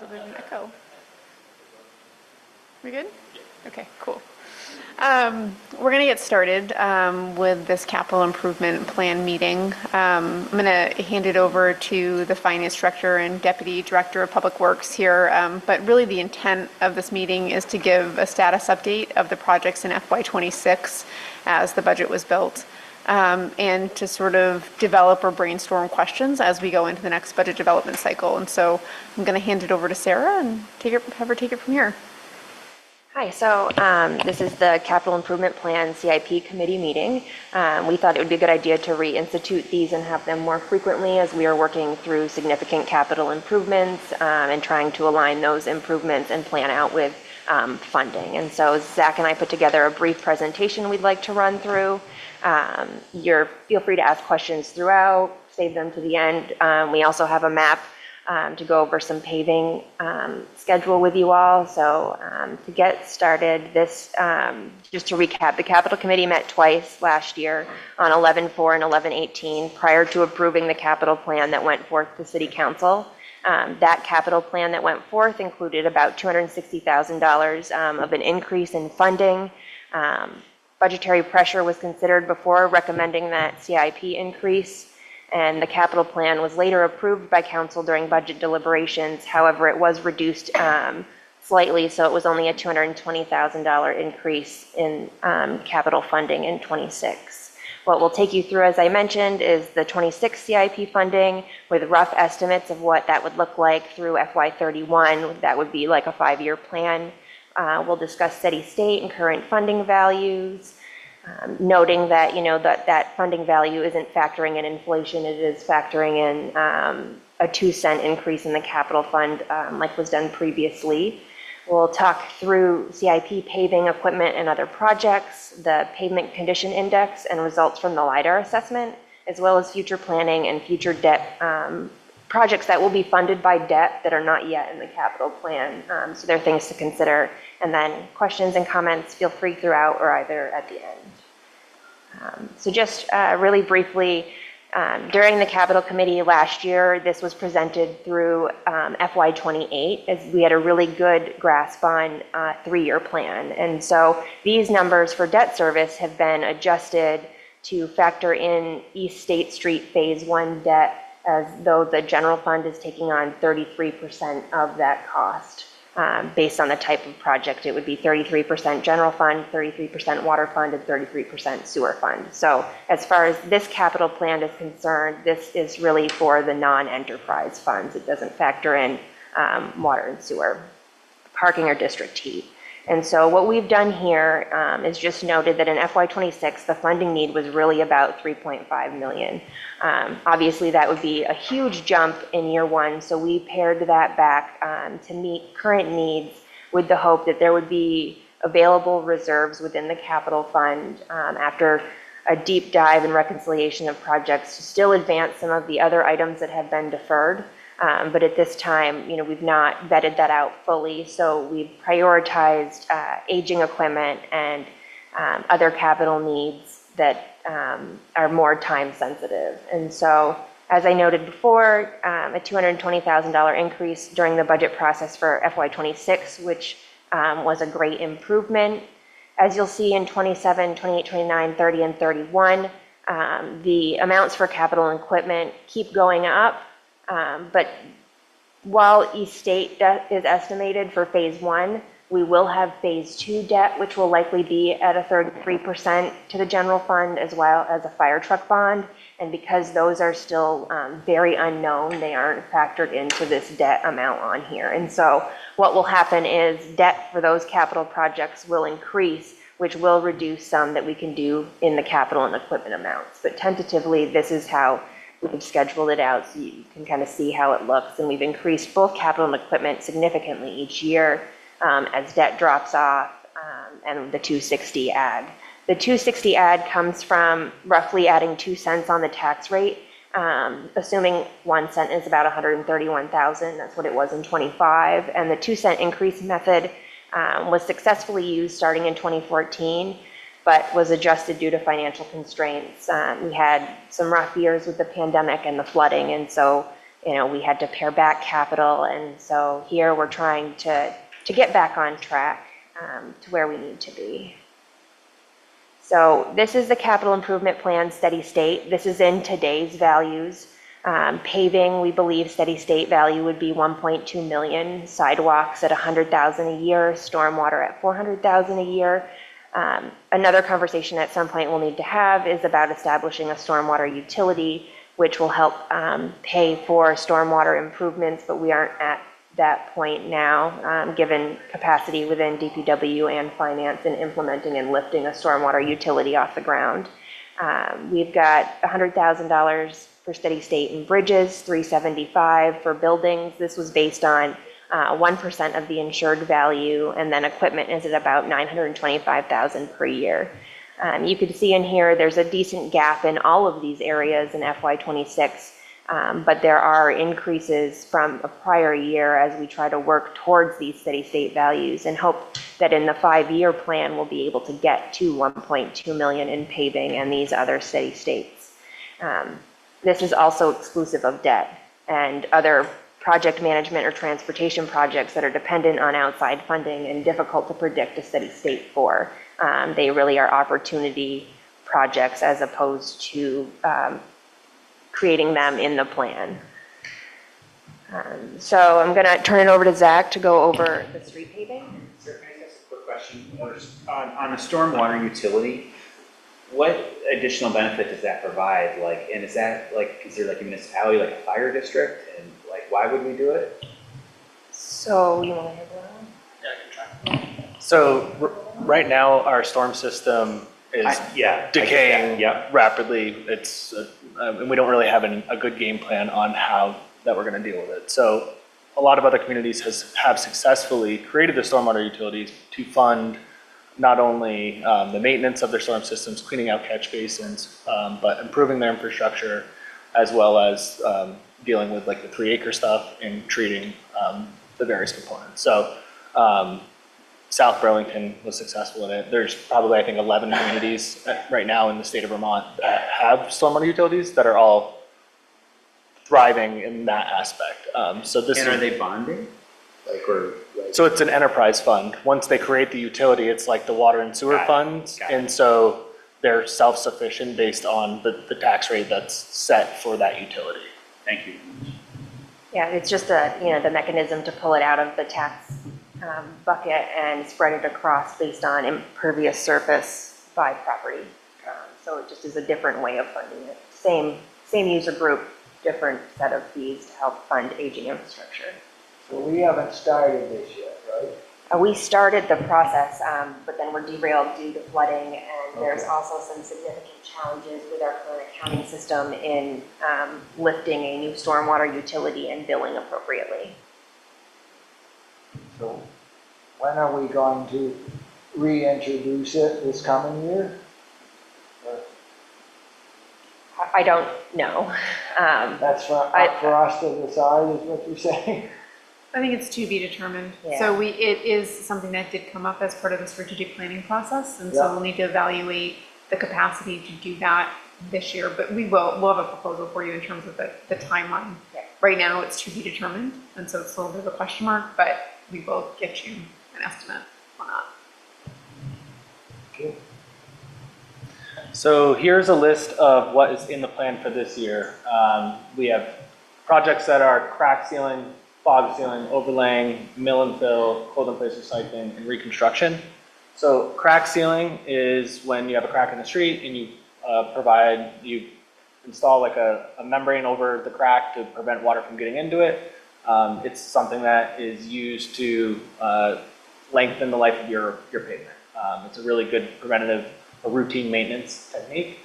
So there's an echo. We good? Okay, cool. We're going to get started with this capital improvement plan meeting. I'm going to hand it over to the finance director and deputy director of public works here. But really the intent of this meeting is to give a status update of the projects in FY26 as the budget was built. And to sort of develop or brainstorm questions as we go into the next budget development cycle. And so I'm going to hand it over to Sarah and have her take it from here. Hi, so this is the Capital Improvement Plan CIP committee meeting. We thought it would be a good idea to reinstitute these and have them more frequently as we are working through significant capital improvements and trying to align those improvements and plan out with funding. And so Zach and I put together a brief presentation we'd like to run through. Feel free to ask questions throughout, save them to the end. We also have a map to go over some paving schedule with you all. So to get started, just to recap, the Capital Committee met twice last year on 11/4 and 11/18 prior to approving the capital plan that went forth to City Council. That capital plan that went forth included about $260,000 of an increase in funding. Budgetary pressure was considered before recommending that CIP increase, and the capital plan was later approved by council during budget deliberations. However, it was reduced slightly, so it was only a $220,000 increase in capital funding in 26. What we'll take you through, as I mentioned, is the 26 CIP funding with rough estimates of what that would look like through FY31. That would be like a 5-year plan. We'll discuss steady state and current funding values, noting that that funding value isn't factoring in inflation. It is factoring in a 2-cent increase in the capital fund, like was done previously. We'll talk through CIP paving equipment and other projects, the pavement condition index and results from the LIDAR assessment, as well as future planning and future debt projects that will be funded by debt that are not yet in the capital plan. So there are things to consider. And then questions and comments, feel free throughout or either at the end. So just really briefly, during the Capital Committee last year, this was presented through FY28 as we had a really good grasp on a 3-year plan. And so these numbers for debt service have been adjusted to factor in East State Street Phase 1 debt, as though the general fund is taking on 33% of that cost. Based on the type of project, it would be 33% general fund, 33% water fund, and 33% sewer fund. So as far as this capital plan is concerned, this is really for the non-enterprise funds. It doesn't factor in water and sewer, parking, or district heat. And so what we've done here is just noted that in FY26, the funding need was really about $3.5 million. Obviously, that would be a huge jump in year one, so we pared that back to meet current needs with the hope that there would be available reserves within the capital fund after a deep dive and reconciliation of projects to still advance some of the other items that have been deferred. But at this time, we've not vetted that out fully, so we've prioritized aging equipment and other capital needs that are more time sensitive. And so, as I noted before, a $220,000 increase during the budget process for FY26, which was a great improvement. As you'll see in 27, 28, 29, 30, and 31, the amounts for capital equipment keep going up. But while East State debt is estimated for Phase 1, we will have Phase 2 debt, which will likely be at a 33% to the general fund, as well as a fire truck bond. And because those are still very unknown, they aren't factored into this debt amount on here. And so what will happen is debt for those capital projects will increase, which will reduce some that we can do in the capital and equipment amounts. But tentatively, this is how we've scheduled it out, so you can kind of see how it looks. And we've increased both capital and equipment significantly each year as debt drops off and the 260 add. The 260 add comes from roughly adding 2 cents on the tax rate, assuming 1 cent is about 131,000. That's what it was in 25. And the 2 cent increase method was successfully used starting in 2014. But was adjusted due to financial constraints. We had some rough years with the pandemic and the flooding, and so we had to pare back capital. And so here we're trying to get back on track to where we need to be. So this is the capital improvement plan steady state. This is in today's values. Paving, we believe steady state value would be 1.2 million, sidewalks at 100,000 a year, stormwater at 400,000 a year. Another conversation at some point we'll need to have is about establishing a stormwater utility, which will help pay for stormwater improvements, but we aren't at that point now, given capacity within DPW and finance in implementing and lifting a stormwater utility off the ground. We've got $100,000 for steady state and bridges, $375 for buildings. This was based on 1% of the insured value, and then equipment is at about $925,000 per year. You can see in here there's a decent gap in all of these areas in FY26, but there are increases from a prior year as we try to work towards these steady state values and hope that in the 5-year plan we'll be able to get to 1.2 million in paving and these other steady states. This is also exclusive of debt and other project management or transportation projects that are dependent on outside funding and difficult to predict a steady state for. They really are opportunity projects as opposed to creating them in the plan. So I'm going to turn it over to Zach to go over the street paving. Sir, can I ask a quick question? On a stormwater utility, what additional benefit does that provide? Like, and is that like considered like a municipality, like a fire district? And like, why would we do it? So you want to have that one? Yeah, I can try. So right now our storm system is decaying rapidly. It's and we don't really have a good game plan on how that we're going to deal with it. So a lot of other communities have successfully created the stormwater utilities to fund not only the maintenance of their storm systems, cleaning out catch basins, but improving their infrastructure, as well as dealing with like the 3-acre stuff and treating the various components. So South Burlington was successful in it. There's probably, I think, 11 communities right now in the state of Vermont that have stormwater utilities that are all thriving in that aspect. So this And are they bonding? So it's an enterprise fund. Once they create the utility, it's like the water and sewer funds. And so they're self-sufficient based on the tax rate that's set for that utility. Thank you. Yeah, it's just the mechanism to pull it out of the tax bucket and spread it across based on impervious surface by property. So it just is a different way of funding it. Same user group, different set of fees to help fund aging infrastructure. So we haven't started this yet, right? We started the process, but then we're derailed due to flooding, and there's also some significant challenges with our current accounting system in lifting a new stormwater utility and billing appropriately. So when are we going to reintroduce it this coming year? I don't know. That's for us to decide, is what you're saying? I think it's to be determined. Yeah. So it is something that did come up as part of the strategic planning process, and so we'll need to evaluate the capacity to do that this year. But we'll have a proposal for you in terms of the timeline. Yeah. Right now, it's to be determined, and so it's a little bit of a question mark, but we will get you an estimate on that. Okay. So here's a list of what is in the plan for this year. We have projects that are crack sealing, fog sealing, overlaying, mill and fill, cold in place recycling, and reconstruction. So crack sealing is when you have a crack in the street and you install like a membrane over the crack to prevent water from getting into it. It's something that is used to lengthen the life of your pavement. It's a really good preventative or routine maintenance technique.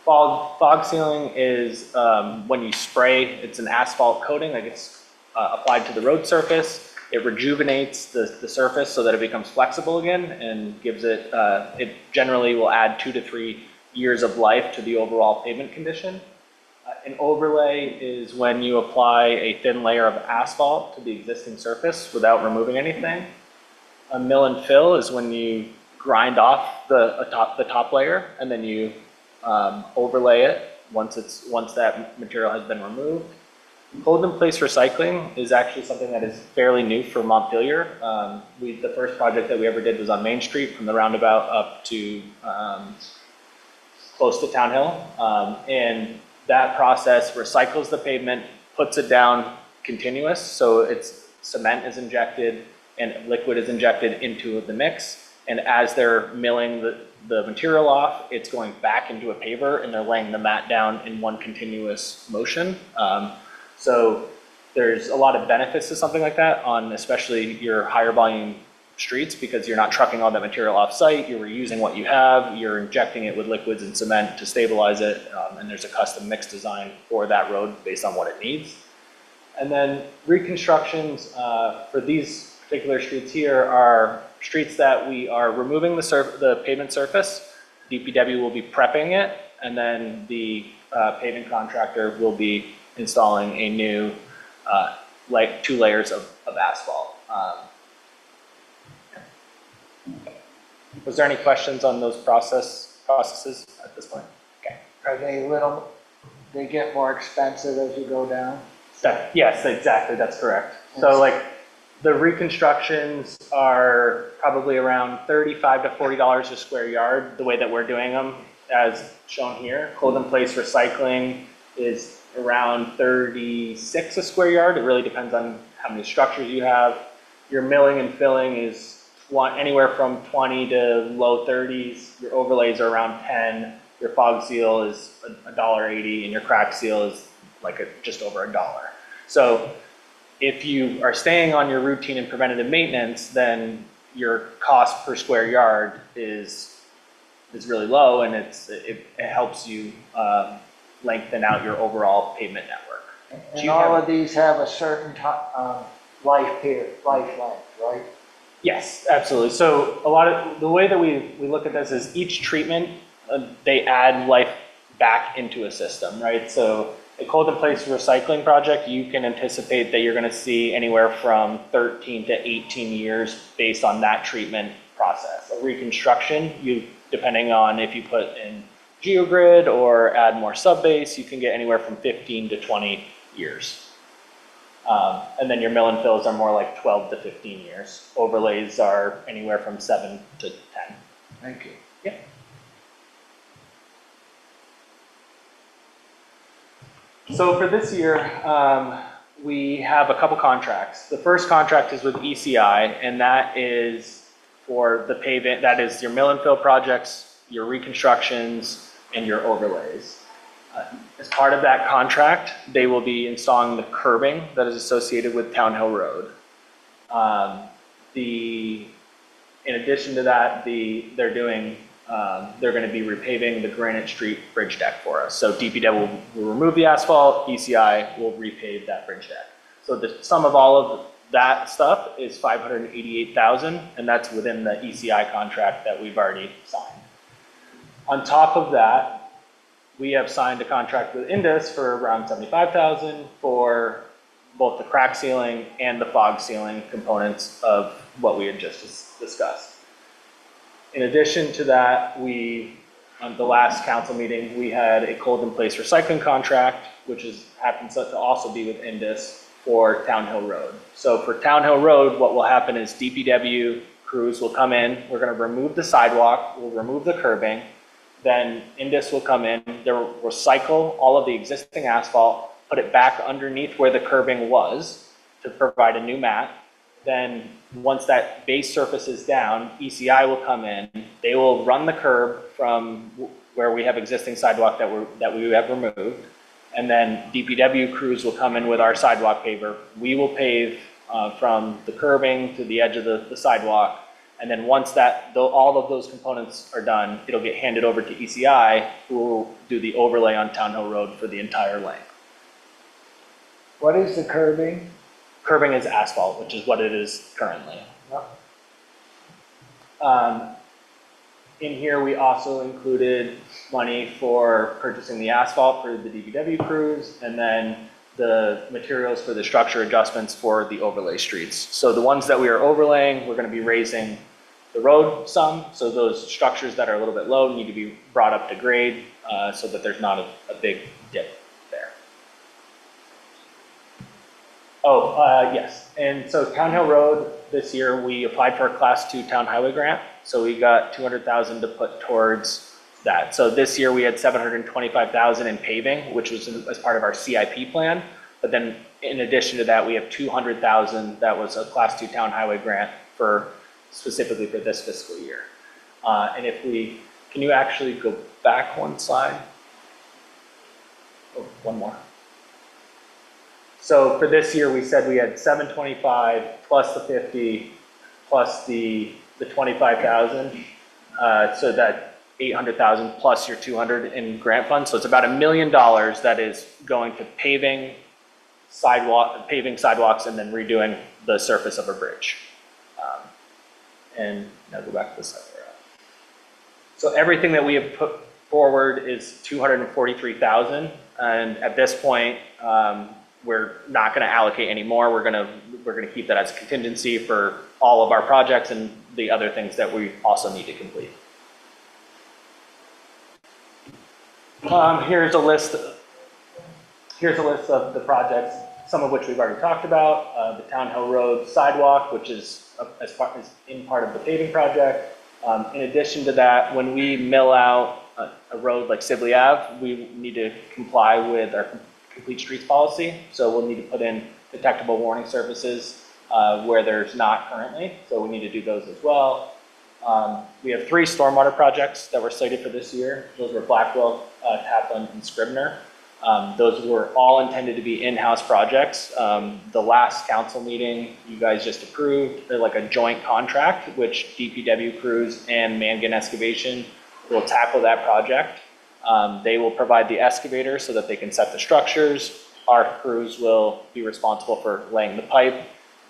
Fog sealing is when you spray, it's an asphalt coating that gets applied to the road surface. It rejuvenates the surface so that it becomes flexible again and gives it, it generally will add 2 to 3 years of life to the overall pavement condition. An overlay is when you apply a thin layer of asphalt to the existing surface without removing anything. A mill and fill is when you grind off the top layer and then you overlay it once that material has been removed. Hold-in-place recycling is actually something that is fairly new for Montpelier. The first project that we ever did was on Main Street from the roundabout up to close to Town Hill. And that process recycles the pavement, puts it down continuous, so cement is injected and liquid is injected into the mix. And as they're milling the material off, it's going back into a paver and they're laying the mat down in one continuous motion. So there's a lot of benefits to something like that on especially your higher volume streets, because you're not trucking all that material off site, you're reusing what you have, you're injecting it with liquids and cement to stabilize it, and there's a custom mix design for that road based on what it needs. And then reconstructions for these particular streets here are streets that we are removing the pavement surface. DPW will be prepping it, and then the paving contractor will be installing a new, like 2 layers of asphalt. Was there any questions on those processes at this point? Okay. Are they get more expensive as you go down? Yes, exactly, that's correct. So like the reconstructions are probably around $35 to $40 a square yard, the way that we're doing them as shown here. Hold-in-place recycling is around 36 a square yard. It really depends on how many structures you have. Your milling and filling is anywhere from 20 to low 30s. Your overlays are around 10. Your fog seal is $1.80, and your crack seal is like just over $1. So if you are staying on your routine and preventative maintenance, then your cost per square yard is really low, and it helps you lengthen out your overall pavement network. And all of these have a certain life length, right? Yes, absolutely. So a lot of the way that we look at this is each treatment, they add life back into a system, right? So a hold-in-place recycling project, you can anticipate that you're going to see anywhere from 13 to 18 years based on that treatment process. A reconstruction, depending on if you put in geogrid or add more subbase, you can get anywhere from 15 to 20 years. And then your mill and fills are more like 12 to 15 years. Overlays are anywhere from 7 to 10. Thank you. Yeah. So for this year, we have a couple contracts. The first contract is with ECI, and that is for the pavement. That is your mill and fill projects, your reconstructions, and your overlays. As part of that contract, they will be installing the curbing that is associated with Town Hill Road. In addition to that, they're going to be repaving the Granite Street bridge deck for us. So DPW will remove the asphalt, ECI will repave that bridge deck. So the sum of all of that stuff is $588,000, and that's within the ECI contract that we've already signed. On top of that, we have signed a contract with Indus for around $75,000 for both the crack sealing and the fog sealing components of what we had just discussed. In addition to that, on the last council meeting, we had a hold-in-place recycling contract, which happens to also be with Indus for Town Hill Road. So for Town Hill Road, what will happen is DPW crews will come in, we're going to remove the sidewalk, we'll remove the curbing, then Indus will come in, they'll recycle all of the existing asphalt, put it back underneath where the curbing was to provide a new mat. Then once that base surface is down, ECI will come in, they will run the curb from where we have existing sidewalk that we have removed, and then DPW crews will come in with our sidewalk paver. We will pave from the curbing to the edge of the sidewalk. And then once all of those components are done, it'll get handed over to ECI, who will do the overlay on Town Hill Road for the entire length. What is the curbing? Curbing is asphalt, which is what it is currently. Yep. In here, we also included money for purchasing the asphalt for the DPW crews, and then the materials for the structure adjustments for the overlay streets. So the ones that we are overlaying, we're going to be raising the road some, so those structures that are a little bit low need to be brought up to grade so that there's not a big dip there. Yes. And so Town Hill Road, this year, we applied for a Class 2 town highway grant. So we got 200,000 to put towards that. So this year we had 725,000 in paving, which was as part of our CIP plan. But then in addition to that, we have 200,000 that was a Class 2 town highway grant for specifically for this fiscal year. And if we, can you actually go back one slide? Oh, one more. So for this year, we said we had 725 plus the 50 plus the 25,000. So that 800,000 plus your 200 in grant funds. So it's about $1 million that is going to paving sidewalks, and then redoing the surface of a bridge. And now go back to the slide. So everything that we have put forward is 243,000. And at this point, we're not going to allocate any more. We're going to keep that as a contingency for all of our projects and the other things that we also need to complete. Here's a list of the projects, some of which we've already talked about. The Town Hill Road sidewalk, which is in part of the paving project. In addition to that, when we mill out a road like Sibley Ave, we need to comply with our complete streets policy. So we'll need to put in detectable warning surfaces where there's not currently. So we need to do those as well. We have 3 stormwater projects that were slated for this year. Those were Blackwell, Tapland, and Scribner. Those were all intended to be in-house projects. The last council meeting, you guys just approved like a joint contract, which DPW crews and Mangan Excavation will tackle that project. They will provide the excavator so that they can set the structures. Our crews will be responsible for laying the pipe.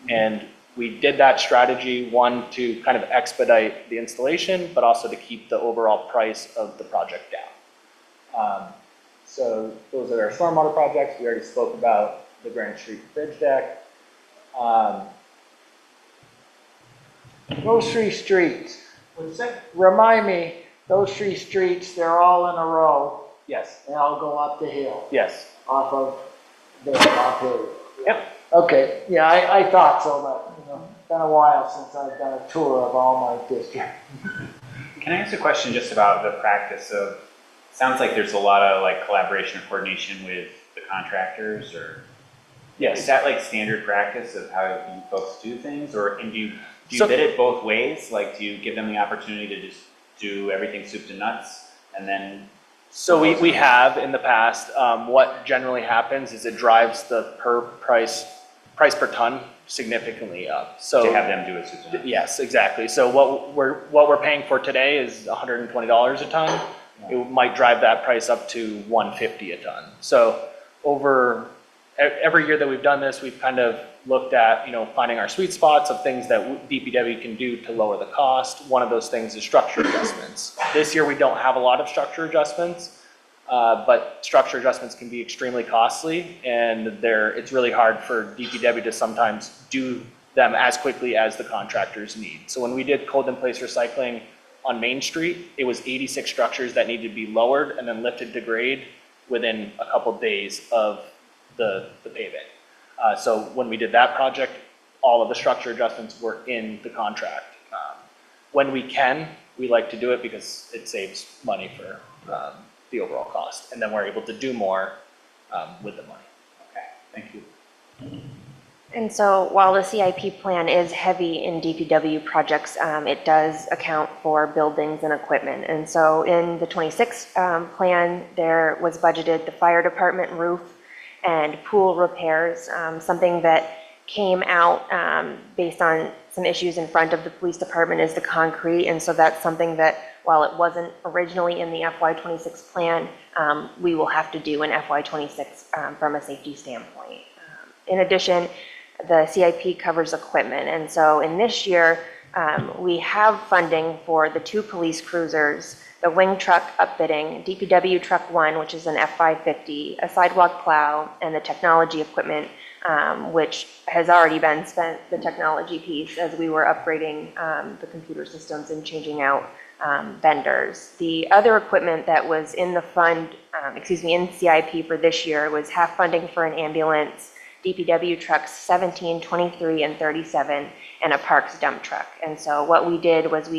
And we did that strategy, one, to kind of expedite the installation, but also to keep the overall price of the project down. So those are our stormwater projects. We already spoke about the Granite Street Bridge deck. Those 3 streets, What'd you say? remind me, those 3 streets, they're all in a row. Yes. They all go up the hill Yes. off of the Montpelier. Yep. Okay, yeah, I thought so, but, it's been a while since I've done a tour of all my districts. Can I ask a question just about the practice of, sounds like there's a lot of like collaboration or coordination with the contractors, or Yes. is that like standard practice of how you folks do things, or and do you So- bid it both ways? Like, do you give them the opportunity to just do everything soup to nuts, and then? So we have in the past. What generally happens is it drives the price per ton significantly up. So To have them do it soup to nuts? yes, exactly. So what we're paying for today is $120 a ton. It might drive that price up to $150 a ton. So over every year that we've done this, we've kind of looked at, finding our sweet spots of things that DPW can do to lower the cost. One of those things is structure adjustments. This year we don't have a lot of structure adjustments, but structure adjustments can be extremely costly, and it's really hard for DPW to sometimes do them as quickly as the contractors need. So when we did cold in place recycling on Main Street, it was 86 structures that needed to be lowered and then lifted to grade within a couple days of the paving. So when we did that project, all of the structure adjustments were in the contract. When we can, we like to do it because it saves money for the overall cost, and then we're able to do more with the money. Okay, thank you. And so while the CIP plan is heavy in DPW projects, it does account for buildings and equipment. And so in the 26 plan, there was budgeted the fire department roof and pool repairs, something that came out based on some issues in front of the police department is the concrete. And so that's something that, while it wasn't originally in the FY26 plan, we will have to do in FY26 from a safety standpoint. In addition, the CIP covers equipment. And so in this year, we have funding for the 2 police cruisers, the wing truck upfitting, DPW truck 1, which is an F550, a sidewalk plow, and the technology equipment, which has already been spent, the technology piece, as we were upgrading the computer systems and changing out vendors. The other equipment that was in the fund, in CIP for this year was half funding for an ambulance, DPW trucks 17, 23, and 37, and a parks dump truck. And so what we did was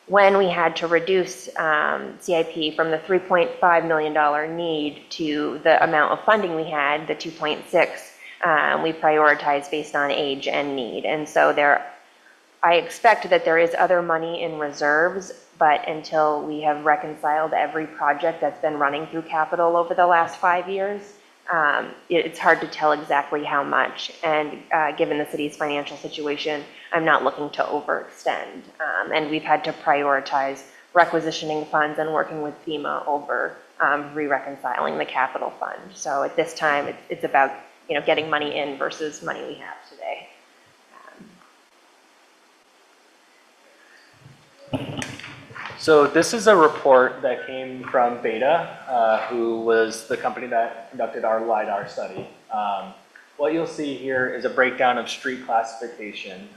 when we had to reduce CIP from the $3.5 million need to the amount of funding we had, the 2.6, we prioritized based on age and need. And so I expect that there is other money in reserves, but until we have reconciled every project that's been running through capital over the last 5 years, it's hard to tell exactly how much. And given the city's financial situation, I'm not looking to overextend. And we've had to prioritize requisitioning funds and working with FEMA over re-reconciling the capital fund. So at this time, it's about getting money in versus money we have today. So this is a report that came from Beta, who was the company that conducted our LiDAR study. What you'll see here is a breakdown of street classification,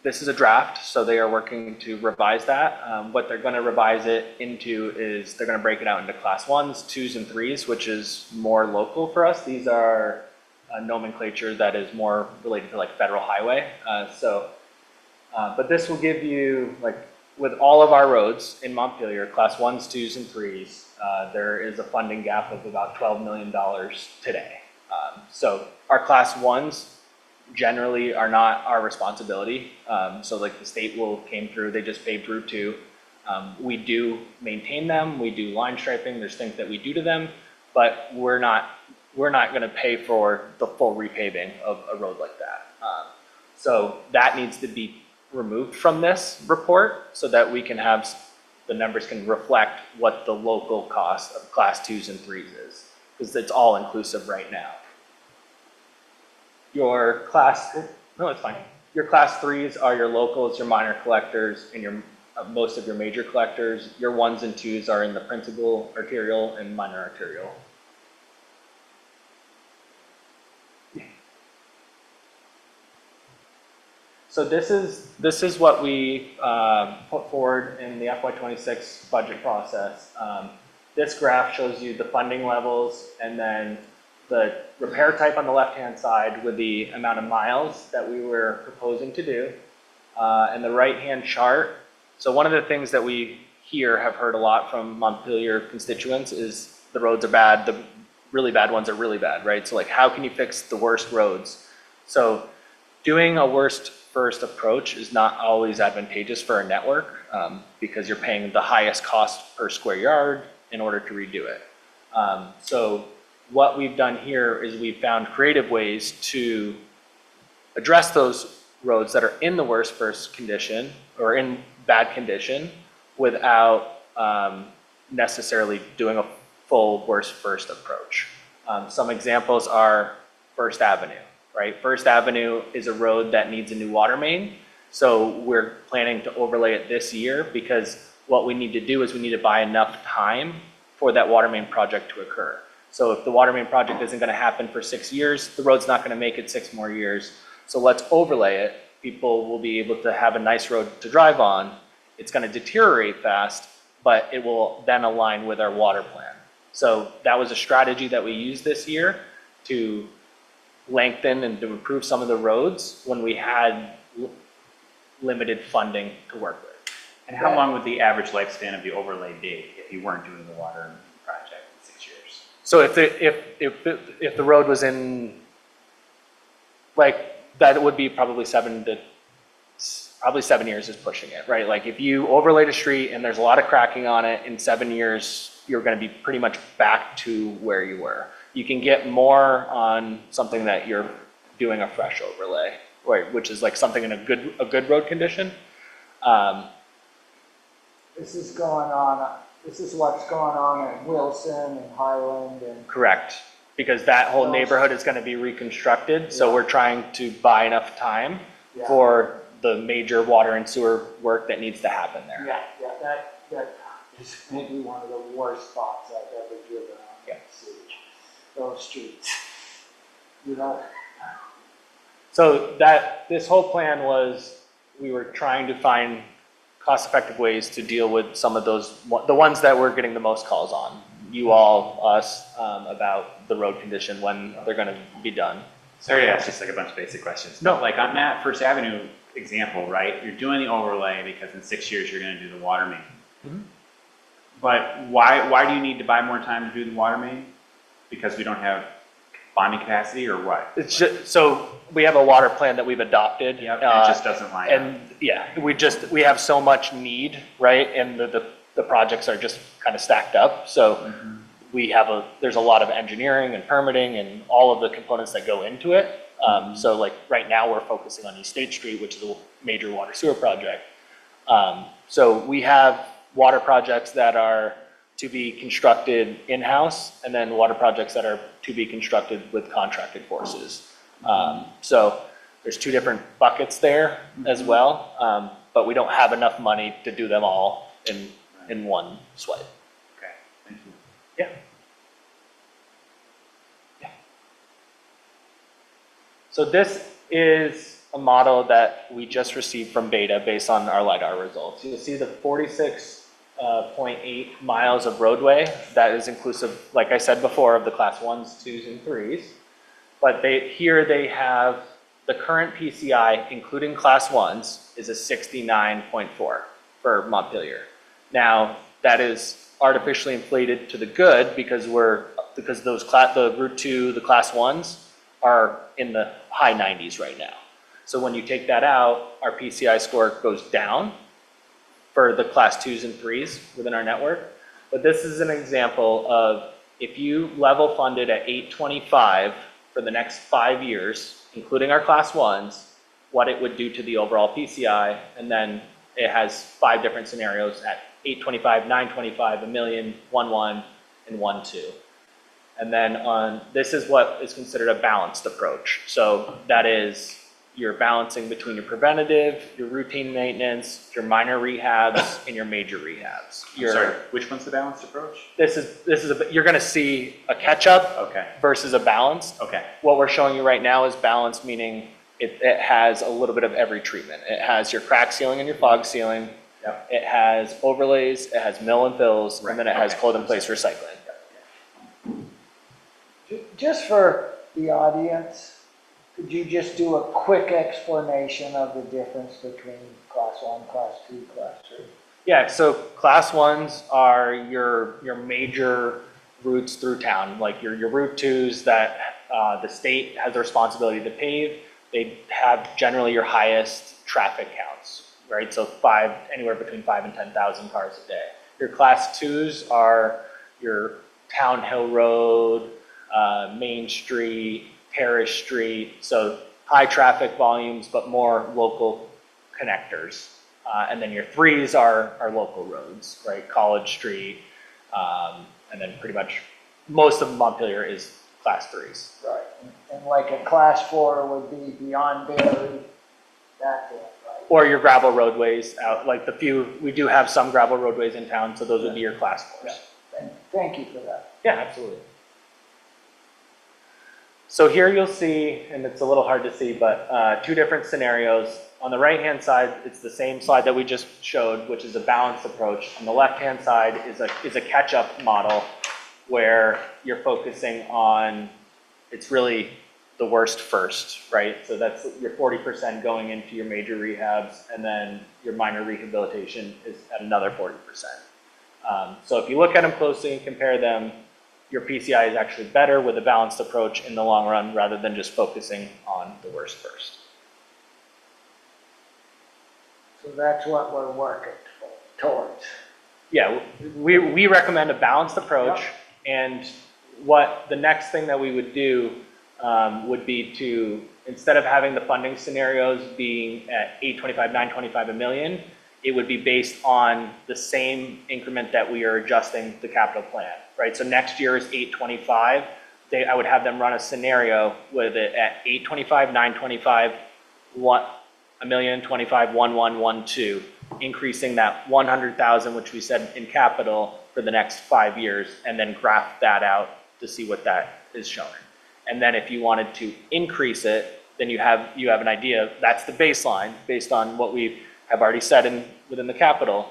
this is a draft, so they are working to revise that. What they're going to revise it into is they're going to break it out into class 1s, 2s, and 3s, which is more local for us. These are nomenclature that is more related to like federal highway. But this will give you, like, with all of our roads in Montpelier, class 1s, 2s, and 3s, there is a funding gap of about $12 million today. So our class 1s generally are not our responsibility. So like the state came through, they just paved Route 2. We do maintain them, we do line striping, there's things that we do to them, but we're not going to pay for the full repaving of a road like that. So that needs to be removed from this report so that we can have, the numbers can reflect what the local cost of class 2s and 3s is, because it's all inclusive right now. Your class 3s are your locals, your minor collectors, and most of your major collectors. Your 1s and 2s are in the principal arterial and minor arterial. So this is what we put forward in the FY26 budget process. This graph shows you the funding levels and then the repair type on the left-hand side with the amount of miles that we were proposing to do. And the right-hand chart. So one of the things that we have heard a lot from Montpelier constituents is the roads are bad, the really bad ones are really bad, right? So like, how can you fix the worst roads? So doing a worst first approach is not always advantageous for a network because you're paying the highest cost per square yard in order to redo it. So what we've done here is we've found creative ways to address those roads that are in the worst first condition or in bad condition without necessarily doing a full worst first approach. Some examples are First Avenue. Right? First Avenue is a road that needs a new water main. So we're planning to overlay it this year because what we need to do is we need to buy enough time for that water main project to occur. So if the water main project isn't going to happen for 6 years, the road's not going to make it 6 more years. So let's overlay it. People will be able to have a nice road to drive on. It's going to deteriorate fast, but it will then align with our water plan. So that was a strategy that we used this year to lengthen and to improve some of the roads when we had limited funding to work with. And how long would the average lifespan of the overlay be if you weren't doing the water project in 6 years? So if the road was in, like, that would be probably 7 years is pushing it, right? Like if you overlaid a street and there's a lot of cracking on it, in 7 years, you're going to be pretty much back to where you were. You can get more on something that you're doing a fresh overlay, right? Which is like something in a good road condition. This is what's going on at Wilson and Highland and. Correct, because that whole neighborhood is going to be reconstructed. So we're trying to buy enough time for the major water and sewer work that needs to happen there. That is maybe one of the worst spots I've ever driven on. Those streets, So this whole plan was, we were trying to find cost-effective ways to deal with some of those, the ones that we're getting the most calls on. you all, us, about the road condition when they're gonna be done. Sorry to ask just like a bunch of basic questions. No. But like on that First Avenue example, right, you're doing the overlay because in 6 years you're gonna do the water main. Mhm. But why do you need to buy more time to do the water main? Because we don't have bonding capacity or what? It's just, so we have a water plan that we've adopted. Yep, and it just doesn't line up. And yeah, we have so much need, right? And the projects are just kind of stacked up. So there's a lot of engineering and permitting and all of the components that go into it. So like right now we're focusing on East State Street, which is a major water sewer project. So we have water projects that are to be constructed in-house, and then water projects that are to be constructed with contracted forces. So there's two different buckets there as well, but we don't have enough money to do them all in one swipe. Okay, thank you. Yeah. Yeah. So this is a model that we just received from Beta based on our LiDAR results. You'll see the 46.8 miles of roadway. That is inclusive, like I said before, of the class 1s, 2s, and 3s. But here they have the current PCI, including class 1s, is a 69.4 for Montpelier. Now, that is artificially inflated to the good because the Route 2, the class 1s, are in the high 90s right now. So when you take that out, our PCI score goes down for the class 2s and 3s within our network. But this is an example of if you level funded at 825 for the next 5 years, including our class 1s, what it would do to the overall PCI. And then it has 5 different scenarios at 825, 925, a million, 1.1, and 1.2. And then this is what is considered a balanced approach. So that is you're balancing between your preventative, your routine maintenance, your minor rehabs, and your major rehabs. I'm sorry, which one's the balanced approach? You're going to see a catch-up Okay. versus a balanced. Okay. What we're showing you right now is balanced, meaning it has a little bit of every treatment. It has your crack sealing and your fog sealing. Yep. It has overlays, it has mill and fills, Right. and then it has Okay. cold in place recycling. Just for the audience, could you just do a quick explanation of the difference between class 1, class 2, class 3? Yeah, so class 1s are your major routes through town, like your Route 2s that the state has the responsibility to pave. They have generally your highest traffic counts, right? So anywhere between 5,000 and 10,000 cars a day. Your class 2s are your Town Hill Road, Main Street, Parish Street, so high traffic volumes, but more local connectors. And then your 3s are local roads, right? College Street, and then pretty much most of Montpelier is class 3s. Right, and like a class 4 would be beyond Barry, that bit, right? Or your gravel roadways out, like we do have some gravel roadways in town, so those would be your class 4s. Thank you for that. Yeah, absolutely. So here you'll see, and it's a little hard to see, but 2 different scenarios. On the right-hand side, it's the same slide that we just showed, which is a balanced approach. On the left-hand side is a catch-up model where you're focusing on, it's really the worst first, right? So that's your 40% going into your major rehabs, and then your minor rehabilitation is at another 40%. So if you look at them closely and compare them, your PCI is actually better with a balanced approach in the long run rather than just focusing on the worst first. So that's what we're working towards. Yeah, we recommend a balanced approach, and what the next thing that we would do would be to, instead of having the funding scenarios being at 825, 925, a million, it would be based on the same increment that we are adjusting the capital plan, right? So next year is 825. I would have them run a scenario with it at 825, 925, a million, 25, 11, 12, increasing that 100,000, which we said in capital for the next 5 years, and then graph that out to see what that is showing. And then if you wanted to increase it, then you have an idea. That's the baseline based on what we have already said within the capital.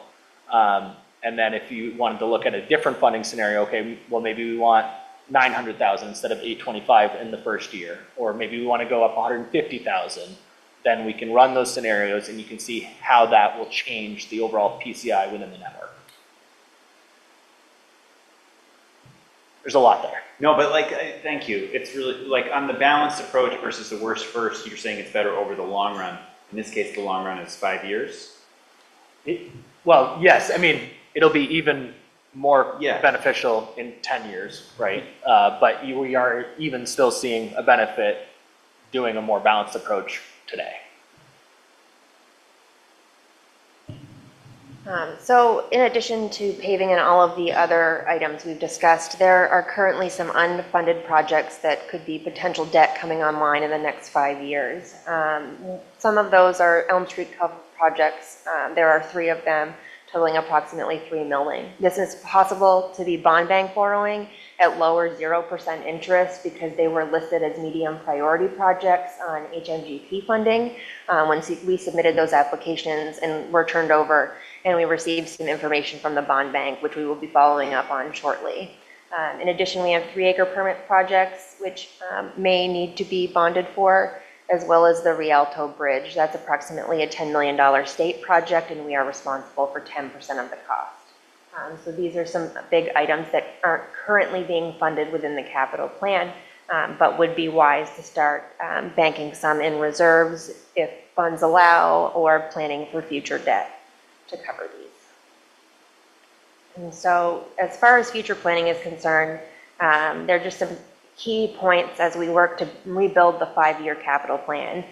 And And then if you wanted to look at a different funding scenario, okay, well, maybe we want 900,000 instead of 825 in the first year, or maybe we want to go up 150,000, then we can run those scenarios and you can see how that will change the overall PCI within the network. There's a lot there. No, but like, thank you. It's really like on the balanced approach versus the worst first, you're saying it's better over the long run. In this case, the long run is 5 years. Well, yes, I mean, it'll be even more Yeah. beneficial in 10 years, right? But we are even still seeing a benefit doing a more balanced approach today. So in addition to paving and all of the other items we've discussed, there are currently some unfunded projects that could be potential debt coming online in the next 5 years. Some of those are Elm Street projects. There are 3 of them, totaling approximately $3 million. This is possible to be bond bank borrowing at lower 0% interest because they were listed as medium priority projects on HMGP funding when we submitted those applications and were turned over, and we received some information from the bond bank, which we will be following up on shortly. In addition, we have 3-acre permit projects, which may need to be bonded for, as well as the Rialto Bridge. That's approximately a $10 million state project, and we are responsible for 10% of the cost. So these are some big items that aren't currently being funded within the capital plan, but would be wise to start banking some in reserves if funds allow, or planning for future debt to cover these. And so as far as future planning is concerned, there are just some key points as we work to rebuild the 5-year capital plan.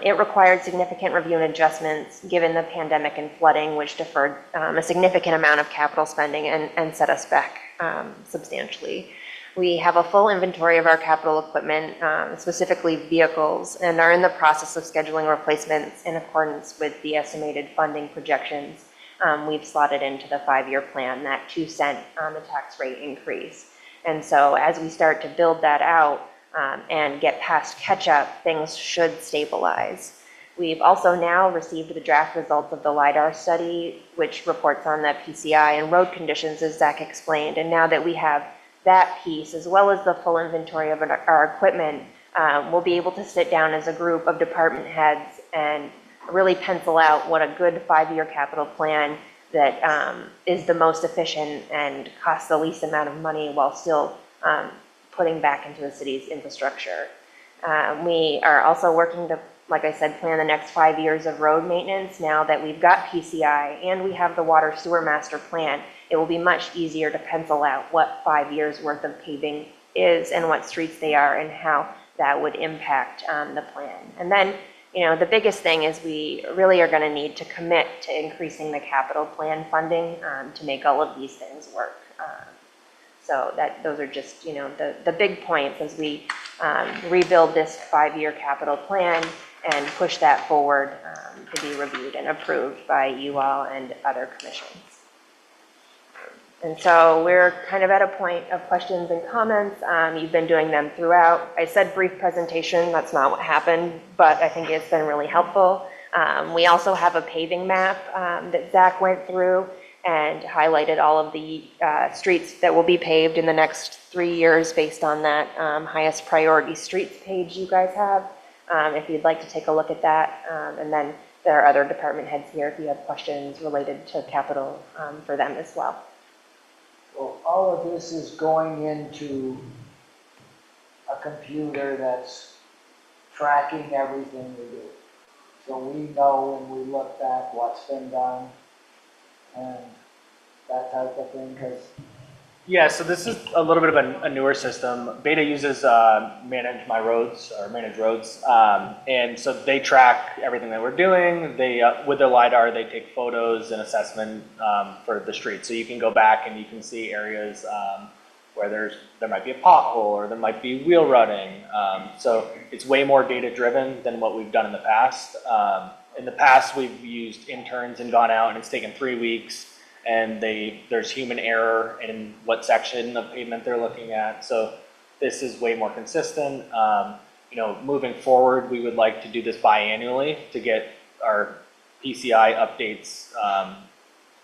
It required significant review and adjustments given the pandemic and flooding, which deferred a significant amount of capital spending and set us back substantially. We have a full inventory of our capital equipment, specifically vehicles, and are in the process of scheduling replacements in accordance with the estimated funding projections we've slotted into the 5-year plan, that 2-cent on the tax rate increase. And so as we start to build that out and get past catch-up, things should stabilize. We've also now received the draft results of the LIDAR study, which reports on the PCI and road conditions, as Zach explained. And now that we have that piece, as well as the full inventory of our equipment, we'll be able to sit down as a group of department heads and really pencil out what a good 5-year capital plan that is the most efficient and costs the least amount of money while still putting back into the city's infrastructure. We are also working to, like I said, plan the next 5 years of road maintenance. Now that we've got PCI and we have the water sewer master plan, it will be much easier to pencil out what 5 years worth of paving is and what streets they are and how that would impact the plan. And then, you know, the biggest thing is we really are going to need to commit to increasing the capital plan funding to make all of these things work. So those are just, you know, the big points as we rebuild this 5-year capital plan and push that forward to be reviewed and approved by you all and other commissions. And so we're kind of at a point of questions and comments. You've been doing them throughout. I said brief presentation, that's not what happened, but I think it's been really helpful. We also have a paving map that Zach went through and highlighted all of the streets that will be paved in the next 3 years based on that highest priority streets page you guys have. If you'd like to take a look at that. And then there are other department heads here if you have questions related to capital for them as well. So all of this is going into a computer that's tracking everything we do. So we know when we look back what's been done and that type of thing, because Yeah, so this is a little bit of a newer system. Beta uses Manage My Roads or Manage Roads, and so they track everything that we're doing. They, with their LiDAR, they take photos and assessment for the street. So you can go back and you can see areas where there might be a pothole or there might be wheel running. So it's way more data driven than what we've done in the past. In the past, we've used interns and gone out and it's taken 3 weeks. And there's human error in what section of pavement they're looking at. So this is way more consistent. You know, moving forward, we would like to do this biannually to get our PCI updates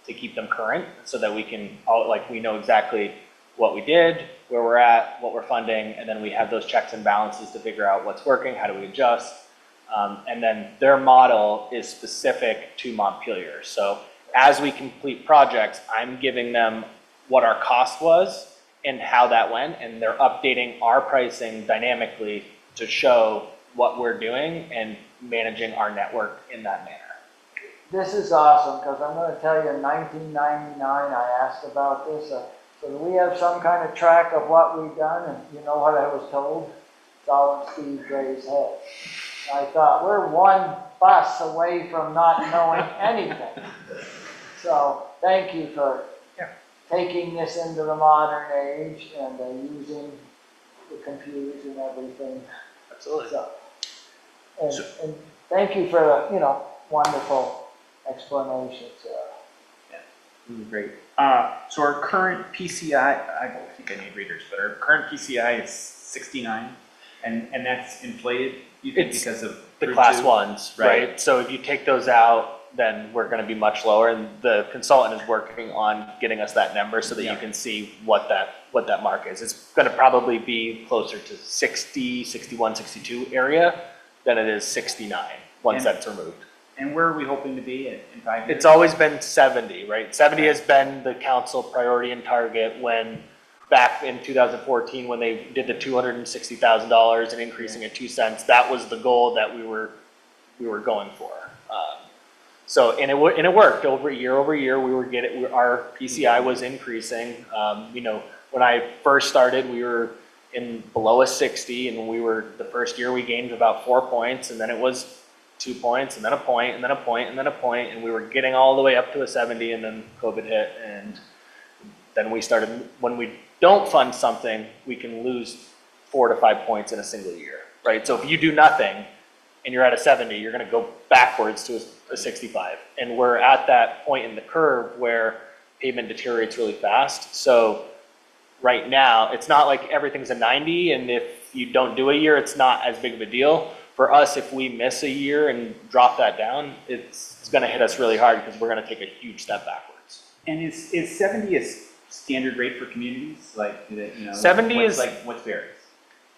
to keep them current so that we can all, like, we know exactly what we did, where we're at, what we're funding, and then we have those checks and balances to figure out what's working, how do we adjust. And then their model is specific to Montpelier. So as we complete projects, I'm giving them what our cost was and how that went, and they're updating our pricing dynamically to show what we're doing and managing our network in that manner. This is awesome, because I'm going to tell you, in 1999, I asked about this. So do we have some kind of track of what we've done? And you know what I was told? It's all in Steve Gray's head. I thought, we're one bus away from not knowing anything. So thank you for taking this into the modern age and using the computers and everything. Absolutely. So, and thank you for the, wonderful explanations. Great. So our current PCI, I don't think I need readers, but our current PCI is 69, and that's inflated, you think, It's because of the Route class 2? ones, right? So if you take those out, then we're going to be much lower, and the consultant is working on getting us that number so that you can see what that mark is. It's going to probably be closer to 60, 61, 62 area than it is 69 once that's removed. And where are we hoping to be in 5 years? It's always been 70, right? 70 has been the council priority and target when, back in 2014, when they did the $260,000 and increasing it 2 cents, that was the goal that we were going for. So, and it worked over year, we were our PCI was increasing. When I first started, we were in below a 60, and the first year we gained about 4 points, and then it was 2 points, and then a point, and then a point, and then a point, and we were getting all the way up to a 70, and then COVID hit, and then we started, when we don't fund something, we can lose 4 to 5 points in a single year, right? So if you do nothing, and you're at a 70, you're gonna go backwards to a 65. And we're at that point in the curve where pavement deteriorates really fast. So right now, it's not like everything's a 90, and if you don't do a year, it's not as big of a deal. For us, if we miss a year and drop that down, it's gonna hit us really hard because we're gonna take a huge step backwards. And is 70 a standard rate for communities? Like, 70 what's, is, like, what's Barry's?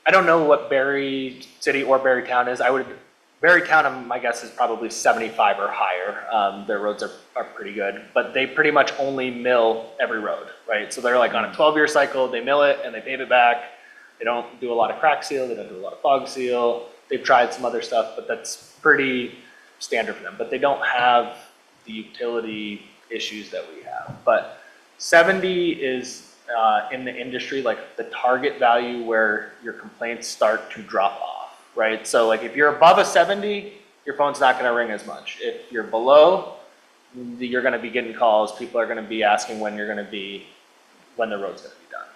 I don't know what Barry City or Barry Town is. Barry Town, my guess, is probably 75 or higher. Their roads are pretty good, but they pretty much only mill every road, right? So they're like on a 12-year cycle, they mill it and they pave it back. They don't do a lot of crack seal, they don't do a lot of fog seal. They've tried some other stuff, but that's pretty standard for them. But they don't have the utility issues that we have. But 70 is in the industry, like the target value where your complaints start to drop off. Right, so like if you're above a 70, your phone's not going to ring as much. If you're below, you're going to be getting calls. People are going to be asking when the road's going to be done.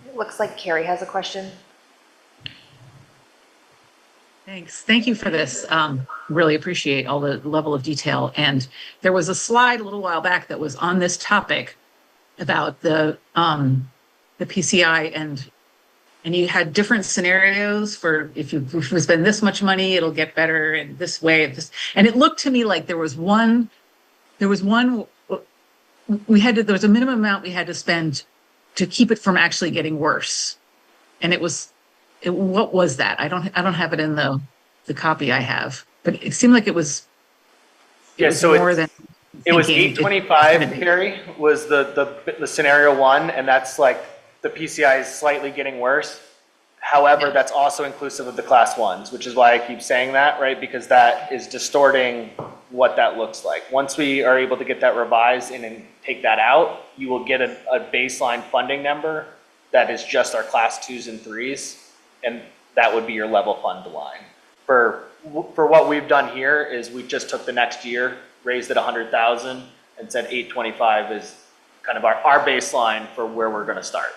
It looks like Carrie has a question. Thanks. Thank you for this. Really appreciate all the level of detail. And there was a slide a little while back that was on this topic about the PCI, and you had different scenarios for if you spend this much money, it'll get better in this way. And it looked to me like there was a minimum amount we had to spend to keep it from actually getting worse. And what was that? I don't have it in the copy I have, but it seemed like it was more than it was 825, Carrie, was the scenario one, and that's like the PCI is slightly getting worse. However, that's also inclusive of the class ones, which is why I keep saying that, right? Because that is distorting what that looks like. Once we are able to get that revised and take that out, you will get a baseline funding number that is just our class 2s and 3s, and that would be your level fund line. For what we've done here is we just took the next year, raised it 100,000, and said 825 is kind of our baseline for where we're going to start.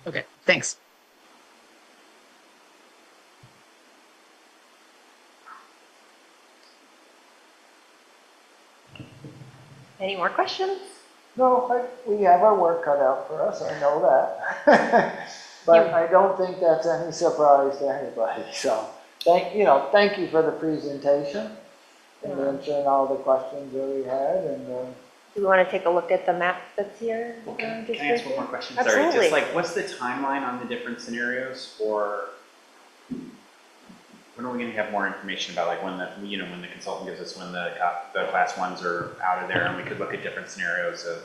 Okay, thanks. Any more questions? No, we have our work cut out for us, I know that. But I don't think that's any surprise to anybody, so thank you for the presentation. and answering all the questions that we had, and, Do we want to take a look at the map that's here? Can I ask one more question? Sorry, Absolutely. just like, what's the timeline on the different scenarios for, when are we gonna have more information about like when the, you know, when the consultant gives us when the class ones are out of there and we could look at different scenarios of,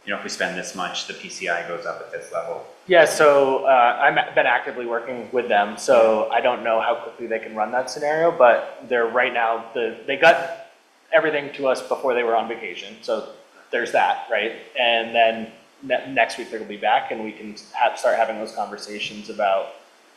you know, if we spend this much, the PCI goes up at this level. Yeah, so I've been actively working with them, so I don't know how quickly they can run that scenario, but they're right now, they got everything to us before they were on vacation, so there's that, right? And then next week they're gonna be back and we can start having those conversations about,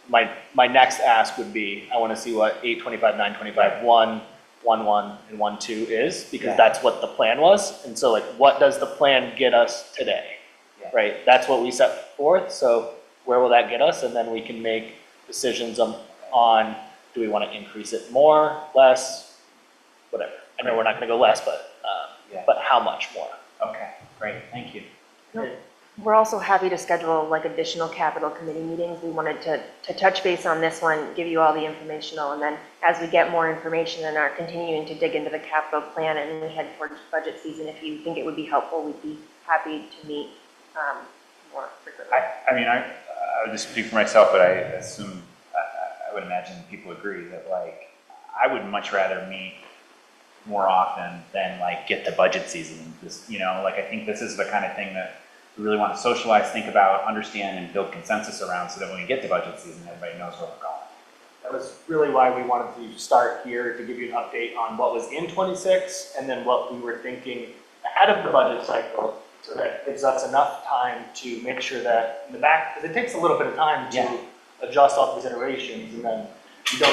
my next ask would be, I wanna see what 825, 925, 1, 1, and 1, 2 is, because that's what the plan was. And so like, what does the plan get us today? Yeah. Right, that's what we set forth, so where will that get us? And then we can make decisions on do we wanna increase it more, less, whatever. I know we're not gonna go less, but how much more? Okay, great, thank you. We're also happy to schedule like additional capital committee meetings. We wanted to touch base on this one, give you all the informational, and then as we get more information and are continuing to dig into the capital plan and we head towards budget season, if you think it would be helpful, we'd be happy to meet more frequently. I mean, I would just speak for myself, but I assume, I would imagine people agree that like, I would much rather meet more often than like get to budget season. This, you know, like I think this is the kind of thing that we really want to socialize, think about, understand, and build consensus around so that when we get to budget season, everybody knows where we're going. That was really why we wanted to start here, to give you an update on what was in 26 and then what we were thinking ahead of the budget cycle, so that it gives us enough time to make sure that in the back, because it takes a little bit of time to adjust all these iterations, and then you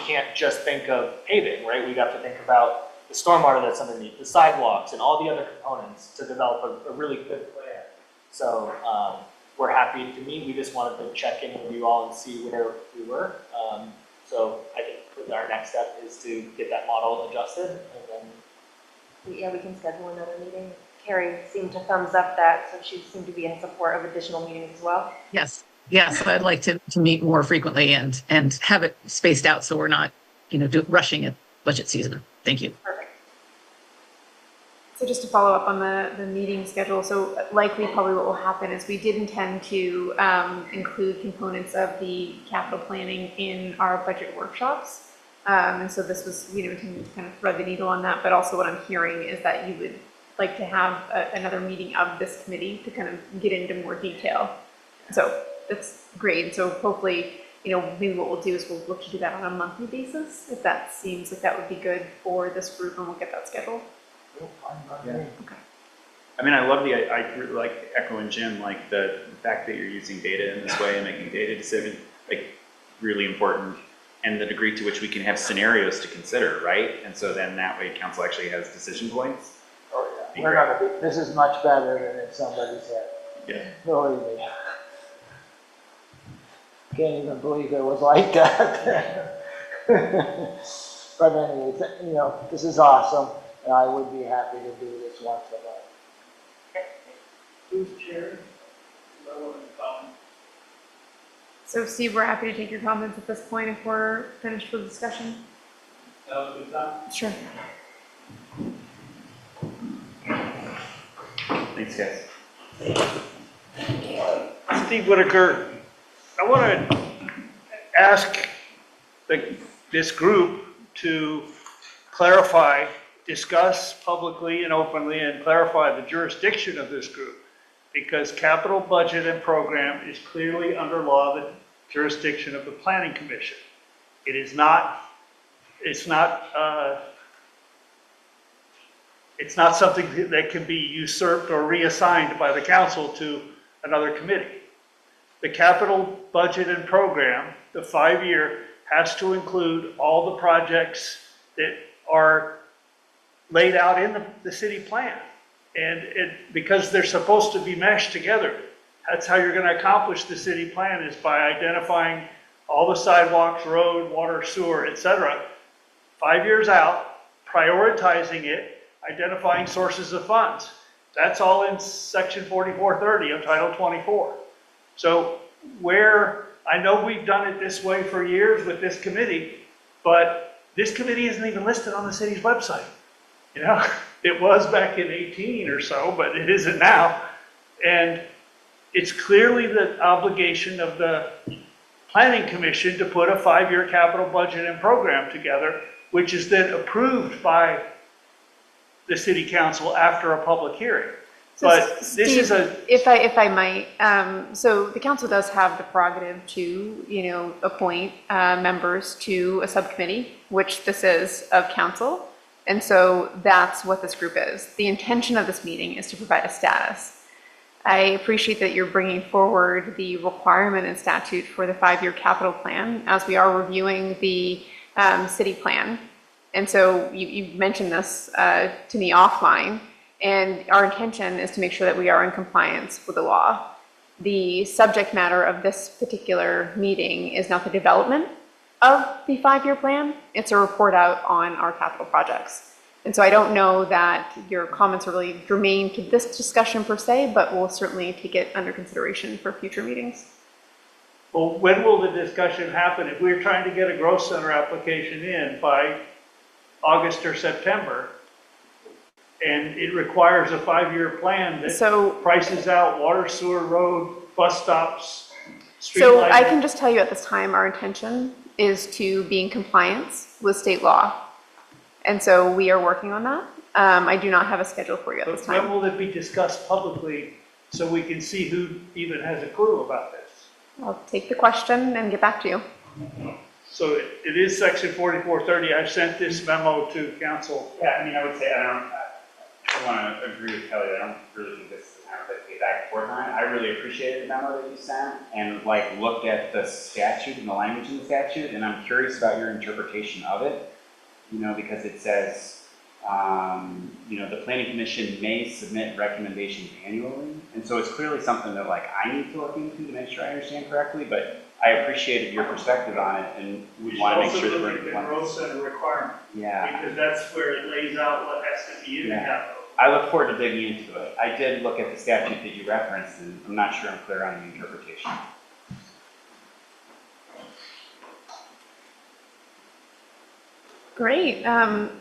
can't just think of paving, right? We have to think about the stormwater that's underneath, the sidewalks, and all the other components to develop a really good plan. So we're happy to meet. We just wanted to check in with you all and see where we were. So I think our next step is to get that model adjusted, and then Yeah, we can schedule another meeting. Carrie seemed to thumbs up that, so she seemed to be in support of additional meetings as well. Yes, I'd like to meet more frequently and have it spaced out so we're not, rushing at budget season. Thank you. Perfect. So just to follow up on the meeting schedule, so likely probably what will happen is we did intend to include components of the capital planning in our budget workshops. And so this was, to kind of thread the needle on that, but also what I'm hearing is that you would like to have another meeting of this committee to kind of get into more detail. So that's great. So hopefully, maybe what we'll do is we'll look to do that on a monthly basis, if that seems like that would be good for this group, and we'll get that scheduled. Yeah. Okay. I mean, I love I really like echoing Jim, like the fact that you're using data in this way and making data decisions, like really important, and the degree to which we can have scenarios to consider, right? And so then that way council actually has decision points. oh yeah, this is much better than in somebody's head. Yeah. Believe me. Can't even believe it was like that. But anyway, this is awesome, and I would be happy to do this once a month. Who's chair? So Steve, we're happy to take your comments at this point if we're finished with discussion. Sure. Thanks, guys. Steve Whitaker, I want to ask this group to clarify, discuss publicly and openly, and clarify the jurisdiction of this group, because capital budget and program is clearly under law the jurisdiction of the Planning Commission. It is not, it's not something that can be usurped or reassigned by the council to another committee. The capital budget and program, the 5-year, has to include all the projects that are laid out in the city plan. And because they're supposed to be meshed together, that's how you're going to accomplish the city plan, is by identifying all the sidewalks, road, water, sewer, etc. 5 years out, prioritizing it, identifying sources of funds. That's all in section 4430 of Title 24. So where, I know we've done it this way for years with this committee, but this committee isn't even listed on the city's website. You know, it was back in 18 or so, but it isn't now. And it's clearly the obligation of the planning commission to put a 5-year capital budget and program together, which is then approved by the city council after a public hearing. So But this is Steve, if I might, so the council does have the prerogative to, you know, appoint members to a subcommittee, which this is of council. And so that's what this group is. The intention of this meeting is to provide a status. I appreciate that you're bringing forward the requirement in statute for the 5-year capital plan as we are reviewing the city plan. And so you mentioned this to me offline, and our intention is to make sure that we are in compliance with the law. The subject matter of this particular meeting is not the development of the 5-year plan, it's a report out on our capital projects. And so I don't know that your comments are really germane to this discussion per se, but we'll certainly take it under consideration for future meetings. Well, when will the discussion happen? If we're trying to get a growth center application in by August or September, and it requires a 5-year plan that So, prices out water, sewer, road, bus stops, street so I lighting. can just tell you at this time, our intention is to be in compliance with state law. And so we are working on that. I do not have a schedule for you at this But when time. will it be discussed publicly so we can see who even has a clue about this? I'll take the question and get back to you. So it is section 4430. I've sent this memo to council. Yeah, I mean, I would say, I want to agree with Kelly, I don't really think this is the time to get back and forth on it. I really appreciated the memo that you sent and like looked at the statute and the language in the statute, and I'm curious about your interpretation of it. You know, because it says, you know, the planning commission may submit recommendations annually. And so it's clearly something that like I need to look into to make sure I understand correctly, but I appreciated your perspective on it and we want to make sure that we're in the compliance. growth center requirement, Yeah, because that's where it lays out what has to be in the Yeah. capital. I look forward to digging into it. I did look at the statute that you referenced and I'm not sure I'm clear on the interpretation. Great.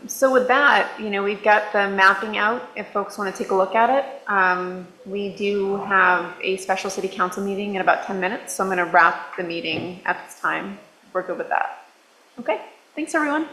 So with that, you know, we've got the mapping out if folks want to take a look at it. We do have a special city council meeting in about 10 minutes, so I'm going to wrap the meeting at this time. We're good with that. Okay. Thanks, everyone.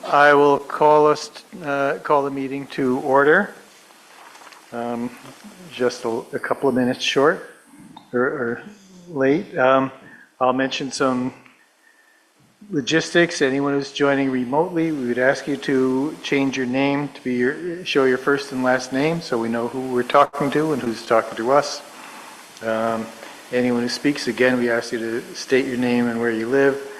I will call the meeting to order. Just a couple of minutes short or late. I'll mention some logistics. Anyone who's joining remotely, we would ask you to change your name to show your first and last name so we know who we're talking to and who's talking to us. Anyone who speaks, again, we ask you to state your name and where you live.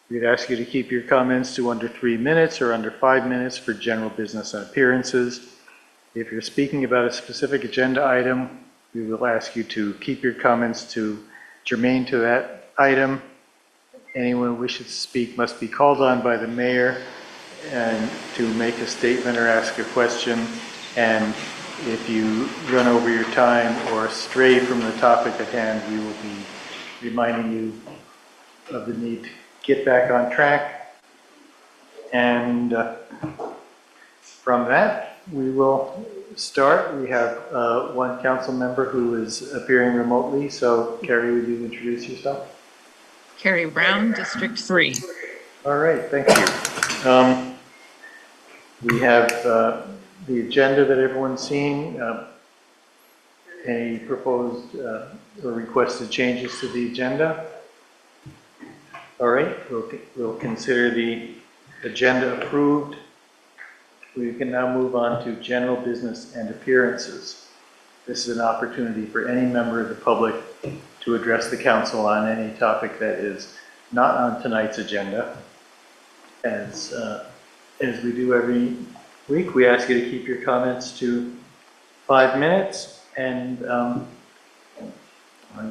We'd ask you to keep your comments to under 3 minutes or under 5 minutes for general business and appearances. If you're speaking about a specific agenda item, we will ask you to keep your comments germane to that item. Anyone who wishes to speak must be called on by the mayor and to make a statement or ask a question. And if you run over your time or stray from the topic at hand, we will be reminding you of the need to get back on track. And from that, we will start. We have one council member who is appearing remotely. So, Carrie, would you introduce yourself? Carrie Brown, District 3. All right, thank you. We have the agenda that everyone's seen. Any proposed or requested changes to the agenda? All right, we'll consider the agenda approved. We can now move on to general business and appearances. This is an opportunity for any member of the public to address the council on any topic that is not on tonight's agenda. As we do every week, we ask you to keep your comments to 5 minutes, and you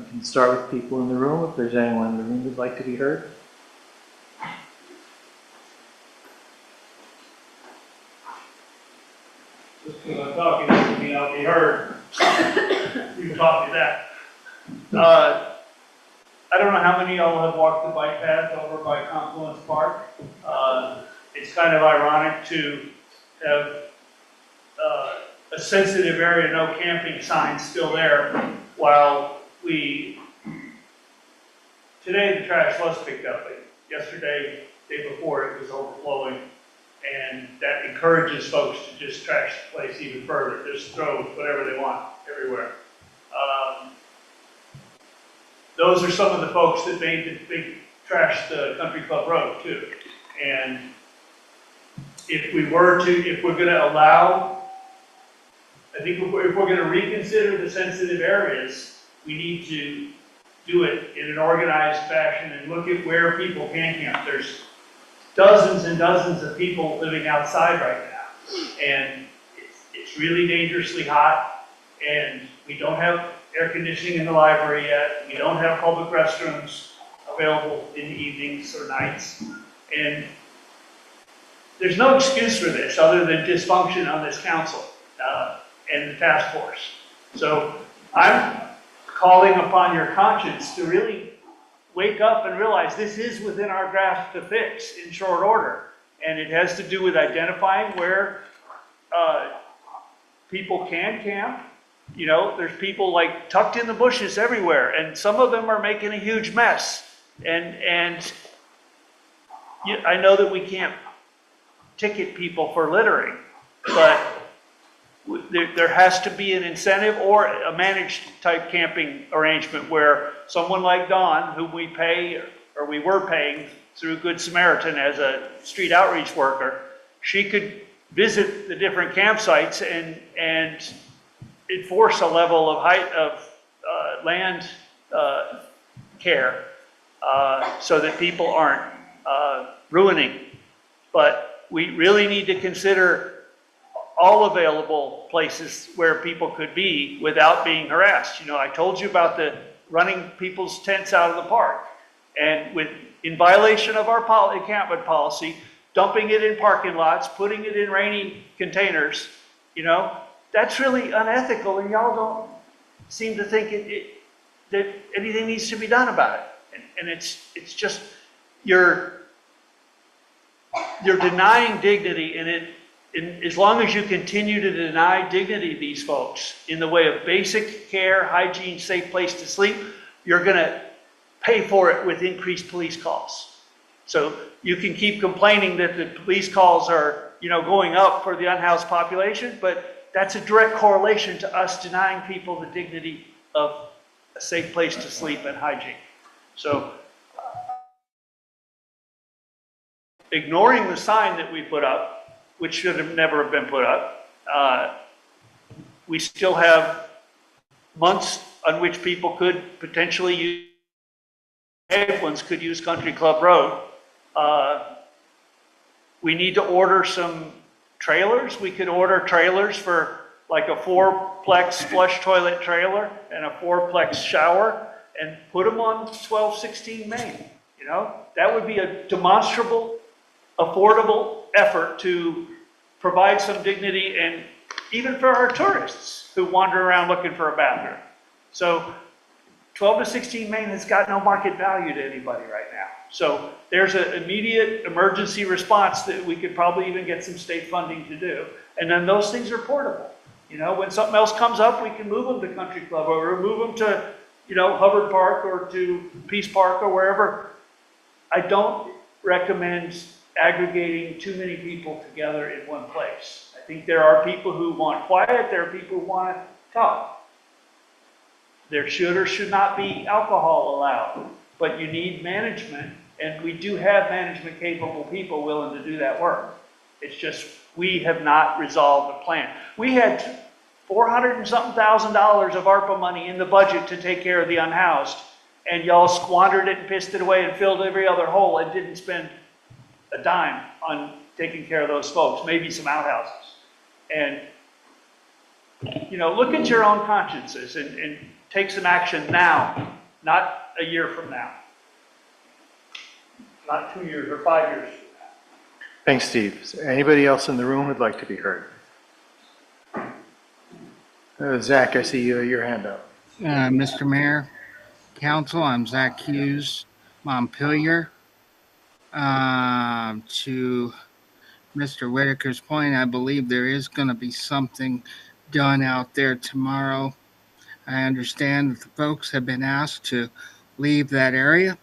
can start with people in the room if there's anyone in the room who'd like to be heard. Just because I'm talking doesn't mean I'll be heard. You can talk to that. I don't know how many of y'all have walked the bike path over by Confluence Park. It's kind of ironic to have a sensitive area, no camping sign still there, while today the trash was picked up. Yesterday, day before, it was overflowing. And that encourages folks to just trash the place even further, just throw whatever they want everywhere. Those are some of the folks that made the big trash the Country Club Road too. And if we're going to allow, I think if we're going to reconsider the sensitive areas, we need to do it in an organized fashion and look at where people can camp. There's dozens and dozens of people living outside right now, and it's really dangerously hot, and we don't have air conditioning in the library yet. We don't have public restrooms available in the evenings or nights, and there's no excuse for this other than dysfunction on this council and the task force. So I'm calling upon your conscience to really wake up and realize this is within our grasp to fix in short order. And it has to do with identifying where people can camp. You know, there's people like tucked in the bushes everywhere, and some of them are making a huge mess. And I know that we can't ticket people for littering, but there has to be an incentive or a managed type camping arrangement where someone like Dawn, whom we pay or we were paying through Good Samaritan as a street outreach worker, she could visit the different campsites and enforce a level of land care so that people aren't ruining. But we really need to consider all available places where people could be without being harassed. You know, I told you about the running people's tents out of the park, and in violation of our encampment policy, dumping it in parking lots, putting it in rainy containers. You know, that's really unethical, and y'all don't seem to think that anything needs to be done about it. And it's just you're denying dignity, and as long as you continue to deny dignity to these folks in the way of basic care, hygiene, safe place to sleep, you're going to pay for it with increased police calls. So you can keep complaining that the police calls are, going up for the unhoused population, but that's a direct correlation to us denying people the dignity of a safe place to sleep and hygiene. So ignoring the sign that we put up, which should have never have been put up, we still have months on which people could potentially use, ones could use Country Club Road. We need to order some trailers. We could order trailers for like a 4-plex flush toilet trailer and a 4-plex shower and put them on 1216 Main. That would be a demonstrable, affordable effort to provide some dignity, and even for our tourists who wander around looking for a bathroom. So 12 to 16 Main has got no market value to anybody right now. So there's an immediate emergency response that we could probably even get some state funding to do. And then those things are portable. When something else comes up, we can move them to Country Club or move them to, Hubbard Park or to Peace Park or wherever. I don't recommend aggregating too many people together in one place. I think there are people who want quiet, there are people who want to talk. There should or should not be alcohol allowed, but you need management, and we do have management capable people willing to do that work. It's just, we have not resolved a plan. We had $400 and something thousand of ARPA money in the budget to take care of the unhoused, and y'all squandered it and pissed it away and filled every other hole and didn't spend a dime on taking care of those folks, maybe some outhouses. And, look at your own consciences and take some action now, not a year from now. Not 2 years or 5 years from now. Thanks, Steve. Is there anybody else in the room who'd like to be heard? Zach, I see your hand up. Mr. Mayor, Council, I'm Zach Hughes, Montpelier. To Mr. Whitaker's point, I believe there is going to be something done out there tomorrow. I understand that the folks have been asked to leave that area.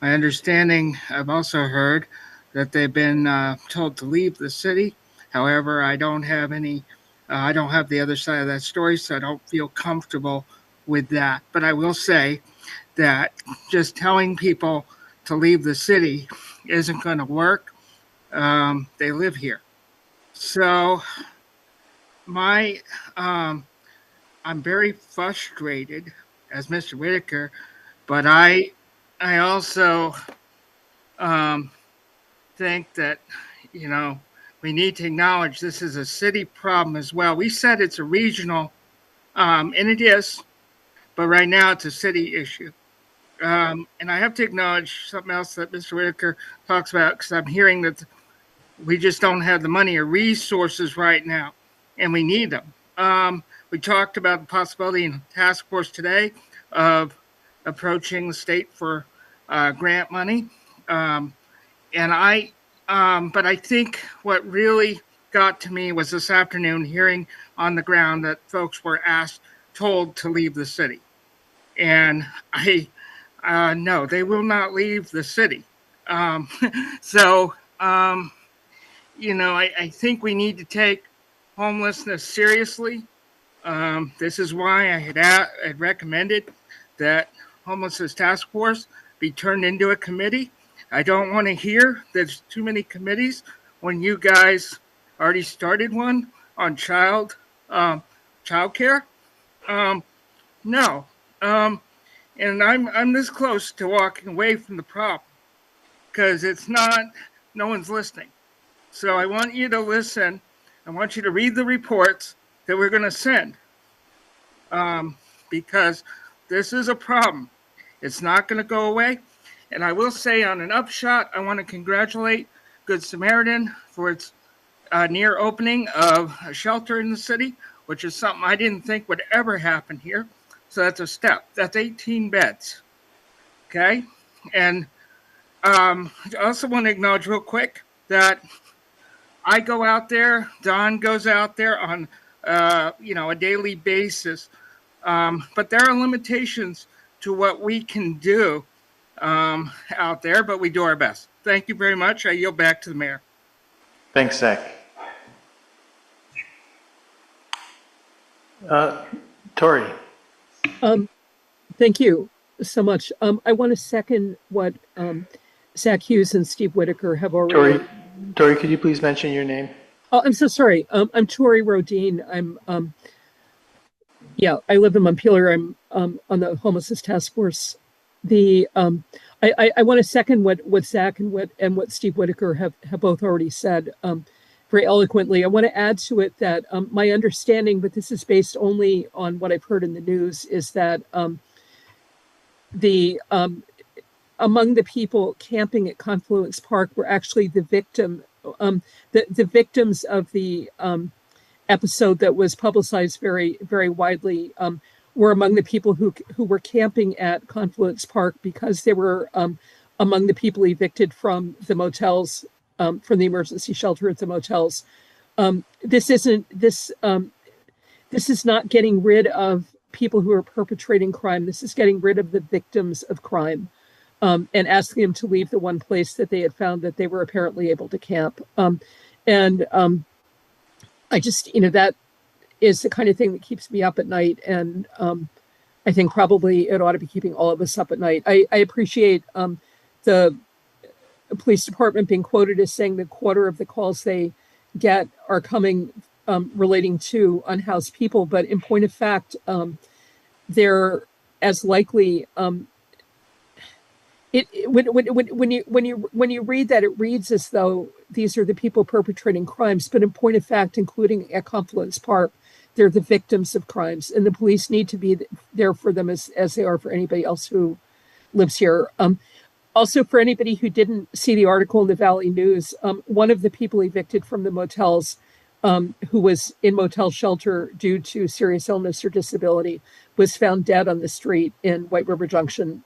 My understanding, I've also heard that they've been told to leave the city. However, I don't have the other side of that story, so I don't feel comfortable with that. But I will say that just telling people to leave the city isn't going to work. They live here. So I'm very frustrated as Mr. Whitaker, but I also think that, we need to acknowledge this is a city problem as well. We said it's a regional, and it is, but right now it's a city issue. And I have to acknowledge something else that Mr. Whitaker talks about, because I'm hearing that we just don't have the money or resources right now, and we need them. We talked about the possibility in task force today of approaching the state for grant money. But I think what really got to me was this afternoon hearing on the ground that folks were told to leave the city. And no, they will not leave the city. I think we need to take homelessness seriously. This is why I had recommended that homelessness task force be turned into a committee. I don't want to hear there's too many committees when you guys already started one on child care. No. And I'm this close to walking away from the problem because no one's listening. So I want you to listen. I want you to read the reports that we're going to send, because this is a problem. It's not going to go away. And I will say, on an upshot, I want to congratulate Good Samaritan for its near opening of a shelter in the city, which is something I didn't think would ever happen here. So that's a step. That's 18 beds. Okay? And I also want to acknowledge real quick that I go out there, Don goes out there on a daily basis. But there are limitations to what we can do out there, but we do our best. Thank you very much. I yield back to the mayor. Thanks, Zach. Tori, Thank you so much. I want to second what Zach Hughes and Steve Whitaker have already. Tori, could you please mention your name? Oh, I'm so sorry. I'm Tori Rodine. I live in Montpelier. I'm on the homelessness task force. I want to second what Zach and what Steve Whitaker have both already said very eloquently. I want to add to it that my understanding, but this is based only on what I've heard in the news, is that the among the people camping at Confluence Park were actually the victims of the episode that was publicized very, very widely, were among the people who were camping at Confluence Park because they were among the people evicted from the motels, from the emergency shelter at the motels. This is not getting rid of people who are perpetrating crime. This is getting rid of the victims of crime, and asking them to leave the one place that they had found that they were apparently able to camp. I just, that is the kind of thing that keeps me up at night. And I think probably it ought to be keeping all of us up at night. I appreciate the police department being quoted as saying that a quarter of the calls they get are coming relating to unhoused people. But in point of fact, they're as likely. When you read that, it reads as though these are the people perpetrating crimes, but in point of fact, including at Confluence Park, they're the victims of crimes, and the police need to be there for them as they are for anybody else who lives here. Also, for anybody who didn't see the article in the Valley News, one of the people evicted from the motels, who was in motel shelter due to serious illness or disability, was found dead on the street in White River Junction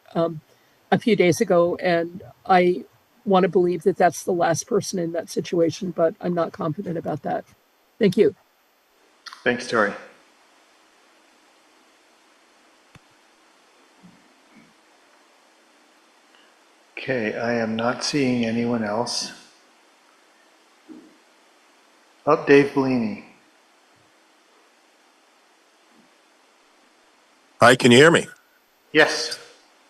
a few days ago, and I want to believe that that's the last person in that situation, but I'm not confident about that. Thank you. Thanks, Tori. Okay, I am not seeing anyone else. Dave Bellini. Hi, can you hear me? Yes.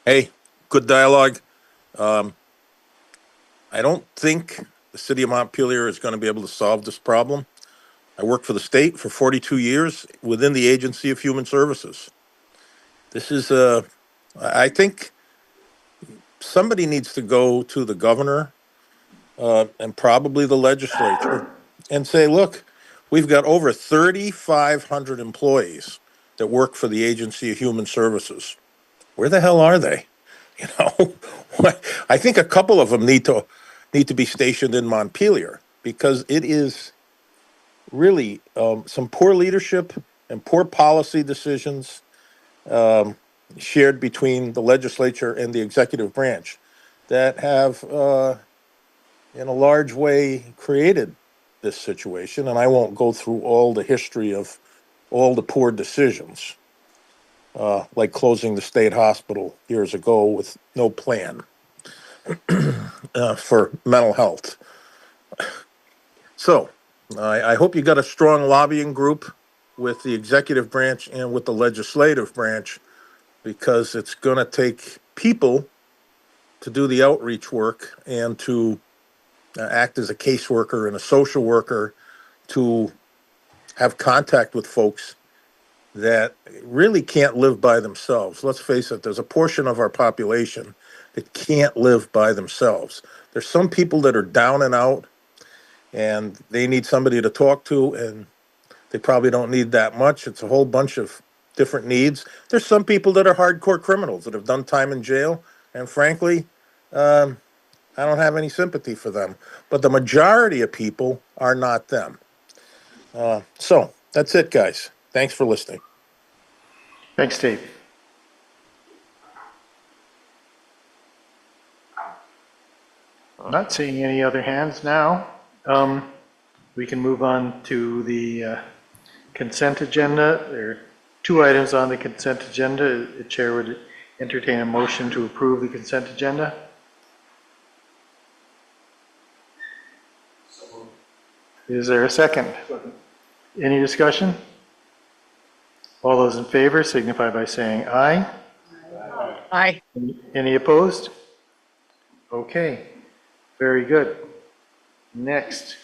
Hey, good dialogue. I don't think the city of Montpelier is going to be able to solve this problem. I worked for the state for 42 years within the Agency of Human Services. This is, I think somebody needs to go to the governor and probably the legislature and say, look, we've got over 3,500 employees that work for the Agency of Human Services. Where the hell are they? I think a couple of them need to be stationed in Montpelier, because it is really some poor leadership and poor policy decisions shared between the legislature and the executive branch that have, in a large way, created this situation. And I won't go through all the history of all the poor decisions. Like closing the state hospital years ago with no plan for mental health. So I hope you got a strong lobbying group with the executive branch and with the legislative branch, because it's going to take people to do the outreach work and to act as a caseworker and a social worker, to have contact with folks that really can't live by themselves. Let's face it, there's a portion of our population that can't live by themselves. There's some people that are down and out, and they need somebody to talk to, and they probably don't need that much. It's a whole bunch of different needs. There's some people that are hardcore criminals that have done time in jail, and frankly, I don't have any sympathy for them. But the majority of people are not them. So that's it, guys. Thanks for listening. Thanks, Dave. Not seeing any other hands now. We can move on to the consent agenda. There are two items on the consent agenda. The chair would Entertain a motion to approve the consent agenda. Is there a second? Any discussion? All those in favor signify by saying aye. Aye. Any opposed? Okay, very good. Next,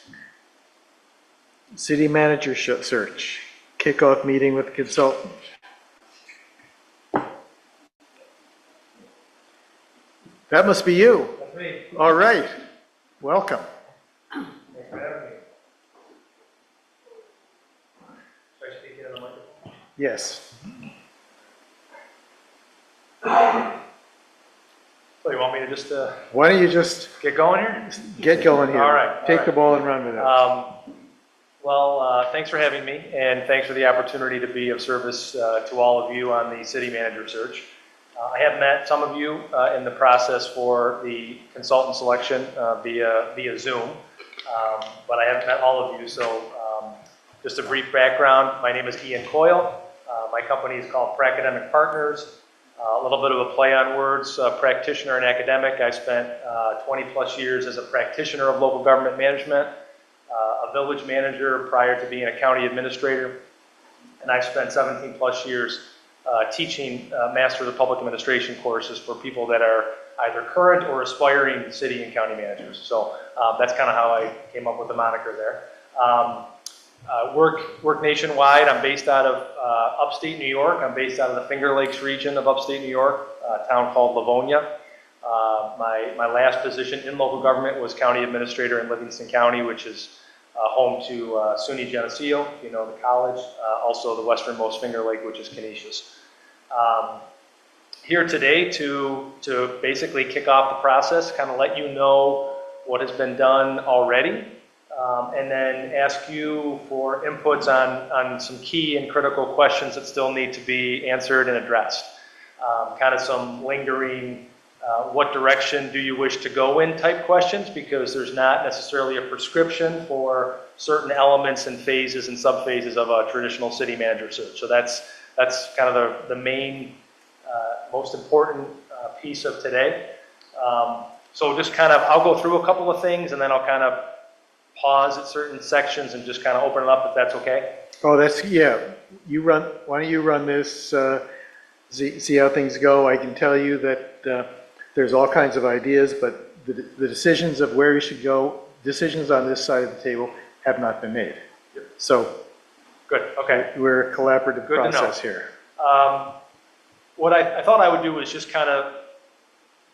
city manager search, kickoff meeting with consultant. That must be you. That's me. All right, welcome. Thanks for having me. Should I speak into the microphone? Yes. So you want me to just Why don't you just get going here? get going here? All right, all Take the right. ball and run with it. Thanks for having me, and thanks for the opportunity to be of service to all of you on the city manager search. I have met some of you in the process for the consultant selection via Zoom, but I haven't met all of you, so just a brief background. My name is Ian Coyle. My company is called Pracademic Partners. A little bit of a play on words, practitioner and academic. I spent 20 plus years as a practitioner of local government management, a village manager prior to being a county administrator, and I've spent 17 plus years teaching Masters of Public Administration courses for people that are either current or aspiring city and county managers. So that's kind of how I came up with the moniker there. Work nationwide. I'm based out of upstate New York. I'm based out of the Finger Lakes region of upstate New York, a town called Livonia. My last position in local government was county administrator in Livingston County, which is home to SUNY Geneseo, if you know the college, also the westernmost Finger Lake, which is Canisius. Here today to basically kick off the process, kind of let you know what has been done already, and then ask you for inputs on some key and critical questions that still need to be answered and addressed. Kind of some lingering, what direction do you wish to go in type questions, because there's not necessarily a prescription for certain elements and phases and subphases of a traditional city manager search. So that's kind of the main, most important piece of today. So just kind of, I'll go through a couple of things and then I'll kind of pause at certain sections and just kind of open it up if that's okay. Oh, that's, yeah. Why don't you run this, see how things go. I can tell you that there's all kinds of ideas, but the decisions of where you should go, decisions on this side of the table have not been made. So Good, okay. we're a collaborative Good to know. process here. What I thought I would do is just kind of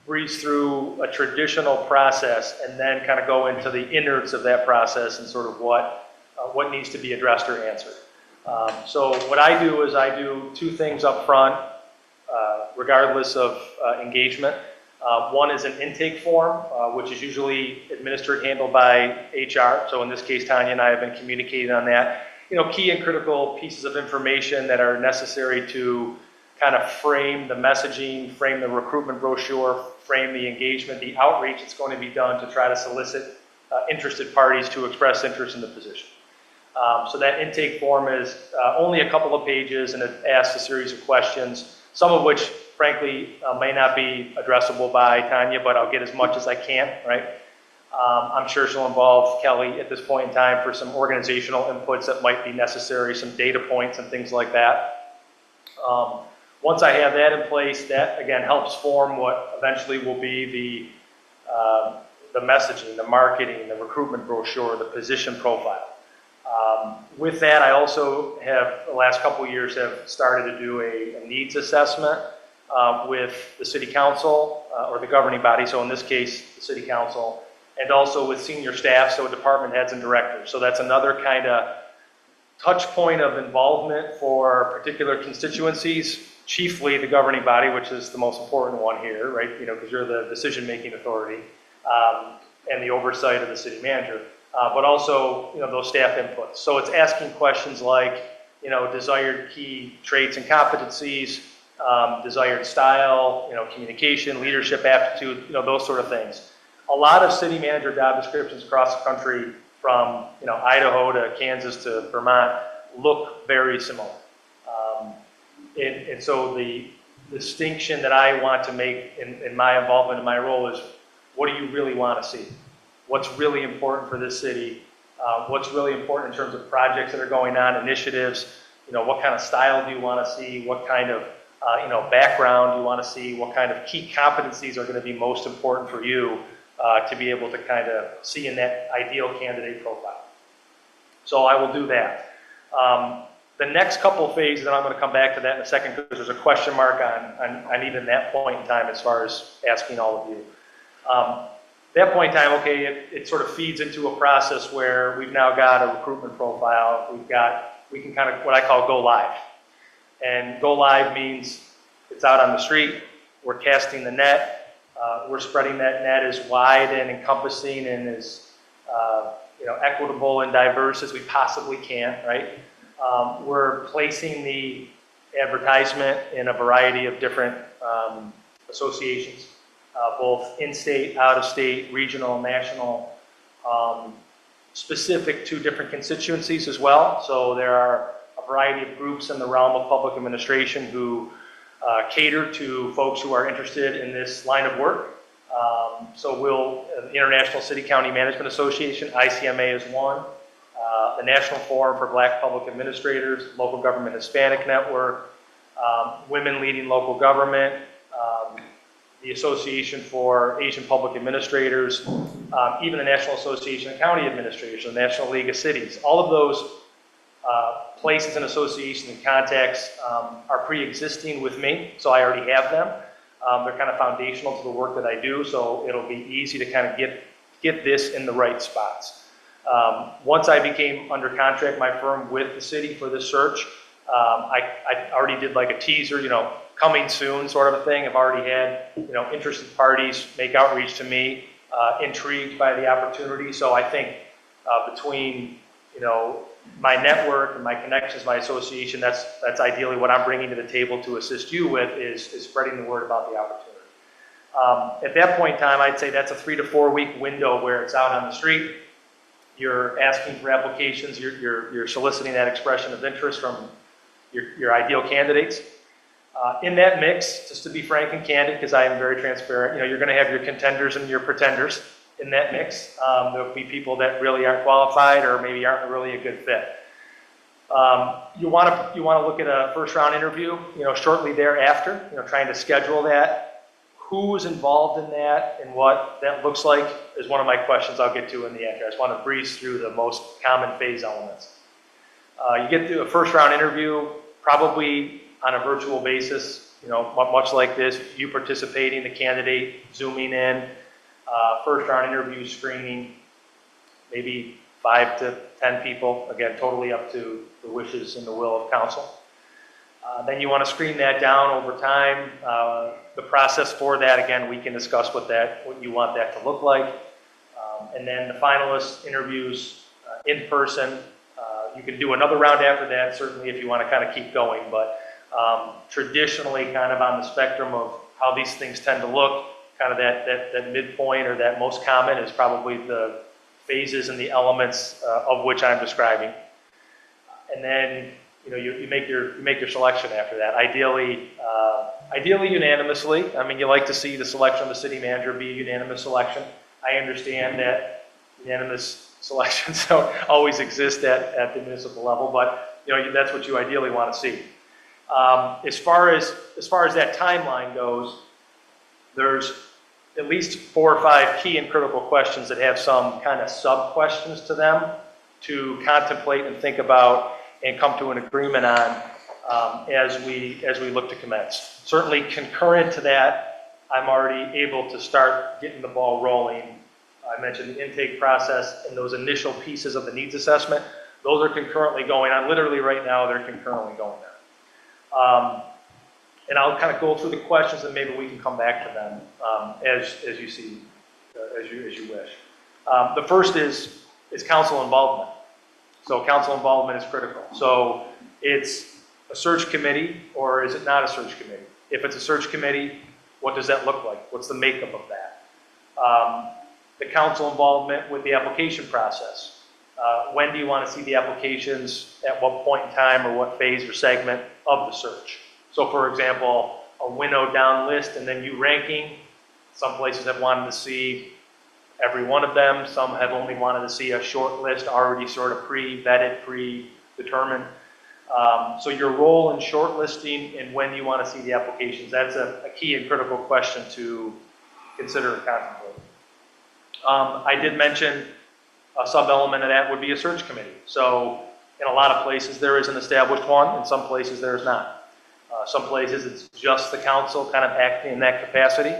breeze through a traditional process and then kind of go into the innards of that process and sort of what needs to be addressed or answered. So what I do is I do two things up front, regardless of engagement. One is an intake form, which is usually administered, handled by HR. So in this case, Tanya and I have been communicating on that. You know, key and critical pieces of information that are necessary to kind of frame the messaging, frame the recruitment brochure, frame the engagement, the outreach that's going to be done to try to solicit interested parties to express interest in the position. So that intake form is only a couple of pages, and it asks a series of questions, some of which, frankly, may not be addressable by Tanya, but I'll get as much as I can, right? I'm sure she'll involve Kelly at this point in time for some organizational inputs that might be necessary, some data points and things like that. Once I have that in place, that again helps form what eventually will be the messaging, the marketing, the recruitment brochure, the position profile. With that, I also have, the last couple of years, have started to do a needs assessment with the city council or the governing body, so in this case, the city council, and also with senior staff, so department heads and directors. So that's another kind of touch point of involvement for particular constituencies, chiefly the governing body, which is the most important one here, right? You know, because you're the decision-making authority and the oversight of the city manager, but also, you know, those staff inputs. So it's asking questions like, you know, desired key traits and competencies, desired style, you know, communication, leadership aptitude, you know, those sort of things. A lot of city manager job descriptions across the country, from, you know, Idaho to Kansas to Vermont, look very similar. And so the distinction that I want to make in my involvement in my role is, what do you really want to see? What's really important for this city? What's really important in terms of projects that are going on, initiatives? What kind of style do you want to see? What kind of background do you want to see? What kind of key competencies are going to be most important for you to be able to kind of see in that ideal candidate profile? So I will do that. The next couple phases, and I'm going to come back to that in a second because there's a question mark on even that point in time as far as asking all of you. That point in time, okay, it sort of feeds into a process where we've now got a recruitment profile. We can kind of, what I call, go live. And go live means it's out on the street, we're casting the net, we're spreading that net as wide and encompassing and as equitable and diverse as we possibly can, right? We're placing the advertisement in a variety of different associations, both in-state, out-of-state, regional, national, specific to different constituencies as well. So there are a variety of groups in the realm of public administration who cater to folks who are interested in this line of work. So the International City County Management Association, ICMA is one, the National Forum for Black Public Administrators, Local Government Hispanic Network, Women Leading Local Government, the Association for Asian Public Administrators, even the National Association of County Administrators, the National League of Cities. All of those places and associations and contacts are pre-existing with me, so I already have them. They're kind of foundational to the work that I do, so it'll be easy to kind of get this in the right spots. Once I became under contract, my firm, with the city for this search, I already did like a teaser, coming soon sort of a thing. I've already had, interested parties make outreach to me, intrigued by the opportunity. So I think between, my network and my connections, my association, that's ideally what I'm bringing to the table to assist you with is spreading the word about the opportunity. At that point in time, I'd say that's a 3 to 4 week window where it's out on the street. You're asking for applications. You're soliciting that expression of interest from your ideal candidates. In that mix, just to be frank and candid, because I am very transparent, you're going to have your contenders and your pretenders in that mix. There'll be people that really aren't qualified or maybe aren't really a good fit. You want to look at a first round interview, shortly thereafter, trying to schedule that. Who's involved in that and what that looks like is one of my questions I'll get to in the end. I just want to breeze through the most common phase elements. You get to a first round interview, probably on a virtual basis, much like this, you participating, the candidate zooming in, first round interview screening, maybe 5 to 10 people, again, totally up to the wishes and the will of council. Then you want to screen that down over time. The process for that, again, we can discuss what you want that to look like. And then the finalist interviews in person. You can do another round after that, certainly, if you want to kind of keep going. But traditionally, kind of on the spectrum of how these things tend to look, kind of that midpoint or that most common is probably the phases and the elements of which I'm describing. And then you make your selection after that. Ideally unanimously. I mean, you like to see the selection of the city manager be a unanimous selection. I understand that unanimous selections don't always exist at the municipal level, but that's what you ideally want to see. As far as that timeline goes, there's at least 4 or 5 key and critical questions that have some kind of sub-questions to them to contemplate and think about and come to an agreement on as we look to commence. Certainly concurrent to that, I'm already able to start getting the ball rolling. I mentioned the intake process and those initial pieces of the needs assessment. Those are concurrently going on. Literally right now, they're concurrently going on. And I'll kind of go through the questions and maybe we can come back to them as you see, as you wish. The first is council involvement. So council involvement is critical. So it's a search committee or is it not a search committee? If it's a search committee, what does that look like? What's the makeup of that? The council involvement with the application process. When do you want to see the applications? At what point in time or what phase or segment of the search? So for example, a winnowed down list and then you ranking. Some places have wanted to see every one of them. Some have only wanted to see a short list already sort of pre-vetted, predetermined. So your role in shortlisting and when you want to see the applications, that's a key and critical question to consider and contemplate. I did mention a sub-element of that would be a search committee. So in a lot of places there is an established one, in some places there is not. Some places it's just the council kind of acting in that capacity.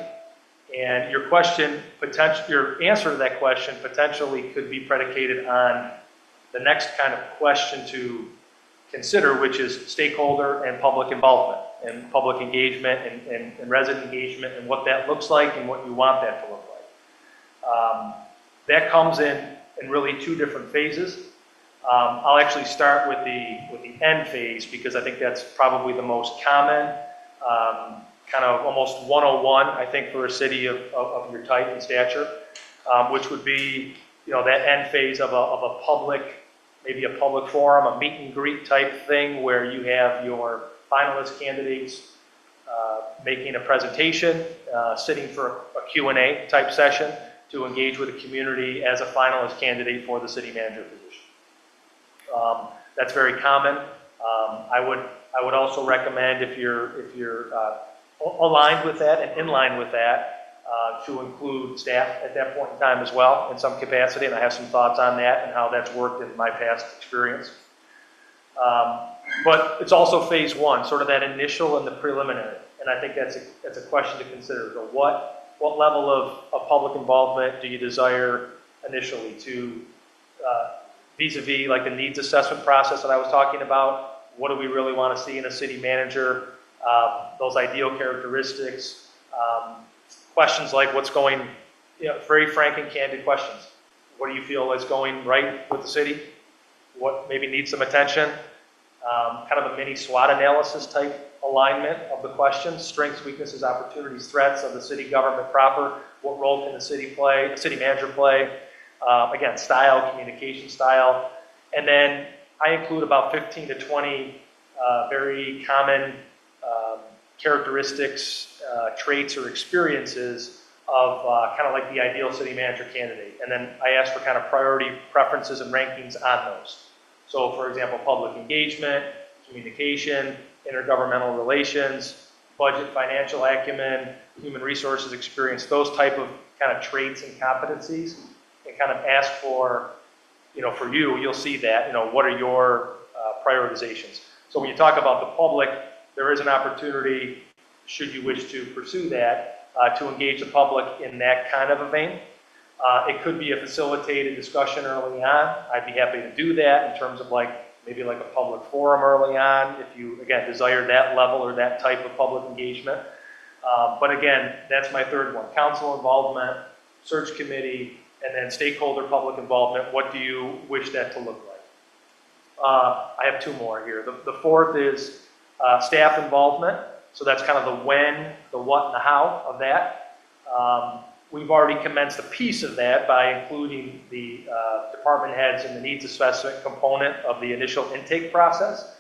And your question, your answer to that question potentially could be predicated on the next kind of question to consider, which is stakeholder and public involvement and public engagement and resident engagement and what that looks like and what you want that to look like. That comes in really two different phases. I'll actually start with the end phase because I think that's probably the most common, kind of almost 101, I think, for a city of your type and stature, which would be, that end phase of a public, maybe a public forum, a meet and greet type thing where you have your finalist candidates making a presentation, sitting for a Q&A type session to engage with the community as a finalist candidate for the city manager position. That's very common. I would also recommend if you're aligned with that and in line with that, to include staff at that point in time as well in some capacity, and I have some thoughts on that and how that's worked in my past experience. But it's also phase one, sort of that initial and the preliminary, and I think that's a question to consider. So what level of public involvement do you desire initially to vis-a-vis like the needs assessment process that I was talking about? What do we really want to see in a city manager? Those ideal characteristics, questions like what's going, very frank and candid questions. What do you feel is going right with the city? What maybe needs some attention? Kind of a mini SWOT analysis type alignment of the questions, strengths, weaknesses, opportunities, threats of the city government proper. What role can the city manager play? Again, style, communication style. And then I include about 15 to 20 very common characteristics, traits, or experiences of kind of like the ideal city manager candidate. And then I ask for kind of priority preferences and rankings on those. So for example, public engagement, communication, intergovernmental relations, budget, financial acumen, human resources experience, those type of kind of traits and competencies, and kind of ask for, for you'll see that, what are your prioritizations. So when you talk about the public, there is an opportunity, should you wish to pursue that, to engage the public in that kind of a vein. It could be a facilitated discussion early on. I'd be happy to do that in terms of maybe like a public forum early on, if you, again, desire that level or that type of public engagement. But again, that's my third one, council involvement, search committee, and then stakeholder public involvement. What do you wish that to look like? I have two more here. The fourth is staff involvement. So that's kind of the when, the what, and the how of that. We've already commenced a piece of that by including the department heads in the needs assessment component of the initial intake process.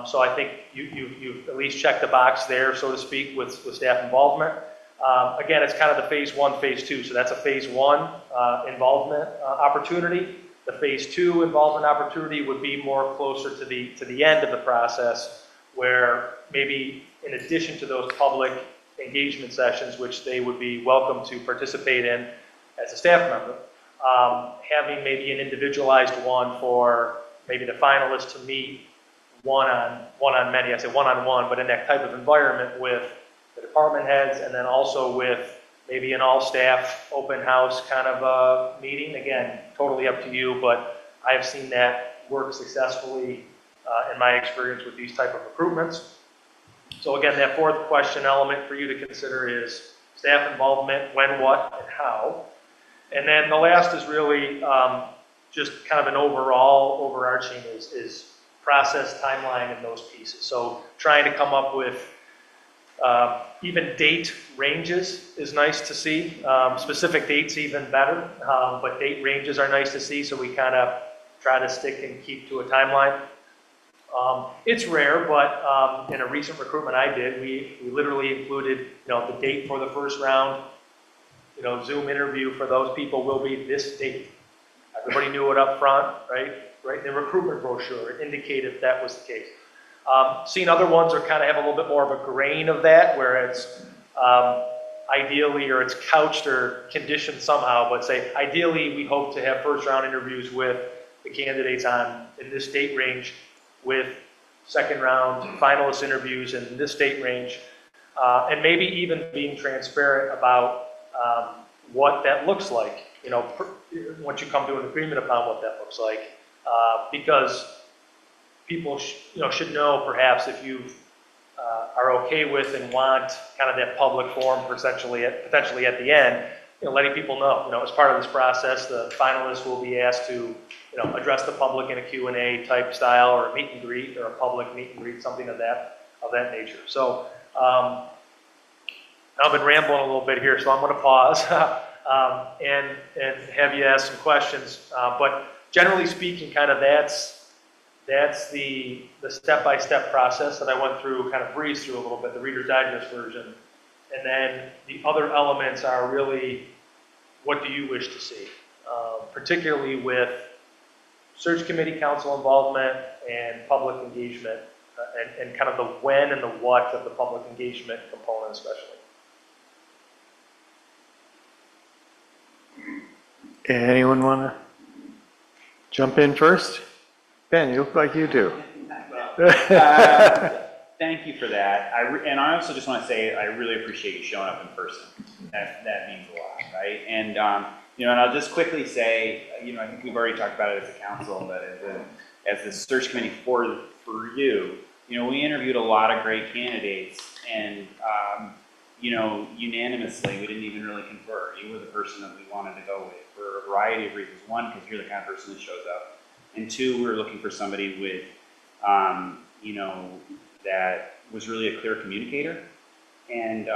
So I think you've at least checked the box there, so to speak, with staff involvement. Again, it's kind of the phase one, phase two. So that's a phase one involvement opportunity. The phase two involvement opportunity would be more closer to the end of the process, where maybe in addition to those public engagement sessions, which they would be welcome to participate in as a staff member, having maybe an individualized one for maybe the finalists to meet one on many. I say one-on-one, but in that type of environment with the department heads, and then also with maybe an all-staff open house kind of a meeting. Again, totally up to you, but I have seen that work successfully in my experience with these type of recruitments. So again, that fourth question element for you to consider is staff involvement, when, what, and how. And then the last is really just kind of an overarching is process, timeline, and those pieces. So trying to come up with even date ranges is nice to see. Specific dates even better, but date ranges are nice to see, so we kind of try to stick and keep to a timeline. It's rare, but in a recent recruitment I did, we literally included, the date for the first round, Zoom interview for those people will be this date. Everybody knew it up front, right? Right in the recruitment brochure, it indicated that was the case. Seen other ones are kind of have a little bit more of a grain of that, where it's ideally, or it's couched or conditioned somehow, but say, ideally, we hope to have first round interviews with the candidates in this date range, with second round finalist interviews in this date range, and maybe even being transparent about what that looks like, once you come to an agreement upon what that looks like, because people should know perhaps if you are okay with and want kind of that public forum potentially at the end, letting people know, as part of this process, the finalists will be asked to, address the public in a Q&A type style, or a meet and greet, or a public meet and greet, something of that nature. So I've been rambling a little bit here, so I'm going to pause and have you ask some questions. But generally speaking, kind of that's the step-by-step process that I went through, kind of breezed through a little bit, the Reader's Digest version. And then the other elements are really, what do you wish to see? Particularly with search committee council involvement and public engagement, and kind of the when and the what of the public engagement component especially. Anyone want to jump in first? Ben, you look like you do. Thank you for that. And I also just want to say I really appreciate you showing up in person. That means a lot, right? And and I'll just quickly say, I think we've already talked about it as a council, but as the search committee for you, we interviewed a lot of great candidates, and unanimously we didn't even really confer. You were the person that we wanted to go with for a variety of reasons. One, because you're the kind of person that shows up, and two, we were looking for somebody with, that was really a clear communicator and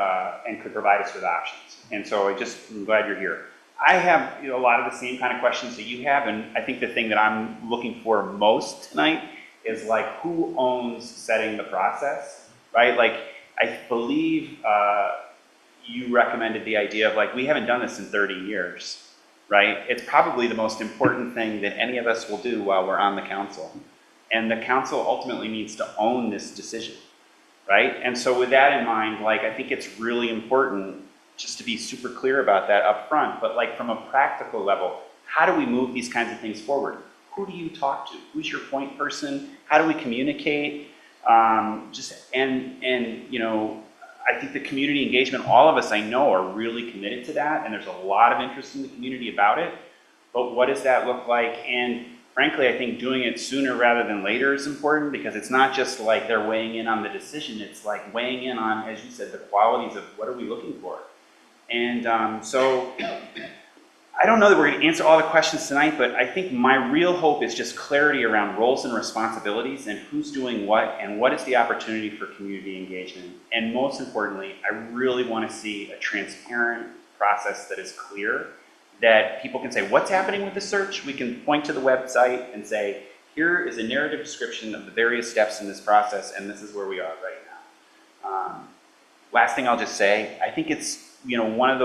could provide us with options. And so I'm glad you're here. I have a lot of the same kind of questions that you have, and I think the thing that I'm looking for most tonight is like, who owns setting the process, right? Like, I believe you recommended the idea of like, we haven't done this in 30 years, right? It's probably the most important thing that any of us will do while we're on the council. And the council ultimately needs to own this decision, right? And so with that in mind, like, I think it's really important just to be super clear about that up front. But like, from a practical level, how do we move these kinds of things forward? Who do you talk to? Who's your point person? How do we communicate? I think the community engagement, all of us I know are really committed to that, and there's a lot of interest in the community about it. But what does that look like? And frankly, I think doing it sooner rather than later is important, because it's not just like they're weighing in on the decision, it's like weighing in on, as you said, the qualities of what are we looking for. And so I don't know that we're going to answer all the questions tonight, but I think my real hope is just clarity around roles and responsibilities and who's doing what and what is the opportunity for community engagement. And most importantly, I really want to see a transparent process that is clear, that people can say, what's happening with the search? We can point to the website and say, here is a narrative description of the various steps in this process, and this is where we are right now. Last thing I'll just say, I think it's one of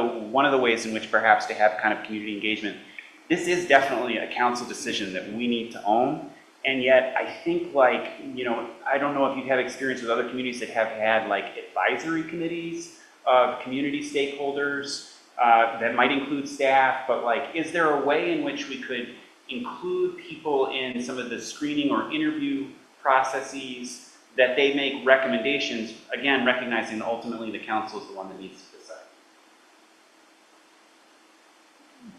the ways in which perhaps to have kind of community engagement, this is definitely a council decision that we need to own. And yet I think, like, I don't know if you've had experience with other communities that have had like advisory committees of community stakeholders that might include staff, but like, is there a way in which we could include people in some of the screening or interview processes that they make recommendations, again, recognizing that ultimately the council is the one that needs to decide?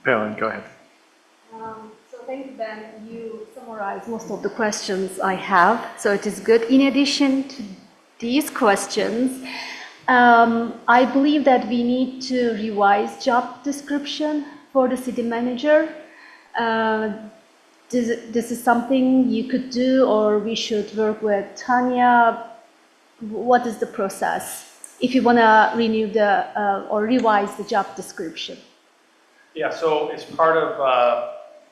Palin, go ahead. So thank you, Ben. You summarized most of the questions I have, so it is good. In addition to these questions, I believe that we need to revise job description for the city manager. This is something you could do, or we should work with Tanya. What is the process if you want to renew or revise the job description? Yeah, so as part of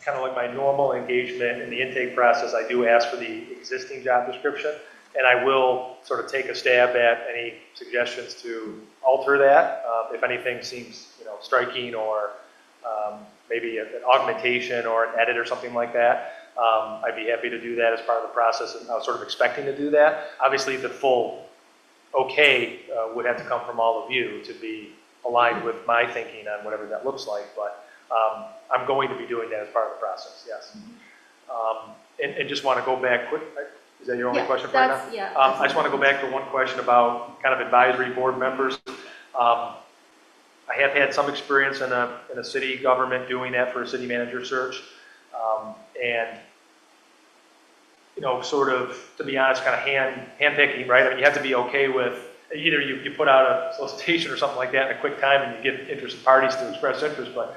kind of like my normal engagement in the intake process, I do ask for the existing job description, and I will sort of take a stab at any suggestions to alter that. If anything seems, striking, or maybe an augmentation or an edit or something like that, I'd be happy to do that as part of the process, and I was sort of expecting to do that. Obviously, the full okay would have to come from all of you to be aligned with my thinking on whatever that looks like, but I'm going to be doing that as part of the process, yes. And just want to go back quick, is that your only question for right now? Yeah. I just want to go back to one question about kind of advisory board members. I have had some experience in a city government doing that for a city manager search. And, sort of, to be honest, kind of hand-picking, right? I mean, you have to be okay with, either you put out a solicitation or something like that in a quick time and you get interested parties to express interest, but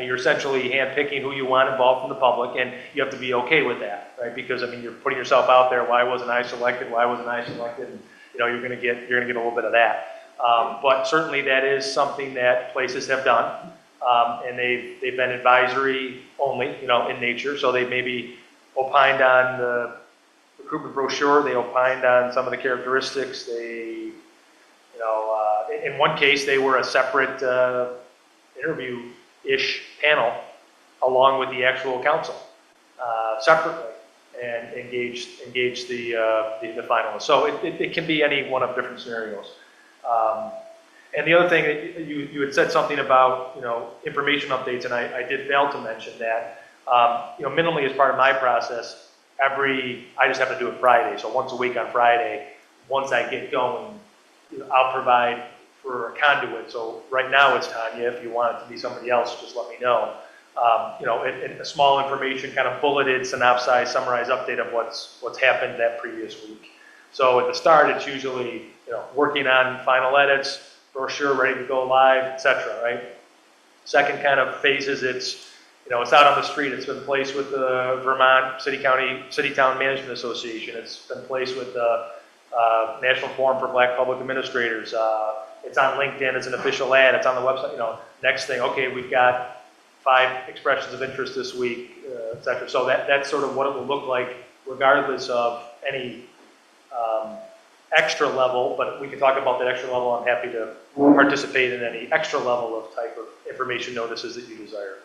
you're essentially hand-picking who you want involved from the public, and you have to be okay with that, right? Because, I mean, you're putting yourself out there, why wasn't I selected, why wasn't I selected? And, you're gonna get a little bit of that. But certainly that is something that places have done, and they've been advisory only, in nature, so they maybe opined on the recruitment brochure, they opined on some of the characteristics, they, in one case, they were a separate interview-ish panel along with the actual council, separately, and engaged the finalists. So it can be any one of different scenarios. And the other thing, that you had said something about, information updates, and I did fail to mention that, minimally as part of my process, I just have to do it Friday. So once a week on Friday, once I get going, I'll provide for a conduit. So right now it's Tanya. If you want it to be somebody else, just let me know. A small information, kind of bulleted, synopsized, summarized update of what's happened that previous week. So at the start, it's usually, working on final edits, brochure ready to go live, etc. Right? Second kind of phases, it's out on the street. It's been placed with the Vermont City-Town Management Association. It's been placed with the National Forum for Black Public Administrators. It's on LinkedIn as an official ad. It's on the website. Next thing, okay, we've got 5 expressions of interest this week, etc. So that's sort of what it will look like, regardless of any extra level. But we can talk about that extra level. I'm happy to participate in any extra level of type of information notices that you desire.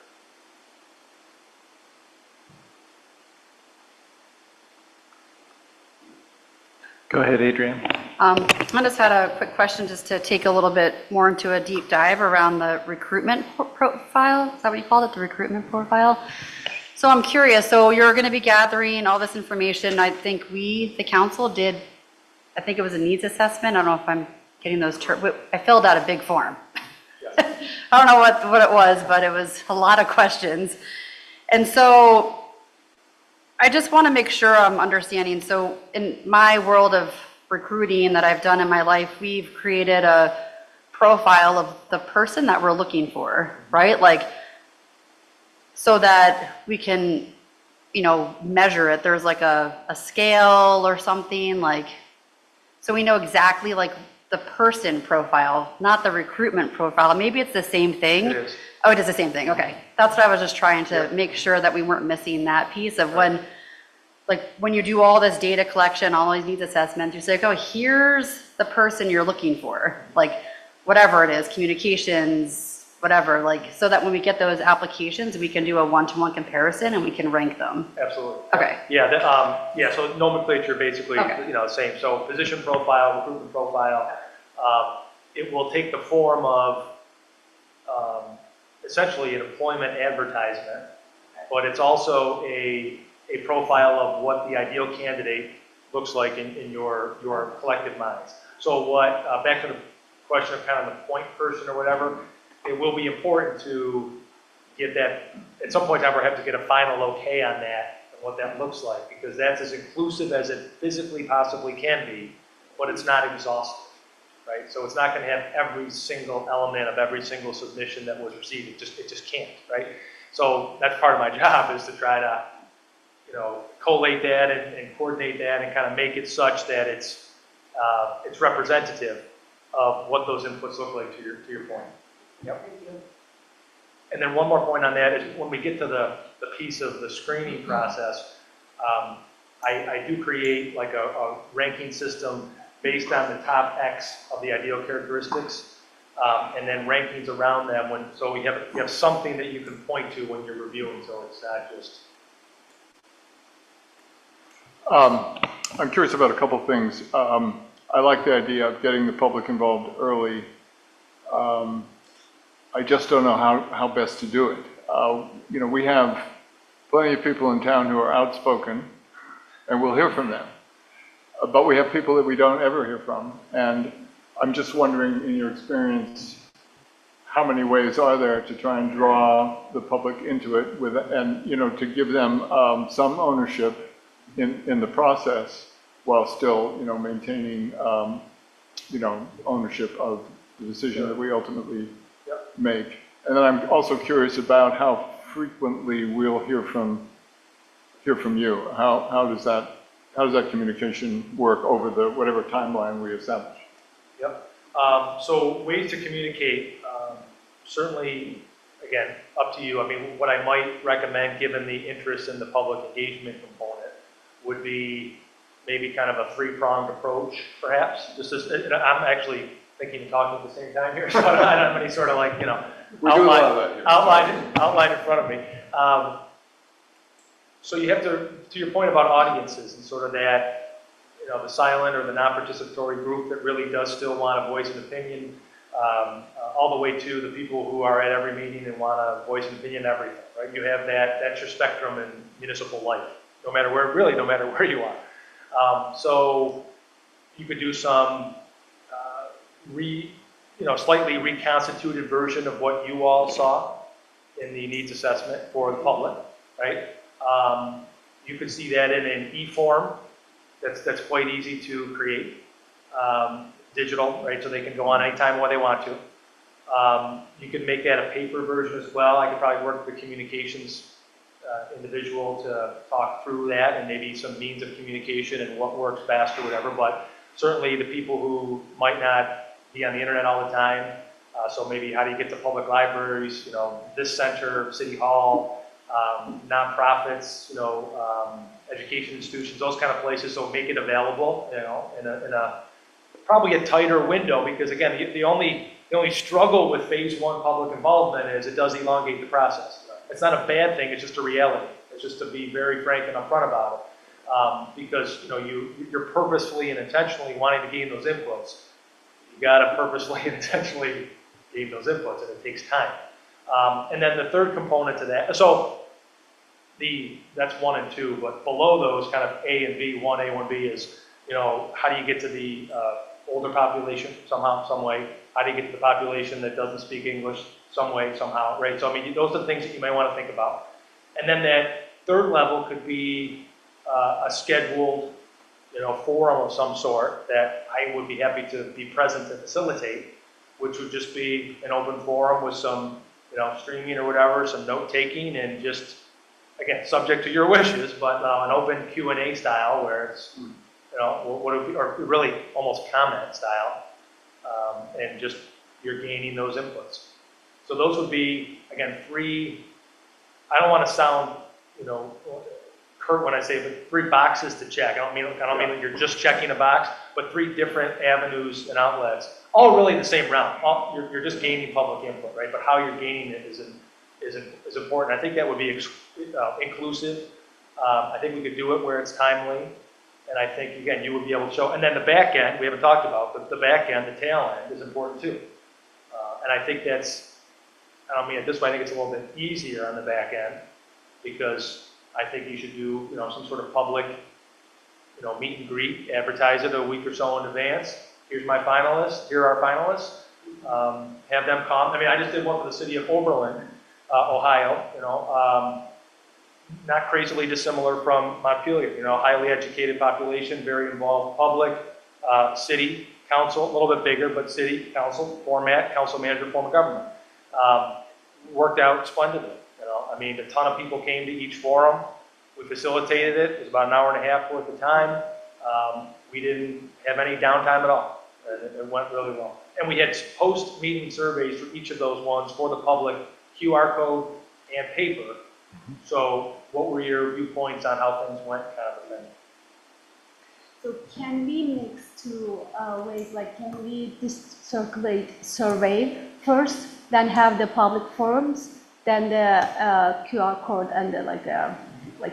Go ahead, Adrienne. I just had a quick question just to take a little bit more into a deep dive around the recruitment profile. Is that what you called it, the recruitment profile? So I'm curious, so you're going to be gathering all this information. I think the council did, I think it was a needs assessment. I don't know if I'm getting those terms. I filled out a big form. I don't know what it was, but it was a lot of questions. And so I just want to make sure I'm understanding. So in my world of recruiting that I've done in my life, we've created a profile of the person that we're looking for, right? Like, so that we can, measure it. There's like a scale or something, like, so we know exactly like the person profile, not the recruitment profile. Maybe it's the same thing. It is. Oh, it is the same thing. Okay. That's what I was just trying to make sure that we weren't missing that piece of when you do all this data collection, all these needs assessments, you say, oh, here's the person you're looking for, like whatever it is, communications, whatever, like, so that when we get those applications, we can do a one-to-one comparison and we can rank them. Absolutely. Okay. Yeah, so nomenclature basically, same. So position profile, recruitment profile, it will take the form of essentially an employment advertisement, but it's also a profile of what the ideal candidate looks like in your collective minds. So back to the question of kind of the point person or whatever, it will be important to get that, at some point in time, we'll have to get a final okay on that and what that looks like, because that's as inclusive as it physically possibly can be, but it's not exhaustive, right? So it's not going to have every single element of every single submission that was received. It just can't, right? So that's part of my job, is to try to collate that and coordinate that and kind of make it such that it's representative of what those inputs look like, to your point. Yep. And then one more point on that is when we get to the the piece of the screening process, I do create like a ranking system based on the top X of the ideal characteristics, and then rankings around them so you have something that you can point to when you're reviewing, so it's not just. I'm curious about a couple things. I like the idea of getting the public involved early. I just don't know how best to do it. You know, we have plenty of people in town who are outspoken, and we'll hear from them. But we have people that we don't ever hear from, and I'm just wondering, in your experience, how many ways are there to try and draw the public into it and you know, to give them some ownership in the process while still, you know, maintaining, you know, ownership of the decision that we ultimately make. And then I'm also curious about how frequently we'll hear from you. How does that communication work over the whatever timeline we establish? Yep. So ways to communicate, certainly, again, up to you. I mean, what I might recommend, given the interest in the public engagement component, would be maybe kind of a three-pronged approach, perhaps. Just as, I'm actually thinking and talking at the same time here, so I don't have any sort of like, you know, outline in front of me. So you have to your point about audiences and sort of that, you know, the silent or the non-participatory group that really does still want to voice an opinion, all the way to the people who are at every meeting and want to voice an opinion on everything, right? You have that's your spectrum in municipal life, no matter where you are. So you could do some slightly reconstituted version of what you all saw in the needs assessment for the public, right? You could see that in an e-form that's quite easy to create, digital, right? So they can go on anytime when they want to. You could make that a paper version as well. I could probably work with the communications individual to talk through that and maybe some means of communication and what works best or whatever. But certainly the people who might not be on the internet all the time, so maybe how do you get to public libraries, you know, this center, City Hall, nonprofits, you know, education institutions, those kind of places. So make it available, you know, in a probably a tighter window, because again, the only struggle with phase one public involvement is it does elongate the process. It's not a bad thing, it's just a reality. It's just to be very frank and upfront about it. Because, you know, you're purposefully and intentionally wanting to gain those inputs. You gotta purposely and intentionally gain those inputs, and it takes time. And then the third component to that, so that's 1 and 2, but below those kind of A and B, 1A, 1B is, you know, how do you get to the older population somehow, some way? How do you get to the population that doesn't speak English some way, somehow, right? So, I mean, those are the things that you may want to think about. And then that third level could be a scheduled, you know, forum of some sort that I would be happy to be present to facilitate, which would just be an open forum with some, you know, streaming or whatever, some note-taking, and just, again, subject to your wishes, but an open Q&A style where it's, you know, or really almost comment style, and just you're gaining those inputs. So those would be, again, 3, I don't want to sound, you know, curt when I say, but 3 boxes to check. I don't mean that you're just checking a box, but 3 different avenues and outlets, all really the same round. You're just gaining public input, right? But how you're gaining it is important. I think that would be inclusive. I think we could do it where it's timely. And I think, again, you would be able to show, and then the back end, we haven't talked about, but the back end, the tail end is important too. And I think that's, I don't mean it this way, I think it's a little bit easier on the back end, because I think you should do, you know, some sort of public, you know, meet and greet, advertise it a week or so in advance. Here's my finalists, here are our finalists. Have them come. I mean, I just did one for the city of Oberlin, Ohio, you know, not crazily dissimilar from Montpelier, you know, highly educated population, very involved public, city council, a little bit bigger, but city council format, council manager form of government. Worked out splendidly, you know. I mean, a ton of people came to each forum. We facilitated it. It was about an hour and a half worth of time. We didn't have any downtime at all. And it went really well. And we had post-meeting surveys for each of those ones for the public, QR code and paper, So what were your viewpoints on how things went, kind of a thing? So can we mix two ways, like can we just circulate survey first, then have the public forums, then the QR code and the, like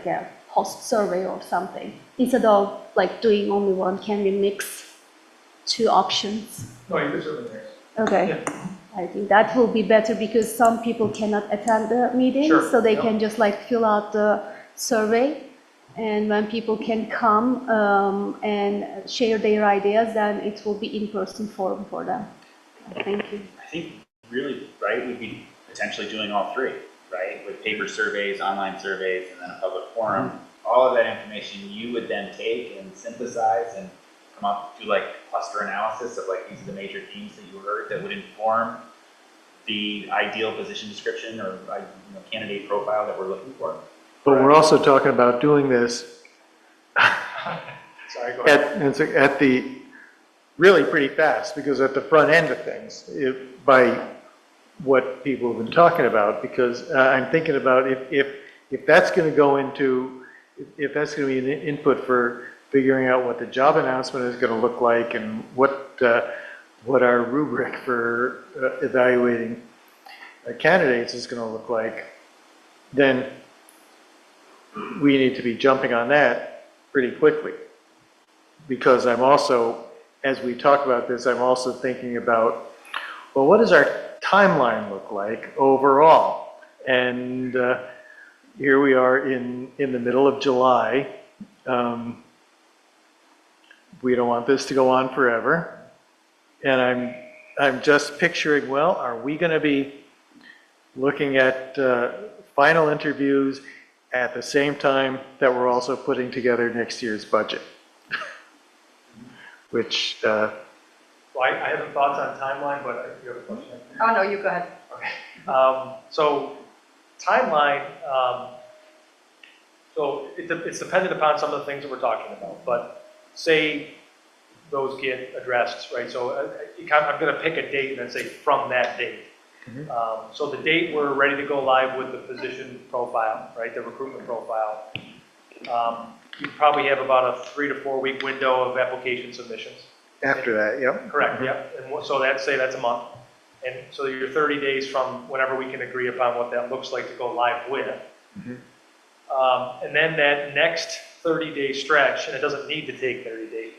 a post survey or something? Instead of like doing only one, can we mix two options? No, you could certainly mix. Okay. I think that will be better because some people cannot attend the meeting, Sure, so they yeah. can just like fill out the survey. And when people can come and share their ideas, then it will be in-person forum for them. Thank you. I think really, right, we'd be potentially doing all three, right? With paper surveys, online surveys, and then a public forum. All of that information you would then take and synthesize and come up, do like cluster analysis of like these are the major themes that you heard that would inform the ideal position description or candidate profile that we're looking for. But we're also talking about doing this Sorry, go ahead. at the, really pretty fast, because at the front end of things, by what people have been talking about, because I'm thinking about if that's going to go into, if that's going to be an input for figuring out what the job announcement is going to look like and what our rubric for evaluating candidates is going to look like, then we need to be jumping on that pretty quickly. Because I'm also, as we talk about this, I'm also thinking about, well, what does our timeline look like overall? And here we are in the middle of July. We don't want this to go on forever. And I'm just picturing, well, are we going to be looking at final interviews at the same time that we're also putting together next year's budget? Which... Well, I have some thoughts on timeline, but you have a question? Oh, no, you go ahead. Okay. So timeline, so it's dependent upon some of the things that we're talking about, but say those get addressed, right? So I'm going to pick a date and then say from that date. So the date we're ready to go live with the position profile, right, the recruitment profile, you probably have about a 3 to 4 week window of application submissions. After that, yep. Correct, yep. And so say that's a month. And so you're 30 days from whenever we can agree upon what that looks like to go live with. And then that next 30-day stretch, and it doesn't need to take 30 days,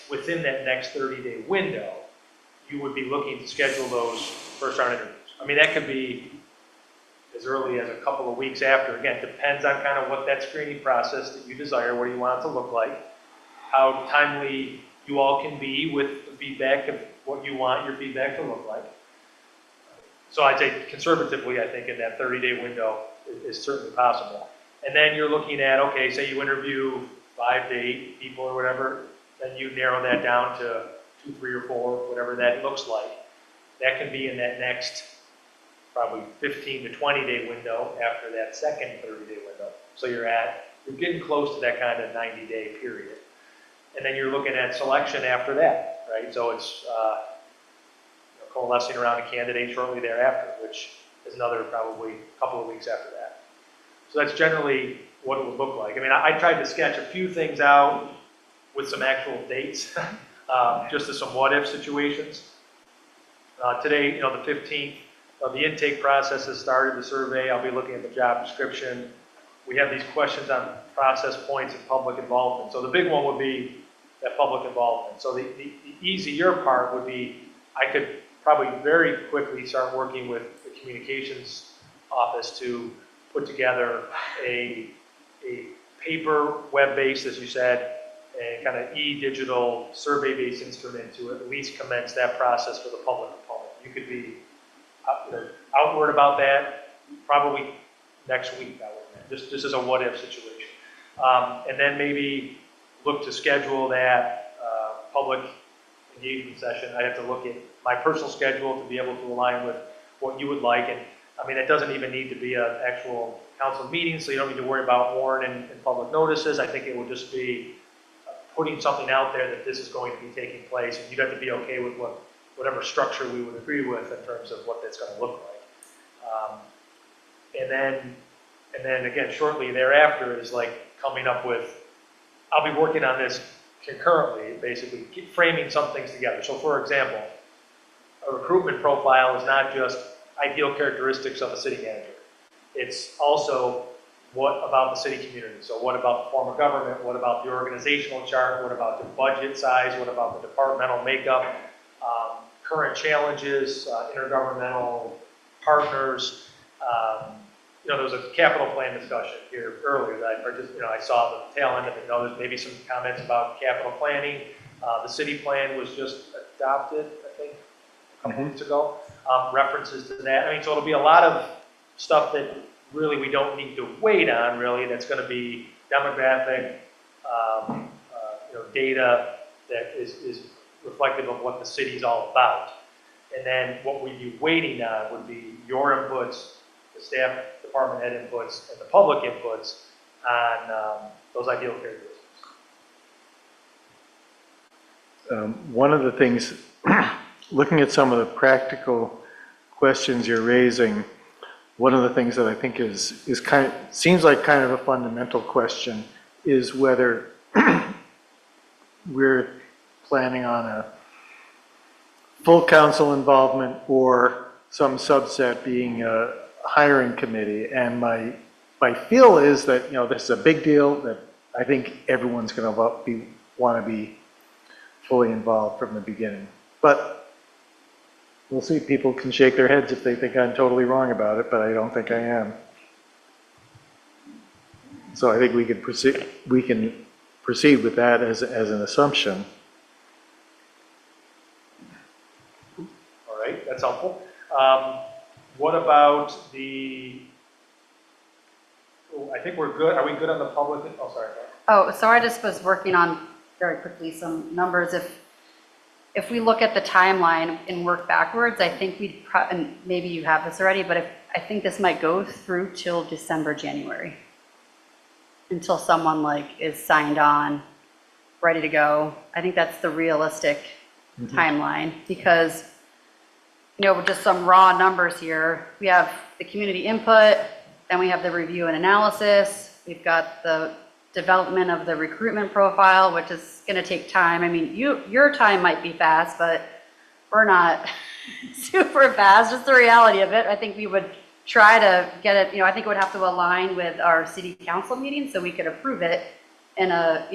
within that next 30-day window, you would be looking to schedule those first round interviews. I mean, that could be as early as a couple of weeks after. Again, depends on kind of what that screening process that you desire, what you want it to look like, how timely you all can be with the feedback of what you want your feedback to look like. So I'd say conservatively, I think in that 30-day window is certainly possible. And then you're looking at, okay, say you interview 5 to 8 people or whatever, then you narrow that down to 2, 3, or 4, whatever that looks like. That can be in that next probably 15 to 20-day window after that second 30-day window. So you're getting close to that kind of 90-day period. And then you're looking at selection after that, right? So it's coalescing around a candidate shortly thereafter, which is another probably couple of weeks after that. So that's generally what it would look like. I mean, I tried to sketch a few things out with some actual dates, just as some what-if situations. Today, the 15th, the intake process has started, the survey. I'll be looking at the job description. We have these questions on process points and public involvement. So the big one would be that public involvement. So the easier part would be I could probably very quickly start working with the communications office to put together a paper, web-based, as you said, and kind of e-digital survey-based instrument to at least commence that process for the public component. You could be outward about that probably next week, I would imagine, just as a what-if situation. And then maybe look to schedule that public engagement session. I have to look at my personal schedule to be able to align with what you would like. And I mean, it doesn't even need to be an actual council meeting, so you don't need to worry about warrant and public notices. I think it would just be putting something out there that this is going to be taking place, and you'd have to be okay with whatever structure we would agree with in terms of what that's going to look like. And then And then again, shortly thereafter is like coming up with, I'll be working on this concurrently, basically keep framing some things together. So for example, a recruitment profile is not just ideal characteristics of a city manager. It's also what about the city community? So what about the form of government? What about the organizational chart? What about the budget size? What about the departmental makeup? Current challenges, intergovernmental partners. There was a capital plan discussion here earlier that I saw the tail end of it. There's maybe some comments about capital planning. The city plan was just adopted, I think, a couple weeks ago. References to that. So it'll be a lot of stuff that really we don't need to wait on, really. That's going to be demographic, data that is reflective of what the city's all about. And then what we'd be waiting on would be your inputs, the staff department head inputs, and the public inputs on those ideal characteristics. One of the things, looking at some of the practical questions you're raising, one of the things that I think seems like kind of a fundamental question is whether we're planning on a full council involvement or some subset being a hiring committee. And my feel is that, this is a big deal, that I think everyone's going to want to be fully involved from the beginning. But we'll see. People can shake their heads if they think I'm totally wrong about it, but I don't think I am. So I think we can proceed with that as an assumption. All right, that's helpful. What about I think we're good. Are we good on the public? Oh, sorry. Oh, so I just was working on very quickly some numbers. If we look at the timeline and work backwards, I think and maybe you have this already, but I think this might go through till December, January, until someone is signed on, ready to go. I think that's the realistic timeline, because just some raw numbers here. We have the community input, then we have the review and analysis. We've got the development of the recruitment profile, which is going to take time. Your time might be fast, but we're not super fast. Just the reality of it. I think we would try to get it, I think it would have to align with our city council meeting so we could approve it in an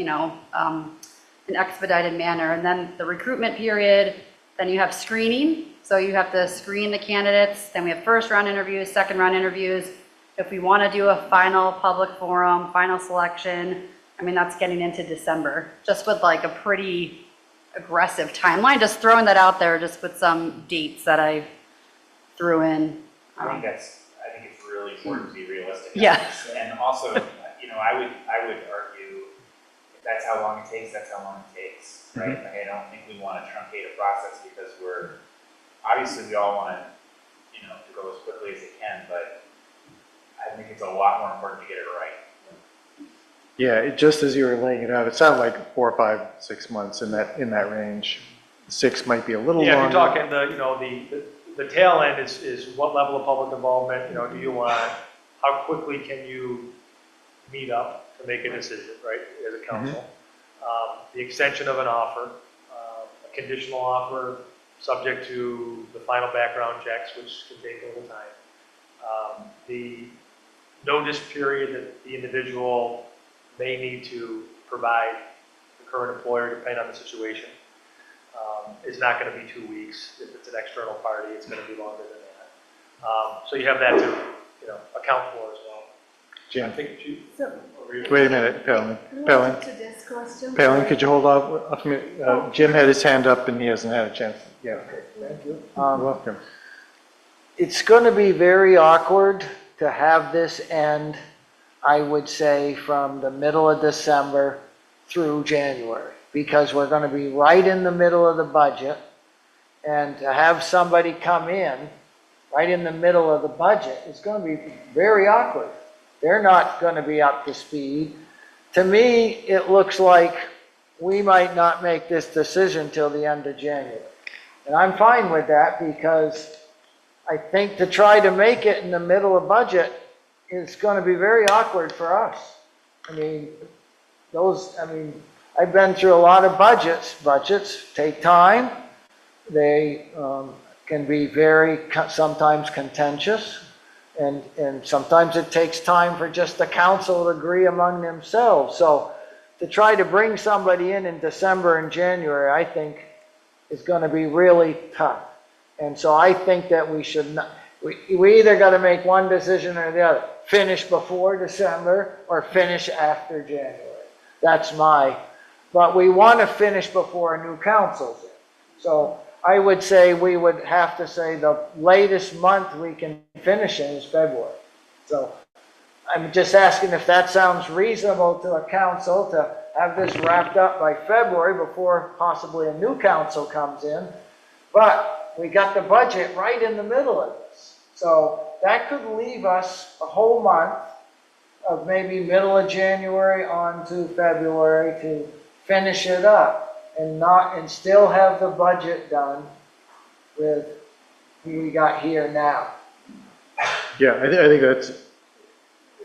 expedited manner. And then the recruitment period, then you have screening. So you have to screen the candidates. Then we have first round interviews, second round interviews. If we want to do a final public forum, final selection, that's getting into December, just with a pretty aggressive timeline. Just throwing that out there, just with some dates that I threw in. I think it's really important to be realistic. Yeah. And also, I would argue if that's how long it takes, that's how long it takes, right? I don't think we want to truncate a process because obviously we all want to go as quickly as it can, but I think it's a lot more important to get it right. Yeah, just as you were laying it out, it sounded like 4, 5, 6 months in that range. 6 might be a little longer. Yeah, if you're talking the tail end is what level of public involvement, do you want, how quickly can you meet up to make a decision, right, as a council? The extension of an offer, a conditional offer, subject to the final background checks, which can take a little time. The notice period that the individual may need to provide the current employer, depending on the situation, is not going to be 2 weeks. If it's an external party, it's going to be longer than that. So you have that to account for as well. Jim. I think Wait a minute, Palin. To this question. Palin, could you hold off a minute? Jim had his hand up and he hasn't had a chance. Yeah. Okay, thank you. You're welcome. It's going to be very awkward to have this end, I would say, from the middle of December through January, because we're going to be right in the middle of the budget, and to have somebody come in right in the middle of the budget is going to be very awkward. They're not going to be up to speed. To me, it looks like we might not make this decision till the end of January. And I'm fine with that, because I think to try to make it in the middle of budget is going to be very awkward for us. I mean, I've been through a lot of budgets. Budgets take time. They can be sometimes contentious, and sometimes it takes time for just the council to agree among themselves. So to try to bring somebody in December and January, I think is going to be really tough. And so I think that we should not, we either got to make one decision or the other. Finish before December or finish after January. That's but we want to finish before a new council's in. So I would say we would have to say the latest month we can finish in is February. So I'm just asking if that sounds reasonable to a council to have this wrapped up by February before possibly a new council comes in. But we got the budget right in the middle of this. So that could leave us a whole month of maybe middle of January on to February to finish it up and still have the budget done with who we got here now. Yeah, I think that's,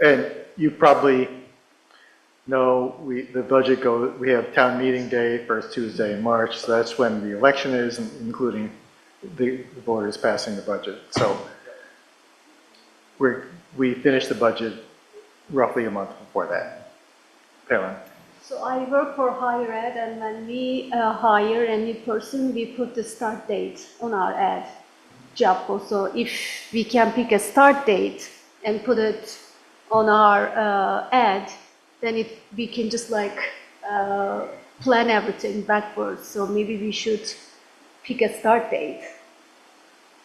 and you probably know the budget we have town meeting day, first Tuesday in March, so that's when the election is, including the voters passing the budget. So we finish the budget roughly a month before that. Palin. So I work for higher ed, and when we hire a new person, we put the start date on our ad job post. So if we can pick a start date and put it on our ad, then we can just plan everything backwards. So maybe we should pick a start date.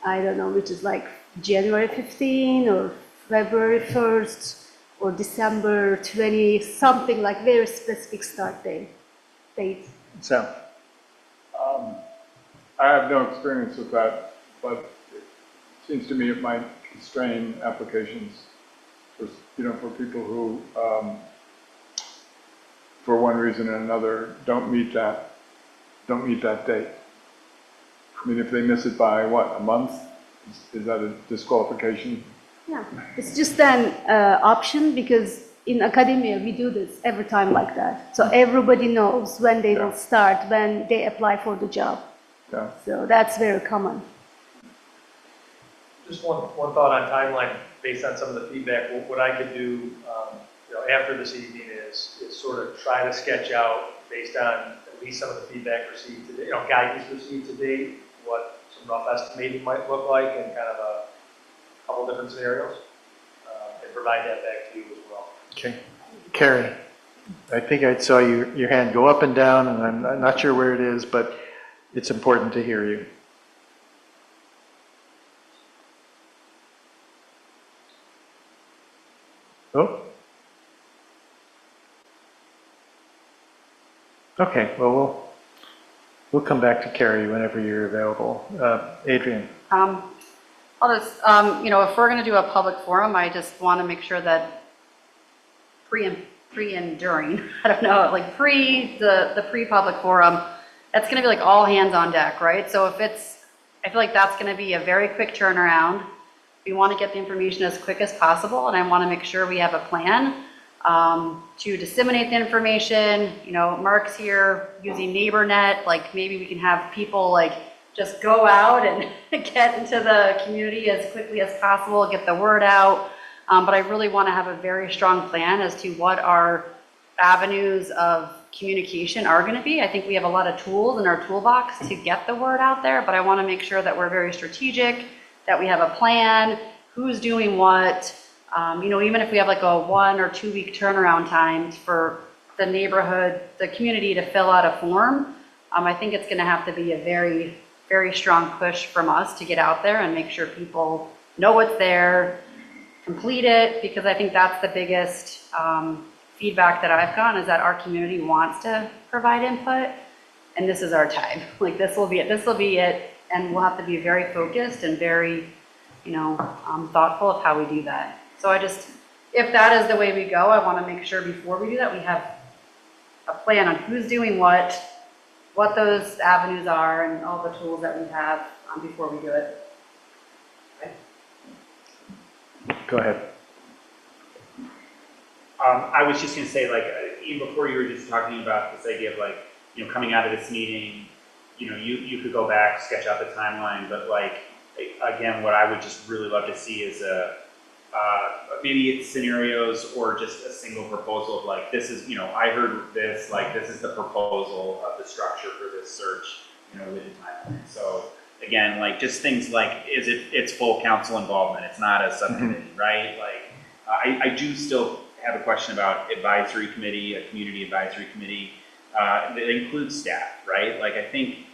I don't know, which is like January 15 or February 1st. Or December 20, something like very specific start date. So, I have no experience with that, but it seems to me it might constrain applications for people who, for one reason or another, don't meet that date. I mean, if they miss it by what, a month, is that a disqualification? Yeah, it's just an option because in academia we do this every time like that. So everybody knows when they will start, when they apply for the job. Yeah. So that's very common. Just one thought on timeline based on some of the feedback. What I could do, after this evening is sort of try to sketch out based on at least some of the feedback received today, guidance received to date, what some rough estimating might look like, and kind of a couple different scenarios, and provide that back to you as well. okay. Carrie, I think I saw your hand go up and down, and I'm not sure where it is, but it's important to hear you. Oh. Okay, well, we'll come back to Carrie whenever you're available. Adrian. I'll just, if we're going to do a public forum, I just want to make sure that pre and during, I don't know, like the pre-public forum, that's going to be like all hands on deck, right? So I feel like that's going to be a very quick turnaround. We want to get the information as quick as possible, and I want to make sure we have a plan to disseminate the information. Mark's here using NeighborNet, like maybe we can have people just go out and get into the community as quickly as possible, get the word out. But I really want to have a very strong plan as to what our avenues of communication are going to be. I think we have a lot of tools in our toolbox to get the word out there, but I want to make sure that we're very strategic, that we have a plan, who's doing what. Even if we have like a 1 or 2 week turnaround time for the neighborhood, the community to fill out a form, I think it's going to have to be a very, very strong push from us to get out there and make sure people know what's there, complete it, because I think that's the biggest feedback that I've gotten is that our community wants to provide input, and this is our time. Like this will be it, and we'll have to be very focused and very, thoughtful of how we do that. So if that is the way we go, I want to make sure before we do that, we have a plan on who's doing what those avenues are, and all the tools that we have before we do it. Go ahead. I was just gonna say, like, even before you were just talking about this idea of like, coming out of this meeting, you could go back, sketch out the timeline, but like, again, what I would just really love to see is maybe it's scenarios or just a single proposal of like, this is, I heard this, like, this is the proposal of the structure for this search, with the timeline. So again, like, just things like, it's full council involvement, it's not a subcommittee, right? Like, I do still have a question about advisory committee, a community advisory committee, that includes staff, right? Like, I think,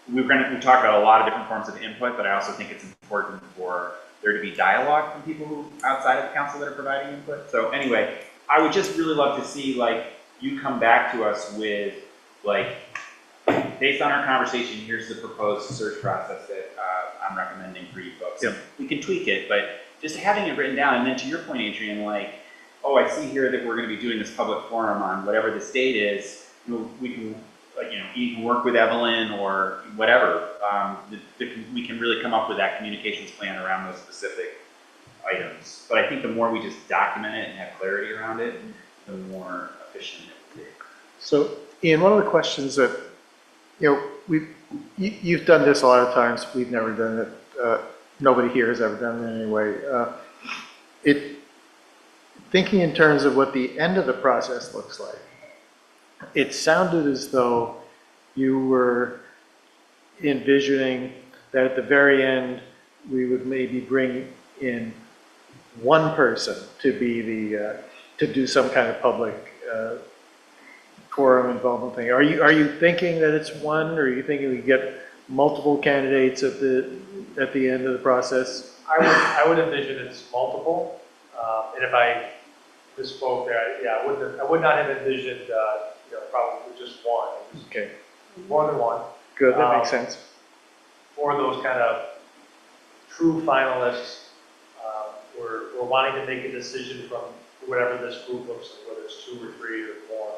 we talked about a lot of different forms of input, but I also think it's important for there to be dialogue from people who outside of the council that are providing input. So anyway, I would just really love to see, like, you come back to us with, like, based on our conversation, here's the proposed search process that I'm recommending for you folks. Yep. We can tweak it, but just having it written down, and then to your point, Adrian, like, oh, I see here that we're going to be doing this public forum on whatever this date is. We can, like, you can work with Evelyn or whatever. We can really come up with that communications plan around those specific items. But I think the more we just document it and have clarity around it, the more efficient it will be. So, Ian, one of the questions that, you've done this a lot of times, we've never done it, nobody here has ever done it anyway. Thinking in terms of what the end of the process looks like, it sounded as though you were envisioning that at the very end, we would maybe bring in one person to be to do some kind of public forum involvement thing. Are you thinking that it's one, or are you thinking we get multiple candidates at the end of the process? I would envision it's multiple, and if I misspoke there, I would not have envisioned, probably just one. Okay. More than one. Good, that makes sense. For those kind of true finalists, we're wanting to make a decision from whatever this group looks like, whether it's 2 or 3 or 4.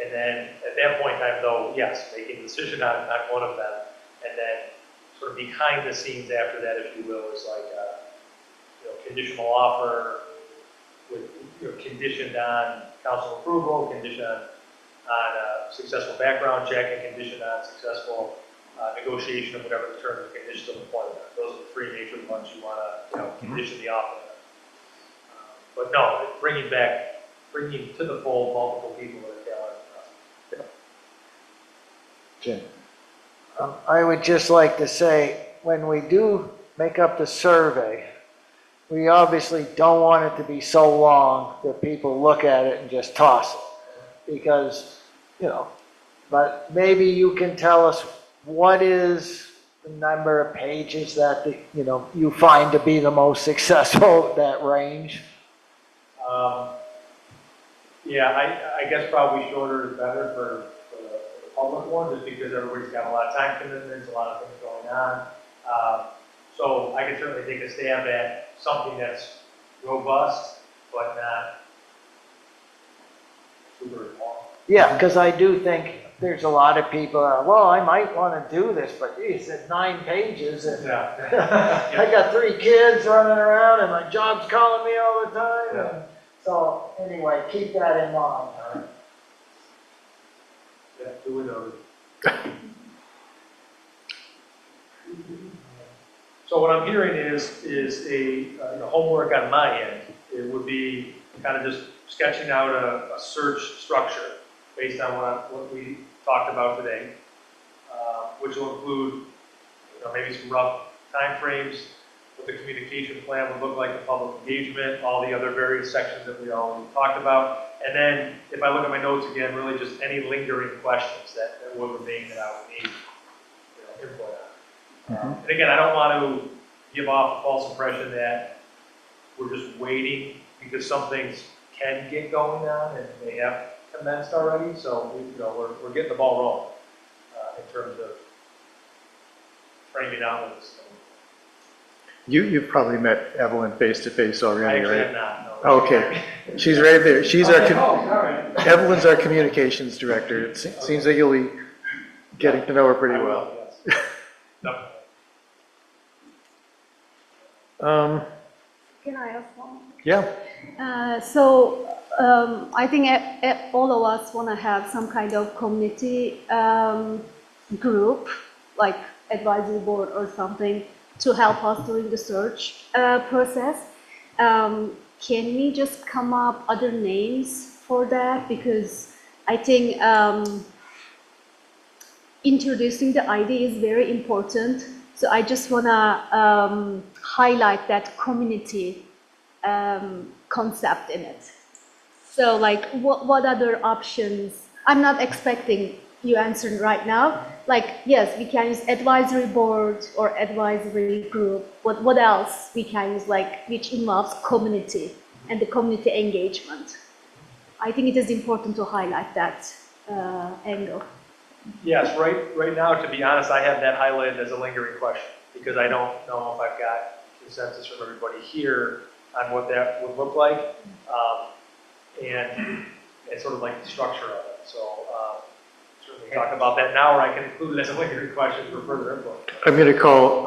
And then at that point in time, though, yes, making a decision on one of them, and then sort of behind the scenes after that, if you will, is like a conditional offer with conditioned on council approval, conditioned on a successful background check, and conditioned on successful negotiation of whatever the terms and conditions of employment are. Those are the 3 major ones you want to condition the offer on. But no, bringing to the fold multiple people in a talent process. Jim. I would just like to say, when we do make up the survey, we obviously don't want it to be so long that people look at it and just toss it. Because, but maybe you can tell us what is the number of pages that, you find to be the most successful at that range. I guess probably shorter is better for the public one, just because everybody's got a lot of time commitments, a lot of things going on. So I can certainly take a stab at something that's robust, but not super long. Yeah, because I do think there's a lot of people, well, I might want to do this, but geez, it's 9 pages. And I got 3 kids running around and my job's calling me all the time. Yeah. And so anyway, keep that in mind. All right? Yeah, duly noted. So what I'm hearing is a homework on my end. It would be kind of just sketching out a search structure based on what we talked about today, which will include maybe some rough timeframes, what the communication plan would look like, the public engagement, all the other various sections that we already talked about. And then if I look at my notes again, really just any lingering questions that would remain that I would need input on. And again, I don't want to give off a false impression that we're just waiting, because some things can get going on and they have commenced already. So we're getting the ball rolling in terms of framing out this thing. You've probably met Evelyn face to face already, I actually right? have not, no. Okay, she's right there. She's all right. Evelyn's our communications director. It seems like you'll be getting to know her pretty well. Yes. Can I ask one? Yeah. I think all of us want to have some kind of community group, like advisory board or something, to help us during the search process. Can we just come up other names for that? Because I think introducing the idea is very important. So I just want to highlight that community concept in it. So like what other options? I'm not expecting you answering right now. Like, yes, we can use advisory board or advisory group. What else we can use, like, which involves community and the community engagement? I think it is important to highlight that angle. Yes, right now, to be honest, I have that highlighted as a lingering question, because I don't know if I've got consensus from everybody here on what that would look like, and sort of like the structure of it. So certainly talk about that now, or I can include it as a lingering question for further input. I'm going to call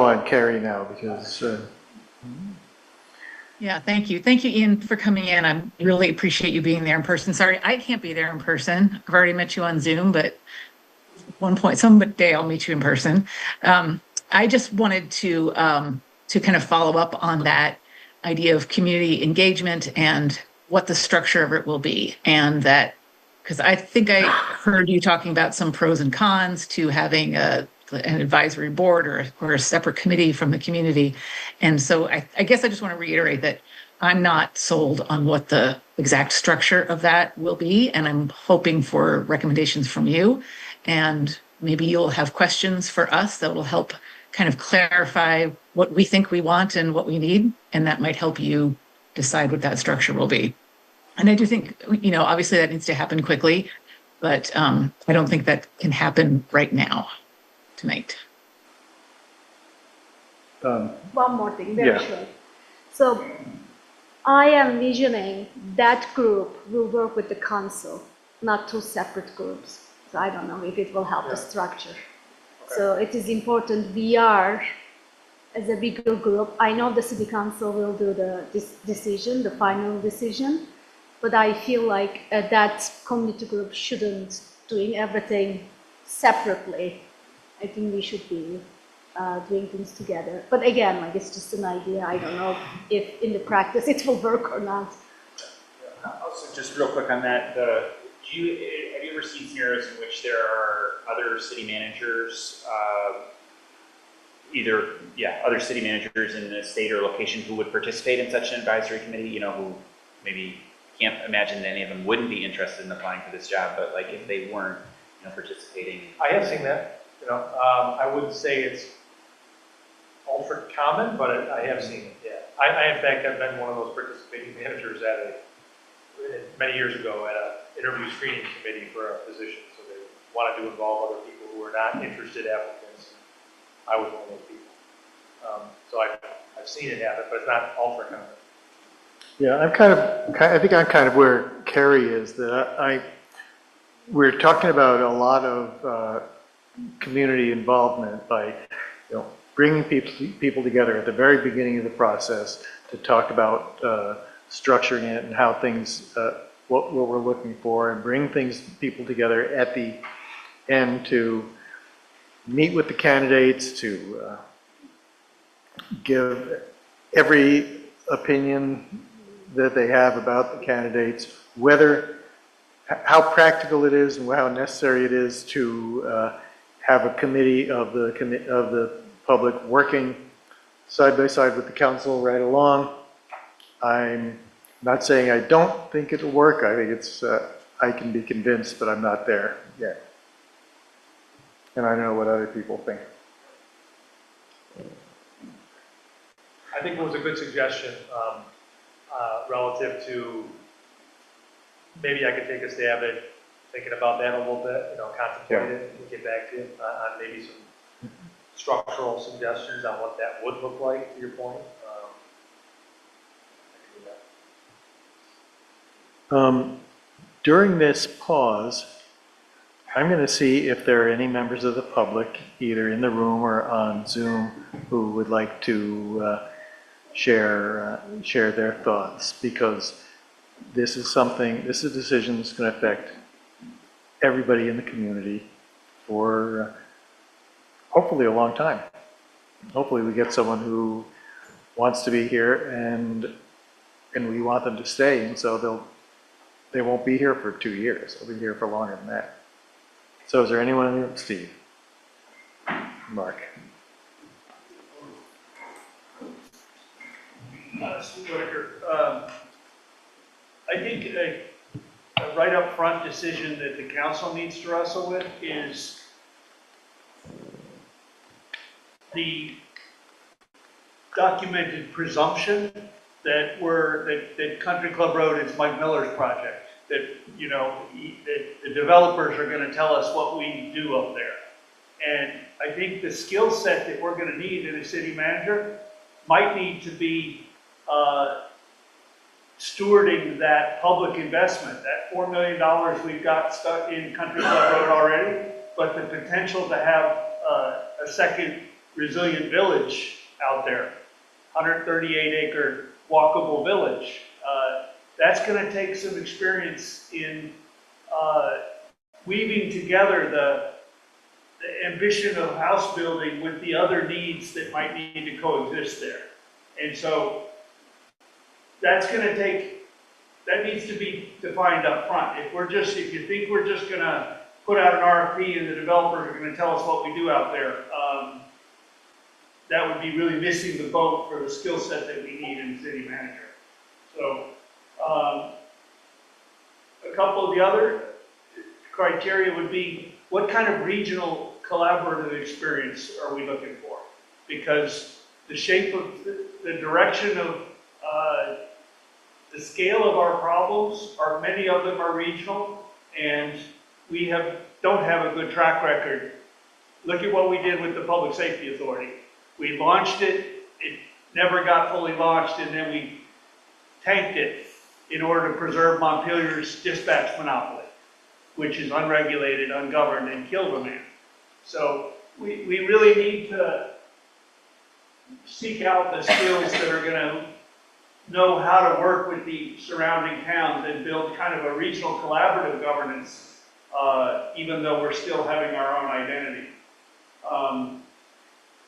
on Carrie now because. Yeah, thank you. Thank you, Ian, for coming in. I really appreciate you being there in person. Sorry, I can't be there in person. I've already met you on Zoom, but at one point, some day I'll meet you in person. I just wanted to kind of follow up on that idea of community engagement and what the structure of it will be. And that, because I think I heard you talking about some pros and cons to having an advisory board or a separate committee from the community. And so I guess I just want to reiterate that I'm not sold on what the exact structure of that will be. And I'm hoping for recommendations from you. And maybe you'll have questions for us that will help kind of clarify what we think we want and what we need. And that might help you decide what that structure will be. And I do think, obviously that needs to happen quickly, but I don't think that can happen right now, tonight. One more thing, very short. So I am visioning that group will work with the council, not two separate groups. So I don't know if it will help the structure. Okay. So it is important we are, as a bigger group, I know the city council will do the decision, the final decision, but I feel like that community group shouldn't doing everything separately. I think we should be doing things together. But again, like, it's just an idea. I don't know if in the practice it will work or not. Also, just real quick on that, have you ever seen scenarios in which there are other city managers, other city managers in the state or location who would participate in such an advisory committee, who maybe can't imagine that any of them wouldn't be interested in applying for this job, but like if they weren't, participating. I have seen that. I wouldn't say it's ultra common, but I have seen it. Yeah, I in fact have been one of those participating managers many years ago at an interview screening committee for a position. So they wanted to involve other people who were not interested applicants. I was one of those people. So I've seen it happen, but it's not ultra common. Yeah, I think I'm kind of where Carrie is, that we're talking about a lot of community involvement by, bringing people together at the very beginning of the process to talk about structuring it and how things, what we're looking for, and bring people together at the end to meet with the candidates, to give every opinion that they have about the candidates, how practical it is and how necessary it is to have a committee of the public working side by side with the council right along. I'm not saying I don't think it'll work. I think I can be convinced, but I'm not there yet. And I don't know what other people think. I think it was a good suggestion relative to, maybe I could take a stab at thinking about that a little bit, contemplate it, and get back to you on maybe some structural suggestions on what that would look like, to your point. During this pause, I'm going to see if there are any members of the public, either in the room or on Zoom, who would like to share their thoughts, because this is a decision that's going to affect everybody in the community for hopefully a long time. Hopefully we get someone who wants to be here and we want them to stay, and so they won't be here for 2 years. They'll be here for longer than that. So is there anyone in the room? Steve? Mark? Steve Whitaker. I think a right up front decision that the council needs to wrestle with is the documented presumption that that Country Club Road is Mike Miller's project. That, you know, that the developers are going to tell us what we do up there. And I think the skill set that we're going to need in a city manager might need to be stewarding that public investment, that $4 million we've got stuck in Country Club Road already, but the potential to have a second resilient village out there, 138-acre walkable village. That's going to take some experience in weaving together the ambition of house building with the other needs that might need to coexist there. And so that's going to take, that needs to be defined up front. If you think we're just going to put out an RFP and the developers are going to tell us what we do out there, that would be really missing the boat for the skill set that we need in city manager. So a couple of the other criteria would be, what kind of regional collaborative experience are we looking for? Because the shape of the direction of the scale of our problems many of them are regional, and we don't have a good track record. Look at what we did with the Public Safety Authority. We launched it, it never got fully launched, and then we tanked it in order to preserve Montpelier's dispatch monopoly, which is unregulated, ungoverned, and killed a man. So we really need to seek out the skills that are going to know how to work with the surrounding towns and build kind of a regional collaborative governance, even though we're still having our own identity.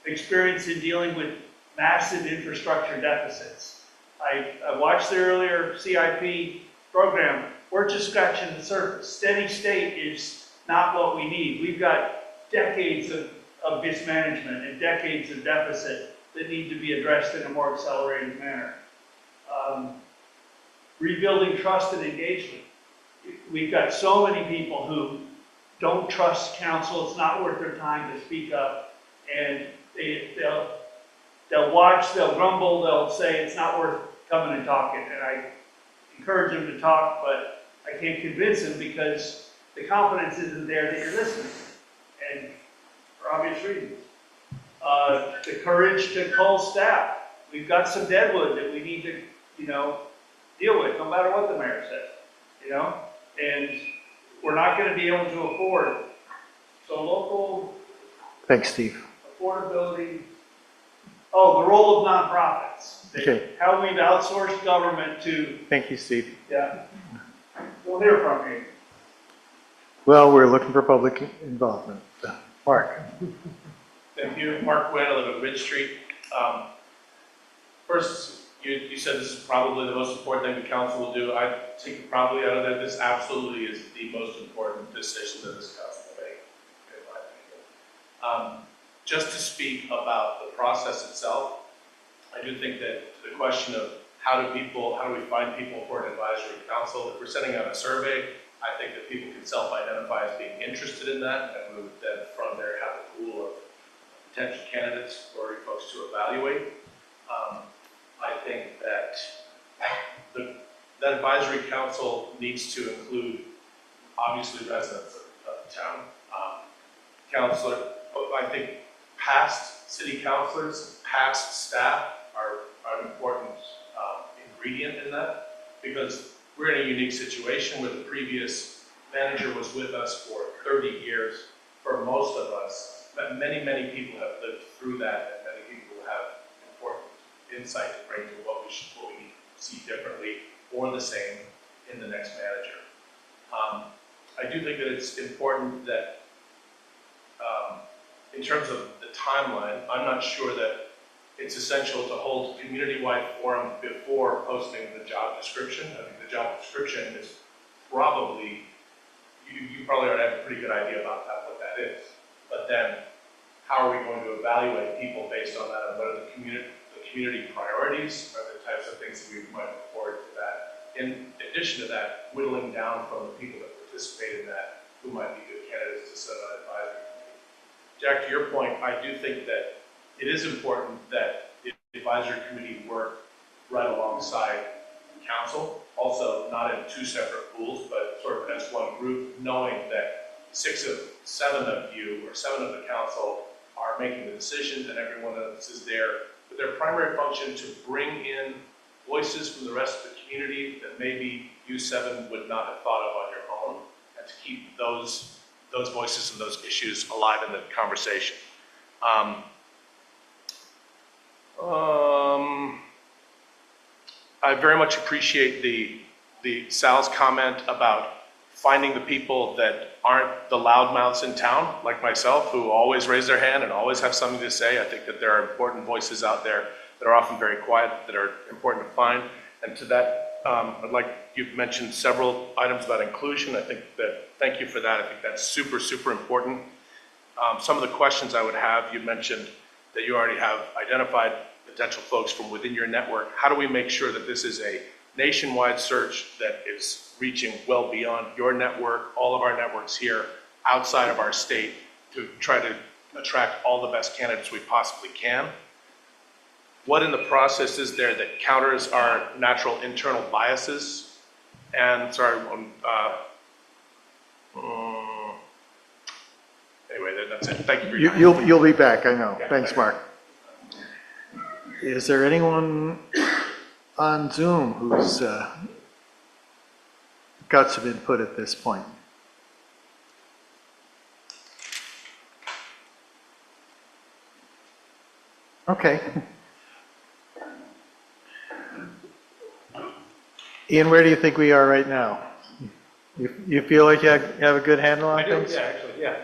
Experience in dealing with massive infrastructure deficits. I watched the earlier CIP program. We're just scratching the surface. Steady state is not what we need. We've got decades of mismanagement and decades of deficit that need to be addressed in a more accelerated manner. Rebuilding trust and engagement. We've got so many people who don't trust council. It's not worth their time to speak up, and they'll watch, they'll grumble, they'll say it's not worth coming and talking. And I encourage them to talk, but I can't convince them because the confidence isn't there that you're listening, and for obvious reasons. The courage to call staff. We've got some deadwood that we need to, deal with, no matter what the mayor says, and we're not going to be able to afford. So local. Thanks, Steve. Affordability. Oh, the role of nonprofits. Okay. How we've outsourced government to. Thank you, Steve. Yeah. We'll hear from you. Well, we're looking for public involvement. Mark. Thank you. Mark Quinn, I live at Ridge Street. First, you said this is probably the most important thing the council will do. I take probably out of that, this absolutely is the most important decision that this council will make, in my opinion. Just to speak about the process itself, I do think that the question of how do we find people for an advisory council, if we're sending out a survey, I think that people can self-identify as being interested in that, and we would then from there have a pool of potential candidates for folks to evaluate. I think that that advisory council needs to include, obviously, residents of the town. I think past city councilors, past staff are an important ingredient in that, because we're in a unique situation where the previous manager was with us for 30 years. For most of us, many people have lived through that, and many people have important insight to bring to what we need to see differently or the same in the next manager. I do think that it's important that in terms of the timeline, I'm not sure that it's essential to hold community-wide forum before posting the job description. I think the job description is probably, you probably already have a pretty good idea about that, what that is. But then, how are we going to evaluate people based on that, and what are the community priorities, are the types of things that we might look forward to that. In addition to that, whittling down from the people that participate in that, who might be good candidates to sit on advisory committee. Jack, to your point, I do think that it is important that the advisory committee work right alongside council, also not in two separate pools, but sort of as one group, knowing that 7 of you or 7 of the council are making the decision and everyone else is there with their primary function to bring in voices from the rest of the community that maybe you 7 would not have thought of on your own, and to keep those voices and those issues alive in the conversation. I very much appreciate the Sal's comment about finding the people that aren't the loudmouths in town, like myself, who always raise their hand and always have something to say. I think that there are important voices out there that are often very quiet, that are important to find. And to that, you've mentioned several items about inclusion. I think that, thank you for that. I think that's super, super important. Some of the questions I would have, you mentioned that you already have identified potential folks from within your network. How do we make sure that this is a nationwide search that is reaching well beyond your network, all of our networks here, outside of our state, to try to attract all the best candidates we possibly can? What in the process is there that counters our natural internal biases? And sorry, anyway, that's it. Thank you for your time. You'll be back, I know. Yeah, Thanks, Mark. Is there anyone on Zoom who's got some input at this point? Okay. Ian, where do you think we are right now? You feel like you have a good handle on things? I do, yeah, actually, yeah.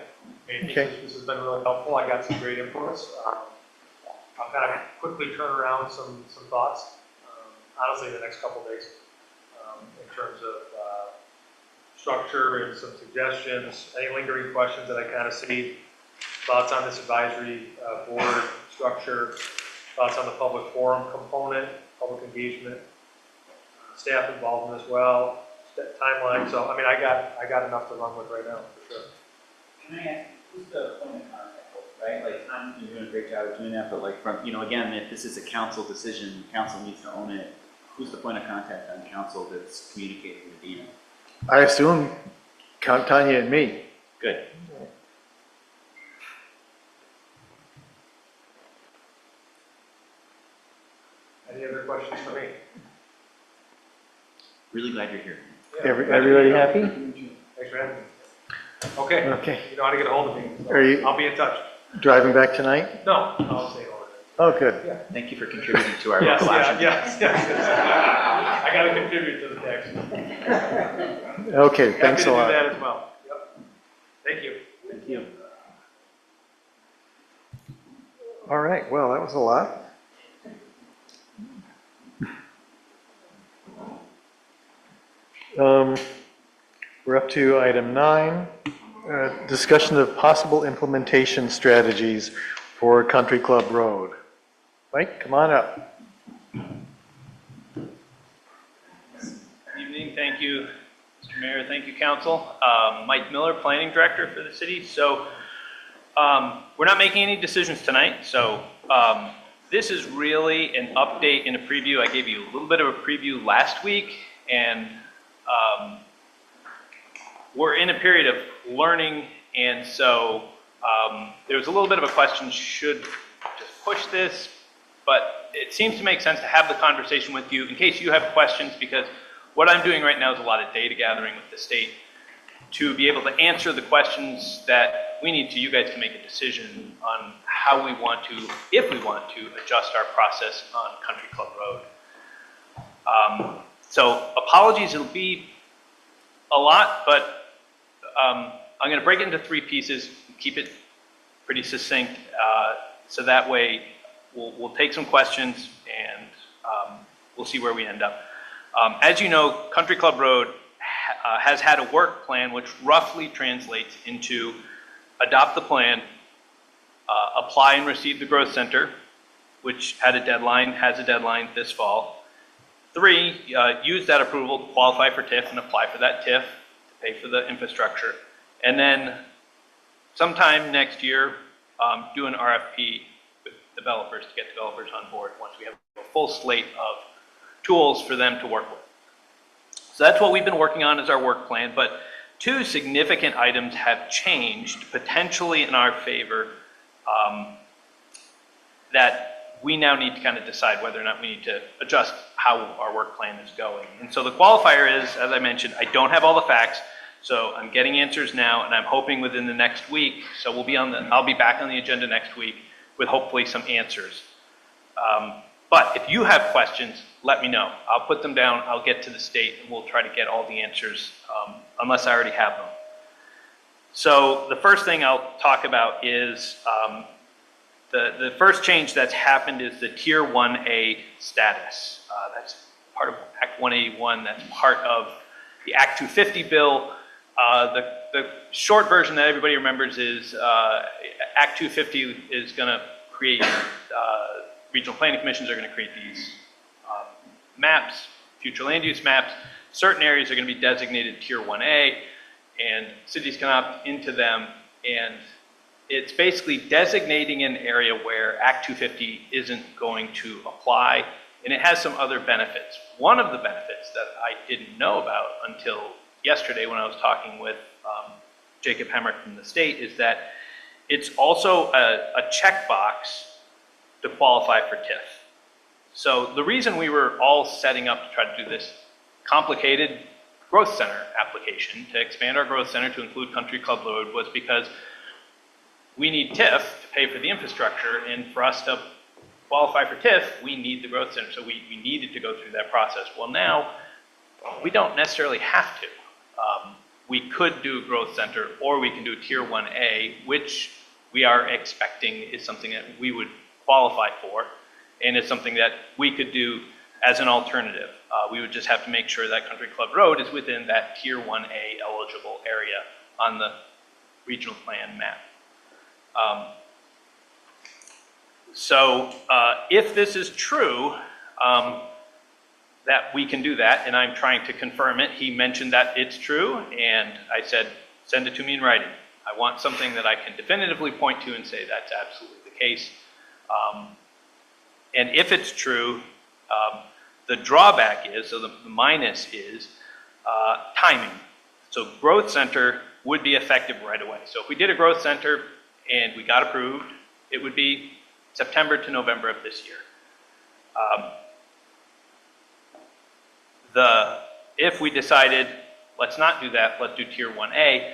I mean, Okay. this has been really helpful. I got some great inputs. I'll kind of quickly turn around some thoughts, honestly, in the next couple of days, in terms of structure and some suggestions, any lingering questions that I kind of see, thoughts on this advisory board structure, thoughts on the public forum component, public engagement, staff involvement as well, timeline. So, I mean, I got enough to run with right now, for sure. Can I ask, who's the point of contact, right? Like, you're doing a great job of doing that, but like from, again, if this is a council decision, council needs to own it. Who's the point of contact on council that's communicating with Dina? I assume Tanya and me. Good. Any other questions for me? Really glad you're here. Yeah. Everybody happy? Thanks for having me. Okay. Okay. You know how to get a hold of me. So Are you I'll be in touch. driving back tonight? No, I'll stay over. Oh, good. Yeah. Thank you for contributing to our Yes, local action. yes. I got to contribute to the text. Okay, thanks a lot. Happy to do that as well. Yep. Thank you. Thank you. All right, well, that was a lot. We're up to item 9, discussion of possible implementation strategies for Country Club Road. Mike, come on up. Good evening. Thank you, Mr. Mayor. Thank you, Council. Mike Miller, Planning Director for the city. So we're not making any decisions tonight. So this is really an update and a preview. I gave you a little bit of a preview last week, and we're in a period of learning, and so there was a little bit of a question, should just push this, but it seems to make sense to have the conversation with you in case you have questions, because what I'm doing right now is a lot of data gathering with the state to be able to answer the questions that we need to, you guys can make a decision on how we want to, if we want to, adjust our process on Country Club Road. So apologies, it'll be a lot, but I'm going to break it into 3 pieces, keep it pretty succinct, so that way we'll take some questions and we'll see where we end up. As you know, Country Club Road has had a work plan which roughly translates into adopt the plan, apply and receive the growth center, which has a deadline this fall. 3, use that approval to qualify for TIF and apply for that TIF to pay for the infrastructure. And then sometime next year, do an RFP with developers to get developers on board once we have a full slate of tools for them to work with. So that's what we've been working on as our work plan, but 2 significant items have changed potentially in our favor that we now need to kind of decide whether or not we need to adjust how our work plan is going. And so the qualifier is, as I mentioned, I don't have all the facts, so I'm getting answers now, and I'm hoping within the next week, so I'll be back on the agenda next week with hopefully some answers. But if you have questions, let me know. I'll put them down, I'll get to the state, and we'll try to get all the answers, unless I already have them. So the first thing I'll talk about is the first change that's happened is the Tier 1A status. That's part of Act 181, that's part of the Act 250 bill. The short version that everybody remembers is Act 250 is going to create, regional planning commissions are going to create these maps, future land use maps. Certain areas are going to be designated Tier 1A, and cities can opt into them, and it's basically designating an area where Act 250 isn't going to apply, and it has some other benefits. One of the benefits that I didn't know about until yesterday when I was talking with Jacob Hemrick from the state is that it's also a checkbox to qualify for TIF. So the reason we were all setting up to try to do this complicated growth center application to expand our growth center to include Country Club Road was because we need TIF to pay for the infrastructure, and for us to qualify for TIF, we need the growth center. So we needed to go through that process. Well, now we don't necessarily have to. We could do a growth center, or we can do a Tier 1A, which we are expecting is something that we would qualify for, and it's something that we could do as an alternative. We would just have to make sure that Country Club Road is within that Tier 1A eligible area on the regional plan map. So if this is true, that we can do that, and I'm trying to confirm it, he mentioned that it's true, and I said, send it to me in writing. I want something that I can definitively point to and say that's absolutely the case. And if it's true, the drawback is, so the minus is timing. So growth center would be effective right away. So if we did a growth center and we got approved, it would be September to November of this year. If we decided, let's not do that, let's do Tier 1A,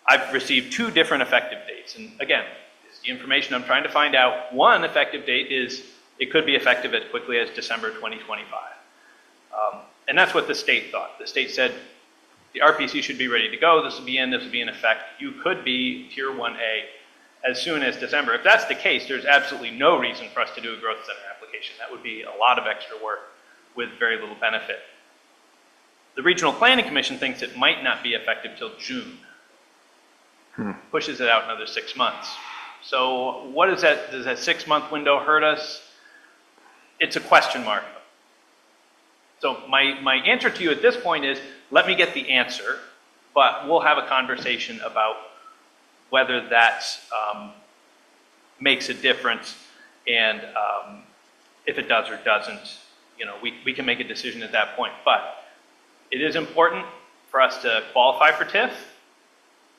I've received 2 different effective dates. And again, this is the information I'm trying to find out. One effective date is, it could be effective as quickly as December 2025. And that's what the state thought. The state said, the RPC should be ready to go, this will be in effect. You could be Tier 1A as soon as December. If that's the case, there's absolutely no reason for us to do a growth center application. That would be a lot of extra work with very little benefit. The Regional Planning Commission thinks it might not be effective till June. Pushes it out another 6 months. So what is that? Does that 6-month window hurt us? It's a question mark. So my answer to you at this point is, let me get the answer, but we'll have a conversation about whether that makes a difference, and if it does or doesn't, we can make a decision at that point. But it is important for us to qualify for TIF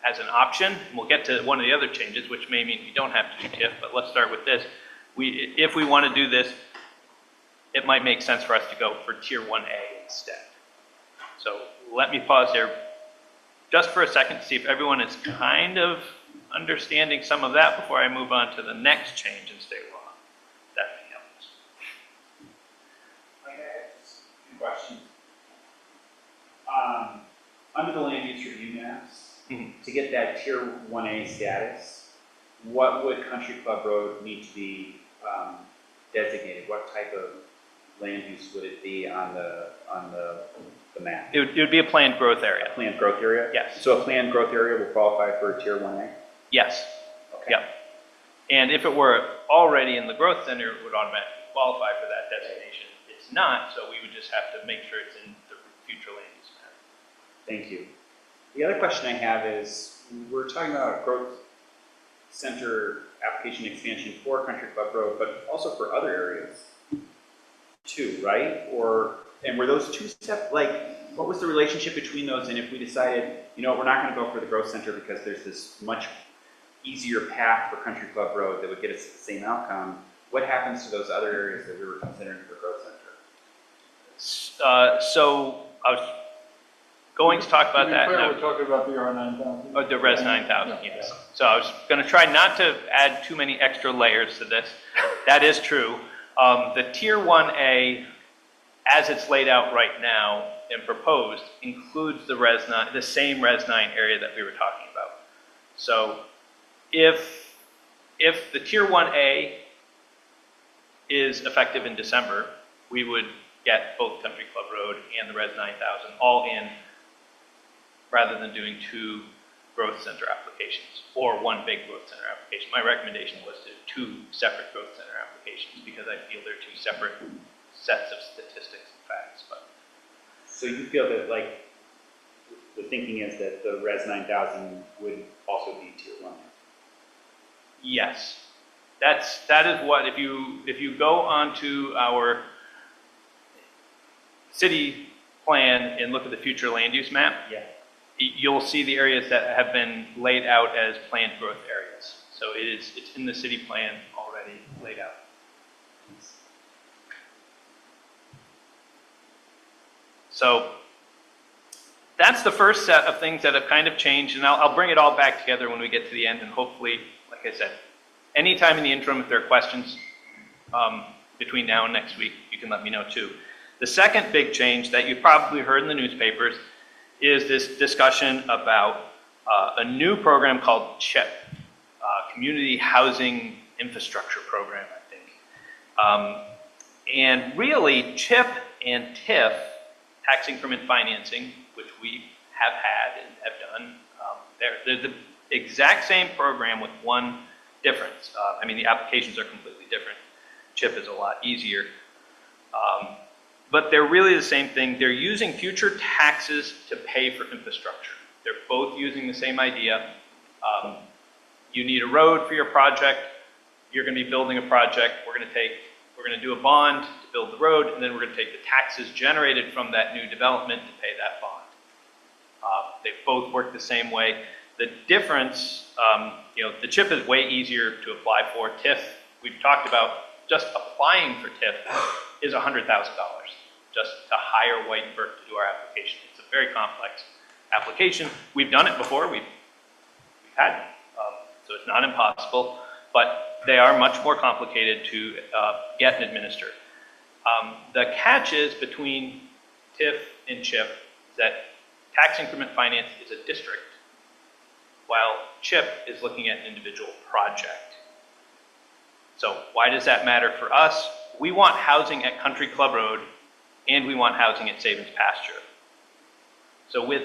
as an option. We'll get to one of the other changes, which may mean we don't have to do TIF, but let's start with this. If we want to do this, it might make sense for us to go for Tier 1A instead. So let me pause there just for a second to see if everyone is kind of understanding some of that before I move on to the next change in state law. That helps. I have a few questions. Under the land use review maps, to get that tier 1A status, what would Country Club Road need to be designated? What type of land use would it be on the map? It would be a planned growth area. A planned growth area? Yes. So a planned growth area will qualify for tier 1A? Yes. Okay. Yep. And if it were already in the growth center, it would automatically qualify for that designation. It's not, so we would just have to make sure it's in the future land use map. Thank you. The other question I have is, we're talking about a growth center application expansion for Country Club Road, but also for other areas too, right? And were those two separate, like, what was the relationship between those? And if we decided, you know, we're not going to go for the growth center because there's this much easier path for Country Club Road that would get us the same outcome, what happens to those other areas that we were considering for growth center? So I was going to talk about that. Clear, we're talking about the R9000. Oh, the Res 9000, yes. So I was going to try not to add too many extra layers to this. That is true. The Tier 1A, as it's laid out right now and proposed, includes the same Res 9 area that we were talking about. So if the Tier 1A is effective in December, we would get both Country Club Road and the Res 9000 all in, rather than doing two growth center applications or one big growth center application. My recommendation was to two separate growth center applications because I feel they're two separate sets of statistics and facts. But so you feel that, like, the thinking is that the Res 9000 would also be tier 1? yes, that is what, if you go onto our city plan and look at the future land use map, yeah, you'll see the areas that have been laid out as planned growth areas. So it's in the city plan already laid out. So that's the first set of things that have kind of changed, and I'll bring it all back together when we get to the end, and hopefully, like I said, anytime in the interim, if there are questions between now and next week, you can let me know too. The second big change that you've probably heard in the newspapers is this discussion about a new program called CHIP, Community Housing Infrastructure Program, I think. And really, CHIP and TIF, tax increment financing, which we have had and have done, they're the exact same program with one difference. I mean, the applications are completely different. CHIP is a lot easier. But they're really the same thing. They're using future taxes to pay for infrastructure. They're both using the same idea. You need a road for your project. You're going to be building a project. We're going to do a bond to build the road, and then we're going to take the taxes generated from that new development to pay that bond. They both work the same way. The difference, the CHIP is way easier to apply for. TIF, we've talked about, just applying for TIF is $100,000 just to hire White and Burke to do our application. It's a very complex application. We've done it before. We've had it. So it's not impossible, but they are much more complicated to get and administer. The catch is between TIF and CHIP is that tax increment finance is a district, while CHIP is looking at an individual project. So why does that matter for us? We want housing at Country Club Road, and we want housing at Sabins Pasture. So with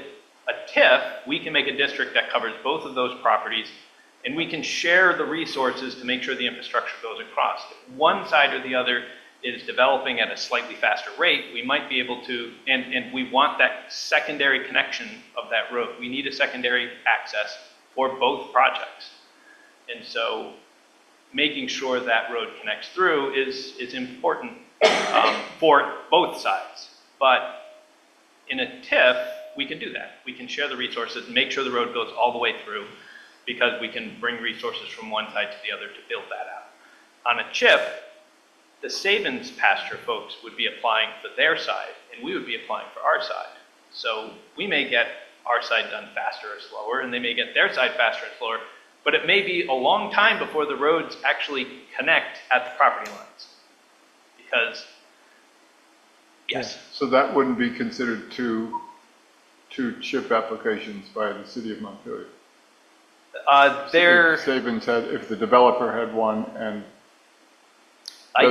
a TIF, we can make a district that covers both of those properties, and we can share the resources to make sure the infrastructure goes across. If one side or the other is developing at a slightly faster rate, we might be able to, and we want that secondary connection of that road. We need a secondary access for both projects. And so making sure that road connects through is important for both sides. But in a TIF, we can do that. We can share the resources, make sure the road goes all the way through, because we can bring resources from one side to the other to build that out. On a CHIP, the Sabins Pasture folks would be applying for their side, and we would be applying for our side. So we may get our side done faster or slower, and they may get their side faster and slower, but it may be a long time before the roads actually connect at the property lines. Because, yes. So that wouldn't be considered two CHIP applications by the city of Montpelier? There, If Sabins had, if the developer had one and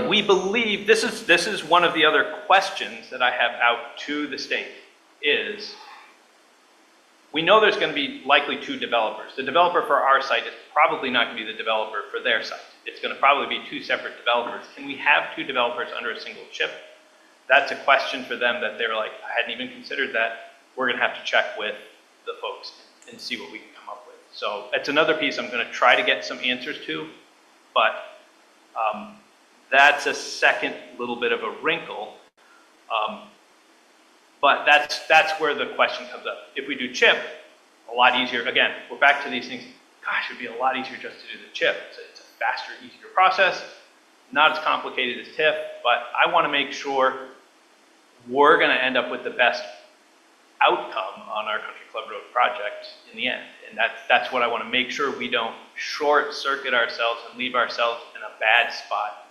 we believe, this is one of the other questions that I have out to the state, is we know there's going to be likely two developers. The developer for our site is probably not going to be the developer for their site. It's going to probably be two separate developers. Can we have two developers under a single CHIP? That's a question for them that they're like, I hadn't even considered that. We're going to have to check with the folks and see what we can come up with. So it's another piece I'm going to try to get some answers to, but that's a second little bit of a wrinkle. But that's where the question comes up. If we do CHIP, a lot easier. Again, we're back to these things. Gosh, it'd be a lot easier just to do the CHIP. It's a faster, easier process, not as complicated as TIF, but I want to make sure we're going to end up with the best outcome on our Country Club Road project in the end. And that's what I want to make sure we don't short circuit ourselves and leave ourselves in a bad spot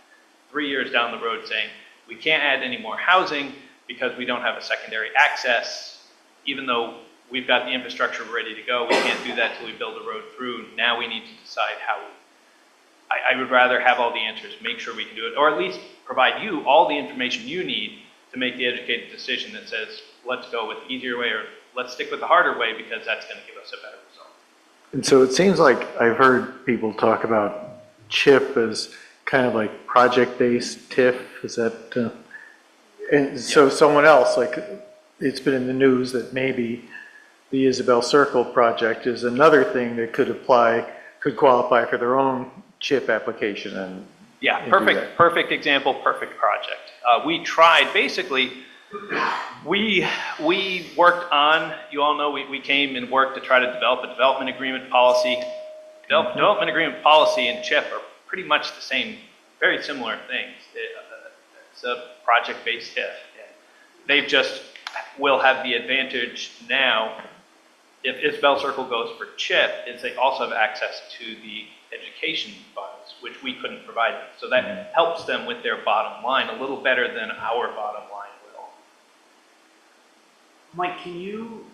3 years down the road saying, we can't add any more housing because we don't have a secondary access, even though we've got the infrastructure ready to go. We can't do that till we build a road through. Now we need to decide how I would rather have all the answers, make sure we can do it, or at least provide you all the information you need to make the educated decision that says, let's go with the easier way, or let's stick with the harder way because that's going to give us a better result. And so it seems like I've heard people talk about CHIP as kind of like project-based TIF. Is that, and so someone else, like it's been in the news that maybe the Isabel Circle project is another thing that could qualify for their own CHIP application. And yeah, perfect example, perfect project. We tried, basically, we worked on, you all know, we came and worked to try to develop a development agreement policy. Development agreement policy and CHIP are pretty much the same, very similar things. It's a project-based TIF. They just will have the advantage now, if Isabel Circle goes for CHIP, is they also have access to the education funds, which we couldn't provide them. So that helps them with their bottom line a little better than our bottom line will. Mike, can you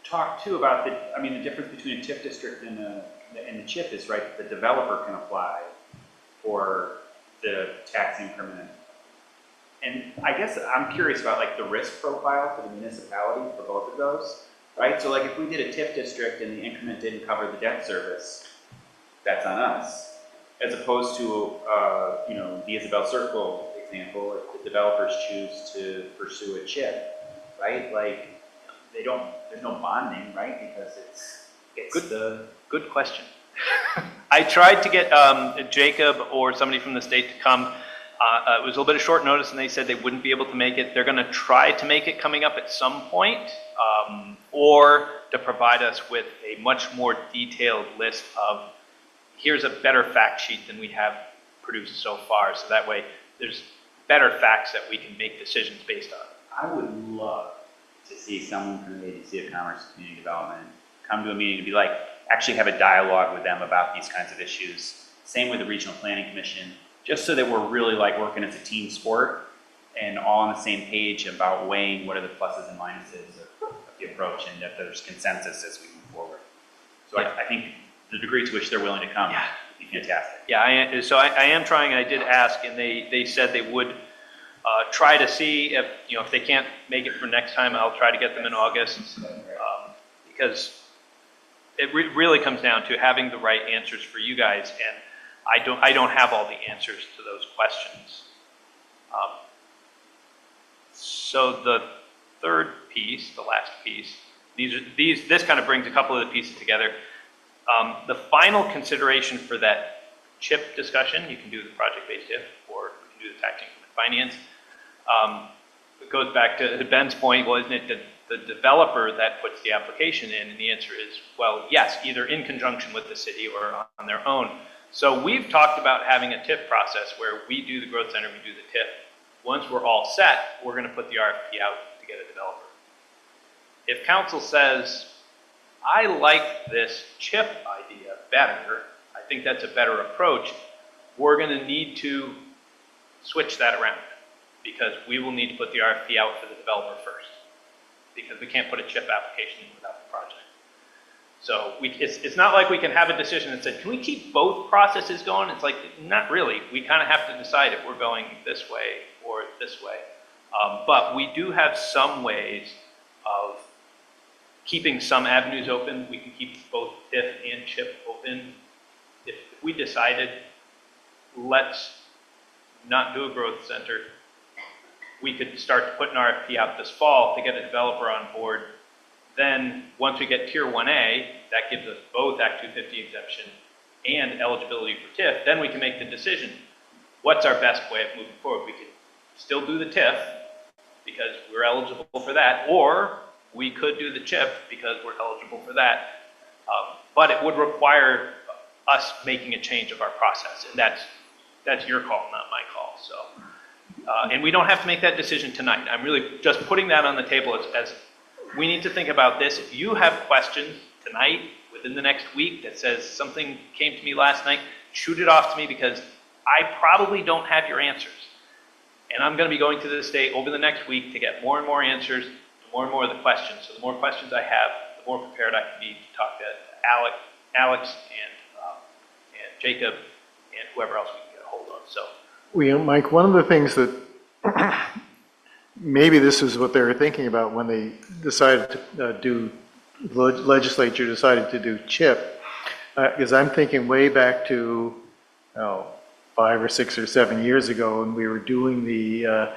talk too about the difference between a TIF district and a CHIP is, right, the developer can apply for the tax increment. And I guess I'm curious about like the risk profile for the municipality for both of those, right? So like if we did a TIF district and the increment didn't cover the debt service, that's on us. As opposed to, the Isabel Circle example, if the developers choose to pursue a CHIP, right? Like there's no bonding, right? Because it's good question. I tried to get Jacob or somebody from the state to come. It was a little bit of short notice and they said they wouldn't be able to make it. They're going to try to make it coming up at some point, or to provide us with a much more detailed list of, here's a better fact sheet than we have produced so far. So that way there's better facts that we can make decisions based on. I would love to see someone from the Agency of Commerce and Community Development come to a meeting and be like, actually have a dialogue with them about these kinds of issues. Same with the Regional Planning Commission, just so that we're really like working as a team sport and all on the same page about weighing what are the pluses and minuses of the approach and that there's consensus as we move forward. So I think the degree to which they're willing to come would be fantastic. Yeah, I am trying, and I did ask, and they said they would try to see if, if they can't make it for next time, I'll try to get them in August, because it really comes down to having the right answers for you guys, and I don't have all the answers to those questions. So the third piece, the last piece, this kind of brings a couple of the pieces together. The final consideration for that CHIP discussion, you can do the project-based TIF, or you can do the tax increment finance. It goes back to Ben's point, well, isn't it the developer that puts the application in? And the answer is, well, yes, either in conjunction with the city or on their own. So we've talked about having a TIF process where we do the growth center, we do the TIF. Once we're all set, we're going to put the RFP out to get a developer. If council says, I like this chip idea better. I think that's a better approach. We're going to need to switch that around because we will need to put the RFP out for the developer first because we can't put a chip application in without the project. So it's not like we can have a decision that said, can we keep both processes going? It's like, not really. We kind of have to decide if we're going this way or this way. But we do have some ways of keeping some avenues open. We can keep both TIF and CHIP open. If we decided, let's not do a growth center, we could start putting RFP out this fall to get a developer on board. Then once we get tier 1A, that gives us both Act 250 exemption and eligibility for TIF, then we can make the decision. What's our best way of moving forward? We could still do the TIF because we're eligible for that, or we could do the CHIP because we're eligible for that. But it would require us making a change of our process, and that's your call, not my call. So, and we don't have to make that decision tonight. I'm really just putting that on the table as we need to think about this. If you have questions tonight, within the next week, that says something came to me last night, shoot it off to me because I probably don't have your answers. And I'm going to be going to the state over the next week to get more and more answers to more and more of the questions. So the more questions I have, the more prepared I can be to talk to Alex and Jacob and whoever else we can get a hold of. So, Mike, one of the things that maybe this is what they were thinking about when they decided to legislature decided to do CHIP, because I'm thinking way back to 5 or 6 or 7 years ago when we were doing the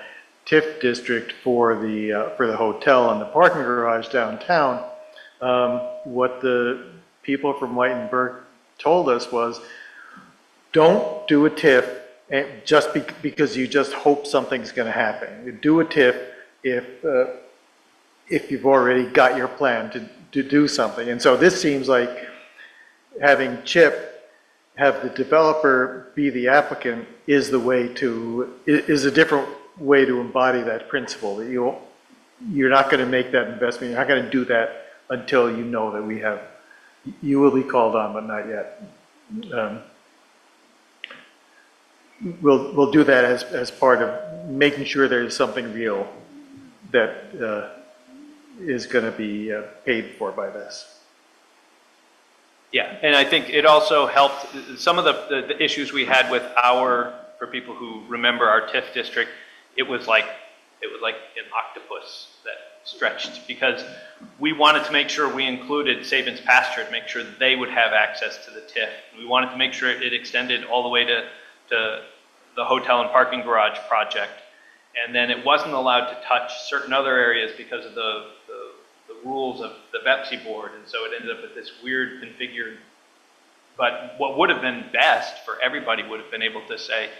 TIF district for the hotel and the parking garage downtown. What the people from White and Burke told us was, don't do a TIF just because you just hope something's going to happen. You do a TIF if you've already got your plan to do something. And so this seems like having CHIP have the developer be the applicant is a different way to embody that principle, that you're not going to make that investment, you're not going to do that until you know that you will be called on, but not yet. We'll do that as part of making sure there's something real that is going to be paid for by this. yeah, and I think it also helped some of the issues we had with for people who remember our TIF district, it was like an octopus that stretched because we wanted to make sure we included Sabins Pasture to make sure that they would have access to the TIF. We wanted to make sure it extended all the way to the hotel and parking garage project. And then it wasn't allowed to touch certain other areas because of the rules of the BEPC board. And so it ended up with this weird configured, but what would have been best for everybody would have been able to say,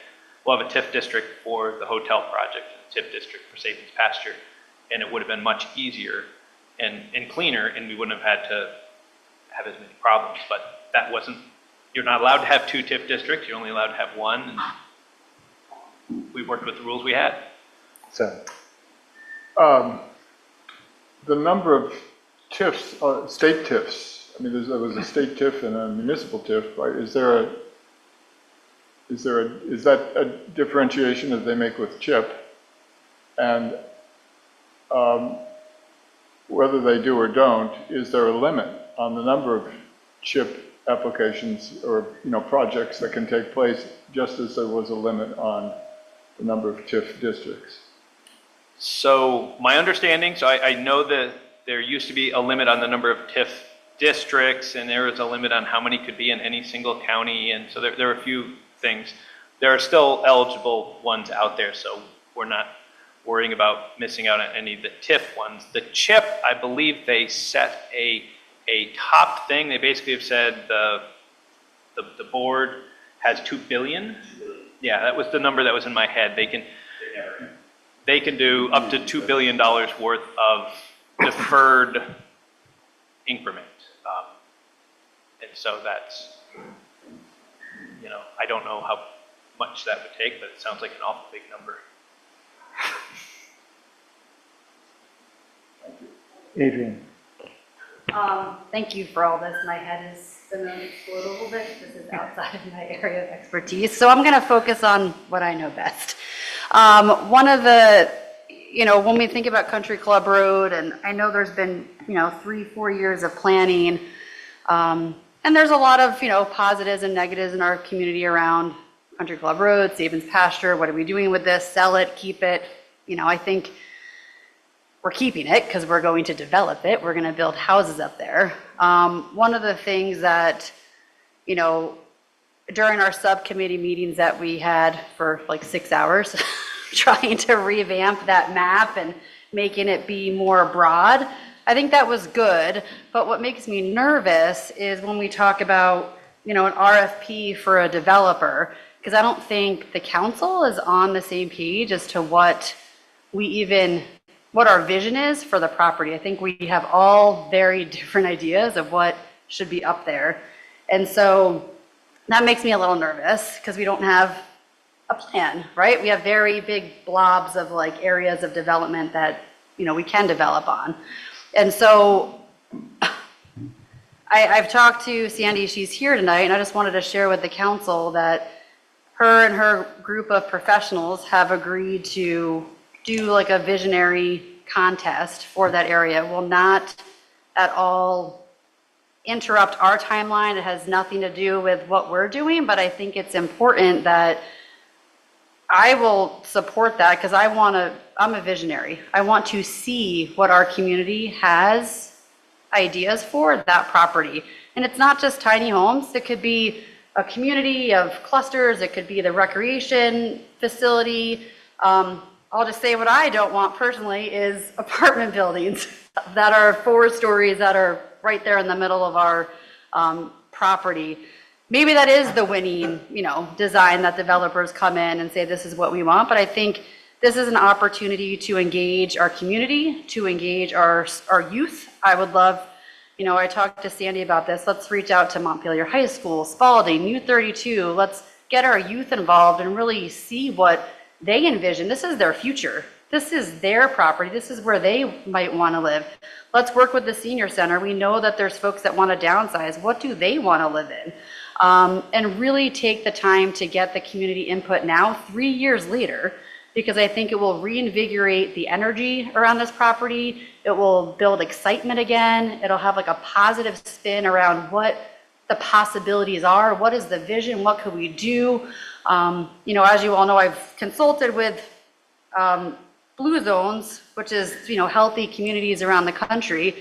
we'll have a TIF district for the hotel project, a TIF district for Sabins Pasture. And it would have been much easier and cleaner, and we wouldn't have had to have as many problems. But that wasn't, you're not allowed to have 2 TIF districts, you're only allowed to have 1. And we worked with the rules we had. So, the number of TIFs, state TIFs, I mean, there was a state TIF and a municipal TIF, right? Is that a differentiation that they make with CHIP? And whether they do or don't, is there a limit on the number of CHIP applications or projects that can take place, just as there was a limit on the number of TIF districts? So my understanding, I know that there used to be a limit on the number of TIF districts, and there was a limit on how many could be in any single county, and so there are a few things. There are still eligible ones out there, so we're not worrying about missing out on any of the TIF ones. The CHIP, I believe they set a top thing. They basically have said the board has 2 billion. Yeah, that was the number that was in my head. They can do up to $2 billion worth of deferred increment. And so that's, I don't know how much that would take, but it sounds like an awful big number. Adrian. Thank you for all this. My head is going to explode a little bit. This is outside of my area of expertise. So I'm going to focus on what I know best. One of the, when we think about Country Club Road, and I know there's been, 3-4 years of planning, and there's a lot of, positives and negatives in our community around Country Club Road, Sabins Pasture. What are we doing with this? Sell it, keep it? I think we're keeping it because we're going to develop it. We're going to build houses up there. One of the things that, during our subcommittee meetings that we had for like 6 hours, trying to revamp that map and making it be more broad, I think that was good. But what makes me nervous is when we talk about, an RFP for a developer, because I don't think the council is on the same page as to what our vision is for the property. I think we have all very different ideas of what should be up there. And so that makes me a little nervous because we don't have a plan, right? We have very big blobs of like areas of development that, we can develop on. And so I've talked to Sandy, she's here tonight, and I just wanted to share with the council that her and her group of professionals have agreed to do like a visionary contest for that area. It will not at all interrupt our timeline. It has nothing to do with what we're doing, but I think it's important that I will support that because I'm a visionary. I want to see what our community has ideas for that property. And it's not just tiny homes. It could be a community of clusters. It could be the recreation facility. I'll just say what I don't want personally is apartment buildings that are 4 stories that are right there in the middle of our property. Maybe that is the winning, design that developers come in and say, this is what we want. But I think this is an opportunity to engage our community, to engage our youth. I would love, I talked to Sandy about this. Let's reach out to Montpelier High School, Spalding, U32. Let's get our youth involved and really see what they envision. This is their future. This is their property. This is where they might want to live. Let's work with the senior center. We know that there's folks that want to downsize. What do they want to live in? And really take the time to get the community input now, 3 years later, because I think it will reinvigorate the energy around this property. It will build excitement again. It'll have like a positive spin around what the possibilities are. What is the vision? What could we do? As you all know, I've consulted with Blue Zones, which is, healthy communities around the country.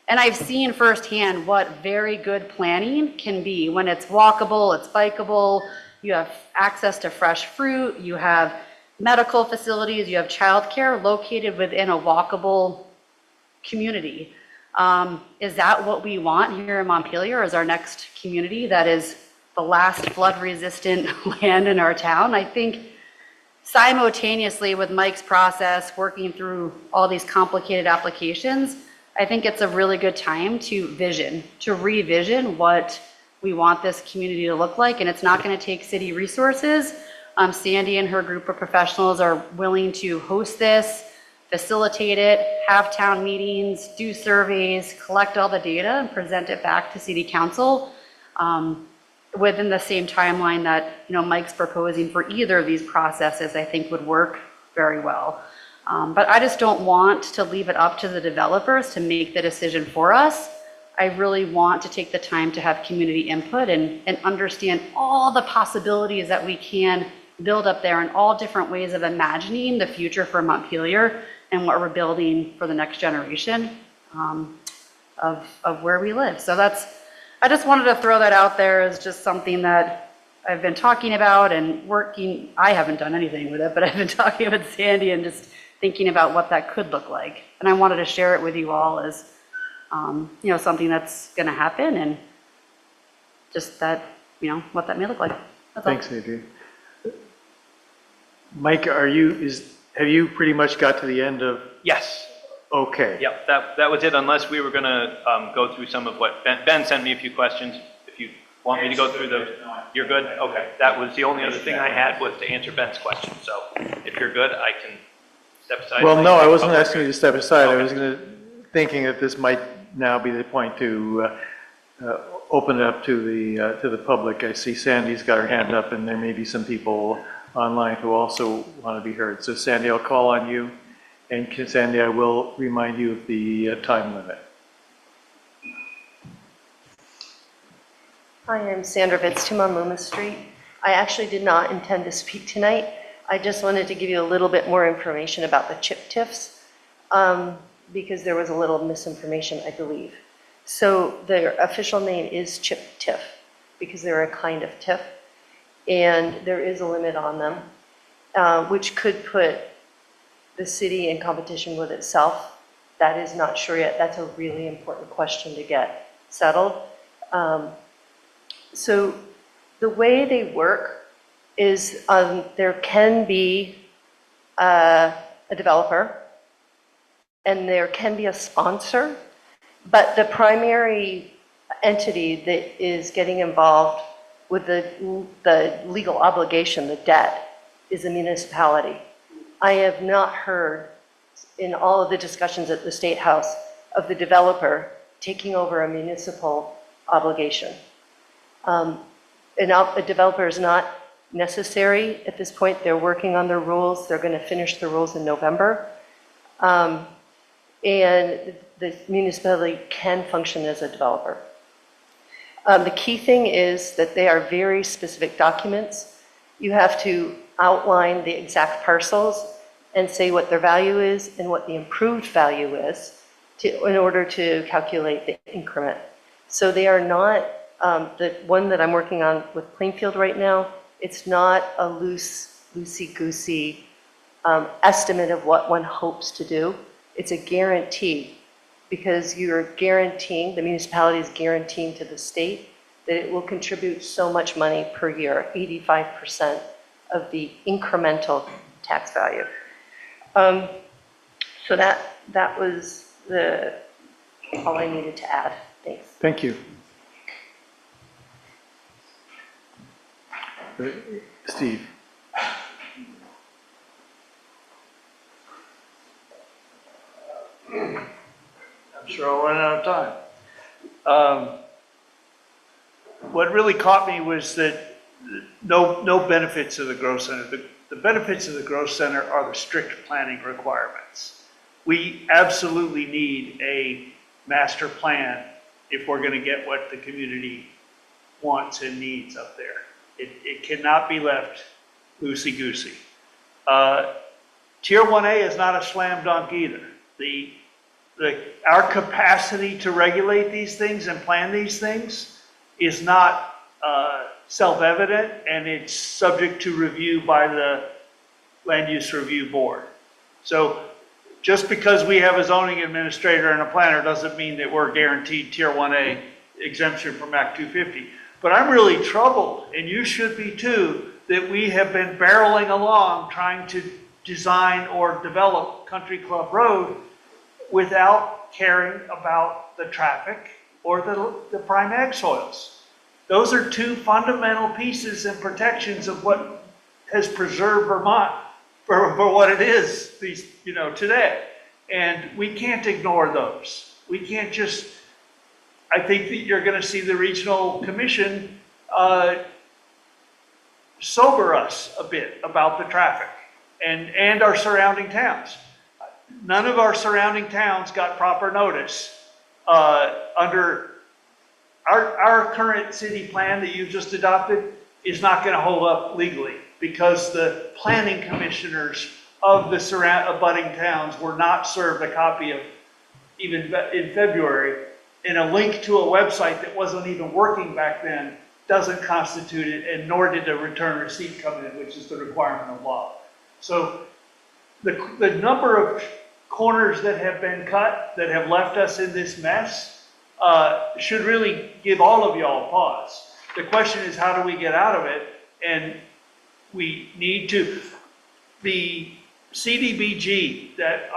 And I've seen firsthand what very good planning can be when it's walkable, it's bikeable, you have access to fresh fruit, you have medical facilities, you have childcare located within a walkable community. Is that what we want here in Montpelier as our next community that is the last flood-resistant land in our town? I think simultaneously with Mike's process, working through all these complicated applications, I think it's a really good time to revision what we want this community to look like. And it's not going to take city resources. Sandy and her group of professionals are willing to host this, facilitate it, have town meetings, do surveys, collect all the data and present it back to city council within the same timeline that Mike's proposing for either of these processes. I think would work very well. But I just don't want to leave it up to the developers to make the decision for us. I really want to take the time to have community input and understand all the possibilities that we can build up there and all different ways of imagining the future for Montpelier and what we're building for the next generation of where we live. So I just wanted to throw that out there as just something that I've been talking about and working. I haven't done anything with it, but I've been talking with Sandy and just thinking about what that could look like. And I wanted to share it with you all as, something that's going to happen and just that, what that may look like. Thanks, Adrian. Mike, have you pretty much got to the end of? Yes. Okay. Yep, that was it, unless we were going to go through some of what Ben sent me a few questions. If you want me to go through those, you're good? Okay. That was the only other thing I had was to answer Ben's question. So if you're good, I can step aside. Well, no, I wasn't asking you to step aside. Okay. I was thinking that this might now be the point to open it up to the public. I see Sandy's got her hand up, and there may be some people online who also want to be heard. So Sandy, I'll call on you. And Sandy, I will remind you of the time limit. Hi, I'm Sandra Vitz, 2 on Loomis Street. I actually did not intend to speak tonight. I just wanted to give you a little bit more information about the chip TIFs, because there was a little misinformation, I believe. So their official name is chip TIF, because they're a kind of TIF, and there is a limit on them, which could put the city in competition with itself. That is not sure yet. That's a really important question to get settled. So the way they work is there can be a developer and there can be a sponsor, but the primary entity that is getting involved with the legal obligation, the debt, is a municipality. I have not heard in all of the discussions at the State House of the developer taking over a municipal obligation. A developer is not necessary at this point. They're working on their rules. They're going to finish the rules in November. And the municipality can function as a developer. The key thing is that they are very specific documents. You have to outline the exact parcels and say what their value is and what the improved value is in order to calculate the increment. So they are not, the one that I'm working on with Plainfield right now, it's not a loosey-goosey estimate of what one hopes to do. It's a guarantee, because you're guaranteeing, the municipality is guaranteeing to the state that it will contribute so much money per year, 85% of the incremental tax value. So that was all I needed to add. Thanks. Thank you. Steve. I'm sure I'll run out of time. What really caught me was that no benefits of the growth center. The benefits of the growth center are the strict planning requirements. We absolutely need a master plan if we're going to get what the community wants and needs up there. It cannot be left loosey-goosey. Tier 1A is not a slam dunk either. Our capacity to regulate these things and plan these things is not self-evident, and it's subject to review by the Land Use Review Board. So just because we have a zoning administrator and a planner doesn't mean that we're guaranteed Tier 1A exemption from Act 250. But I'm really troubled, and you should be too, that we have been barreling along trying to design or develop Country Club Road without caring about the traffic or the prime ag soils. Those are two fundamental pieces and protections of what has preserved Vermont for what it is today. And we can't ignore those. We can't just, I think that you're going to see the regional commission sober us a bit about the traffic and our surrounding towns. None of our surrounding towns got proper notice under our current city plan that you've just adopted is not going to hold up legally, because the planning commissioners of the abutting towns were not served a copy of, even in February, and a link to a website that wasn't even working back then doesn't constitute it, and nor did a return receipt come in, which is the requirement of law. So the number of corners that have been cut that have left us in this mess should really give all of y'all pause. The question is, how do we get out of it? And we need to, the CDBG, that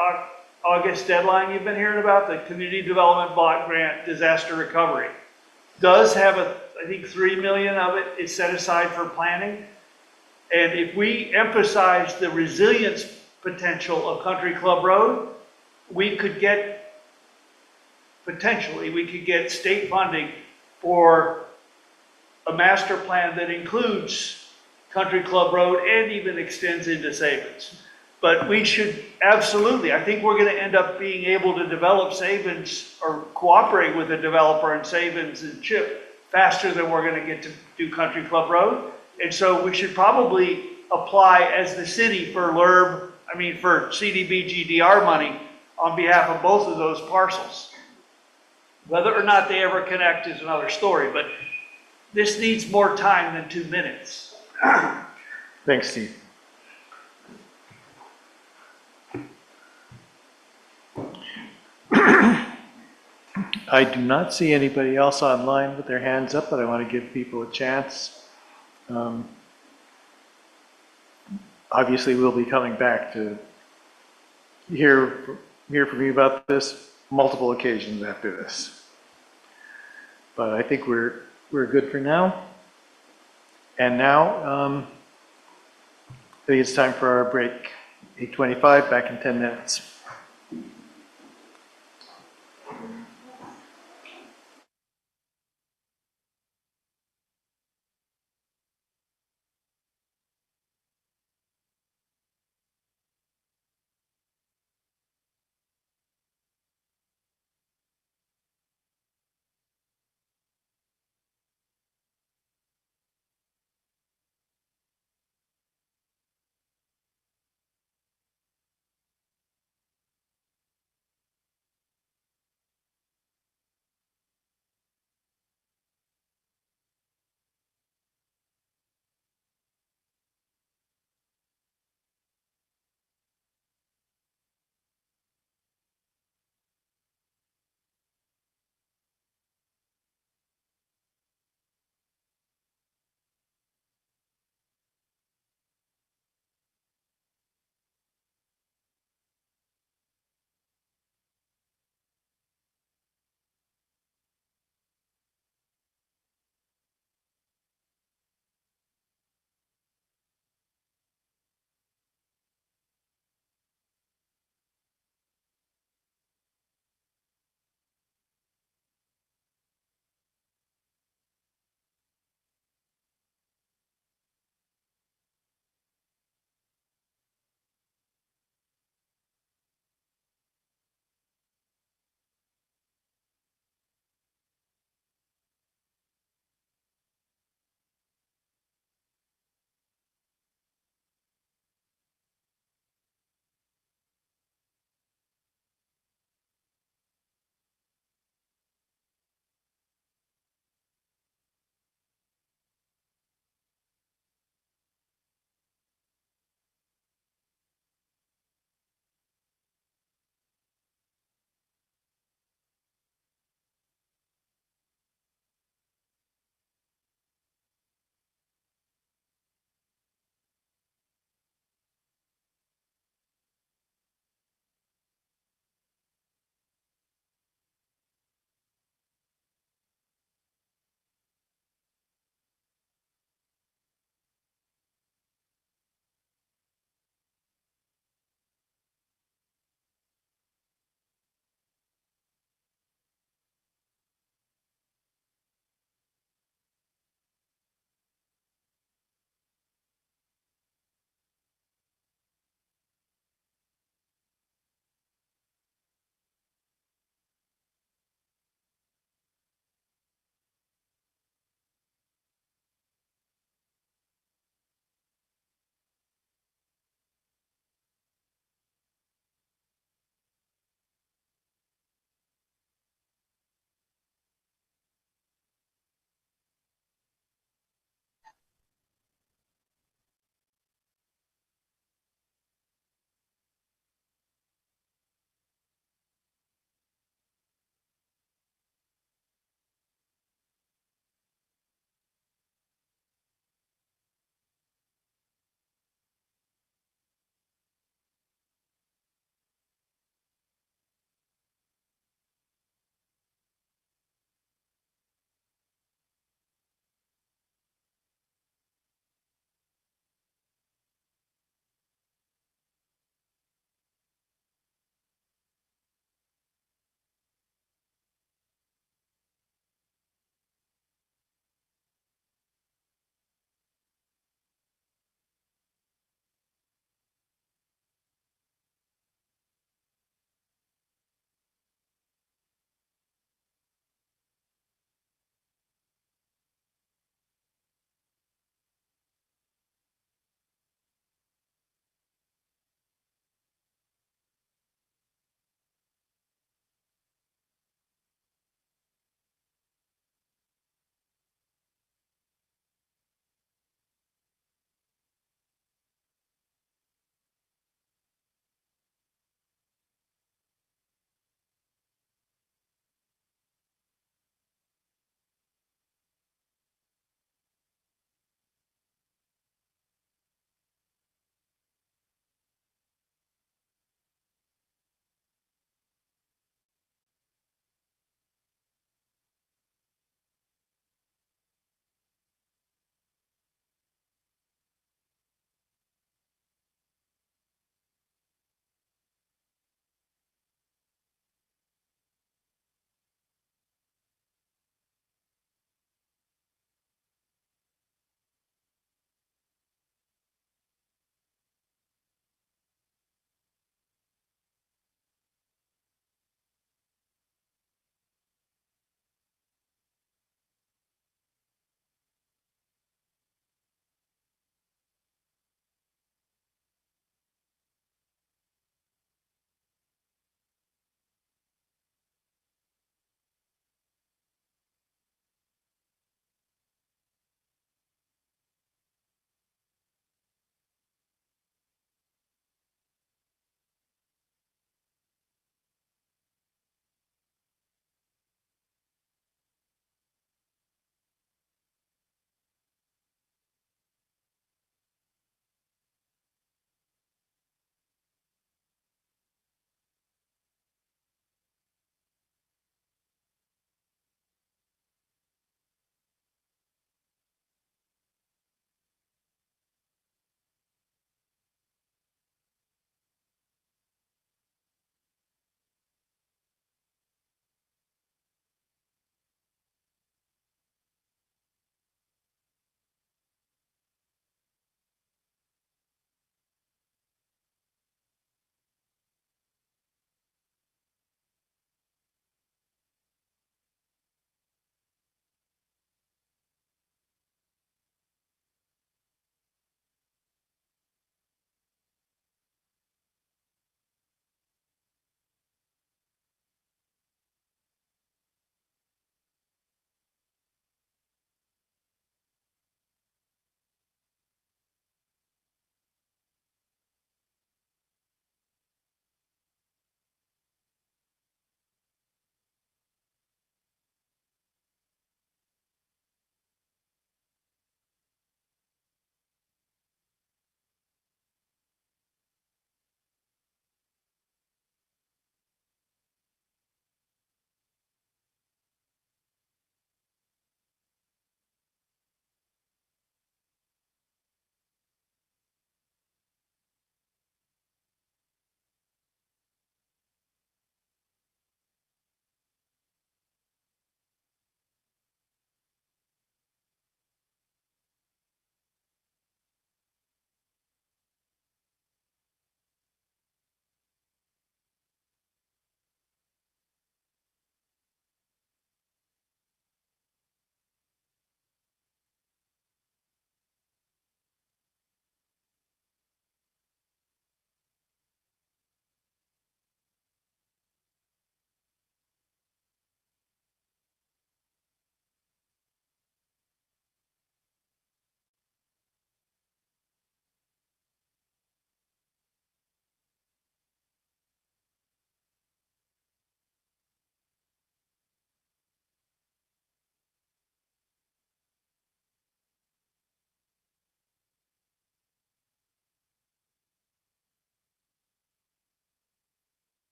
August deadline you've been hearing about, the Community Development Block Grant Disaster Recovery, does have I think 3 million of it is set aside for planning. And if we emphasize the resilience potential of Country Club Road, we could get potentially, we could get state funding for a master plan that includes Country Club Road and even extends into Sabins. But we should absolutely, I think we're going to end up being able to develop Sabins or cooperate with a developer in Sabins and CHIP faster than we're going to get to do Country Club Road. And so we should probably apply as the city for for CDBG-DR money on behalf of both of those parcels. Whether or not they ever connect is another story, but this needs more time than 2 minutes. Thanks, Steve. I do not see anybody else online with their hands up, but I want to give people a chance. Obviously, we'll be coming back to hear from you about this multiple occasions after this. But I think we're good for now. And now, I think it's time for our break. 8:25, back in 10 minutes.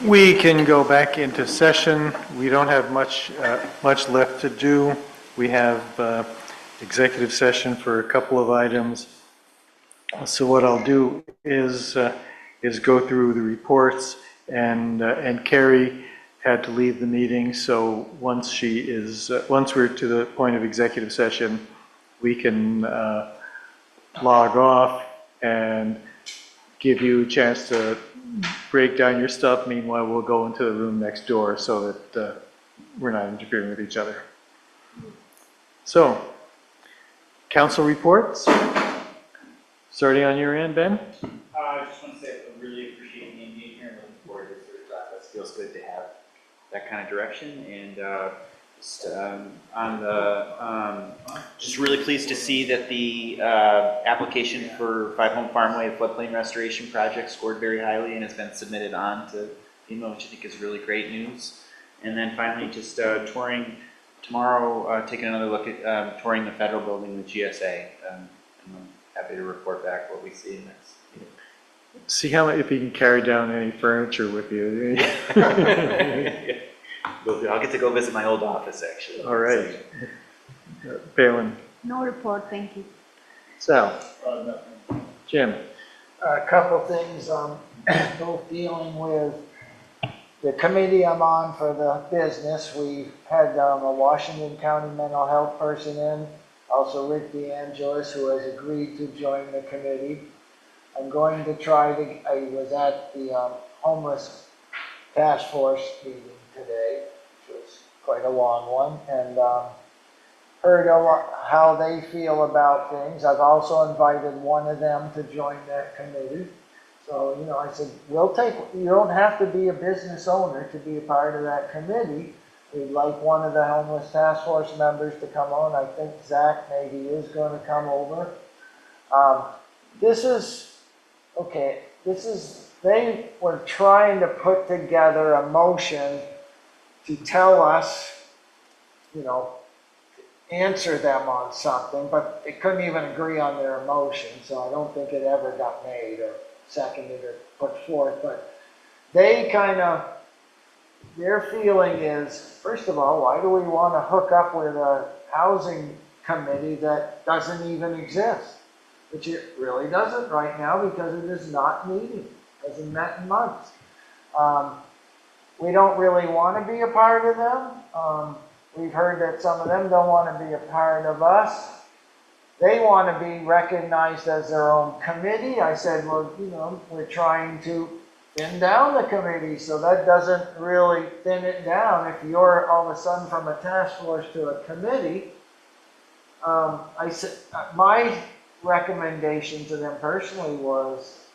We can go back into session. We don't have much left to do. We have executive session for a couple of items. So what I'll do is go through the reports, and Carrie had to leave the meeting, so once we're to the point of executive session, we can log off and give you a chance to break down your stuff. Meanwhile, we'll go into the room next door so that we're not interfering with each other. So, council reports. Starting on your end, Ben? I just want to say I really appreciate being here and looking forward to this sort of process. Feels good to have that kind of direction, and just really pleased to see that the application for 5 Home Farmway floodplain restoration project scored very highly and has been submitted on to FEMA, which I think is really great news. And then finally, just touring tomorrow, taking another look at touring the federal building, the GSA. I'm happy to report back what we see next. See if you can carry down any furniture with you. I'll get to go visit my old office, actually. All right. Palin. No report, thank you. Sal. Jim. A couple things, both dealing with the committee I'm on for the business. We had a Washington County mental health person in, also Rick DeAngelis, who has agreed to join the committee. I'm going to I was at the homeless task force meeting today, which was quite a long one, and heard how they feel about things. I've also invited one of them to join that committee. So, I said, you don't have to be a business owner to be a part of that committee. We'd like one of the homeless task force members to come on. I think Zach maybe is going to come over. They were trying to put together a motion to tell us, answer them on something, but they couldn't even agree on their motion, so I don't think it ever got made or seconded or put forth. But their feeling is, first of all, why do we want to hook up with a housing committee that doesn't even exist? Which it really doesn't right now, because it is not meeting. It hasn't met in months. We don't really want to be a part of them. We've heard that some of them don't want to be a part of us. They want to be recognized as their own committee. I said, well, we're trying to thin down the committee, so that doesn't really thin it down. If you're all of a sudden from a task force to a committee, I said, my recommendation to them personally was,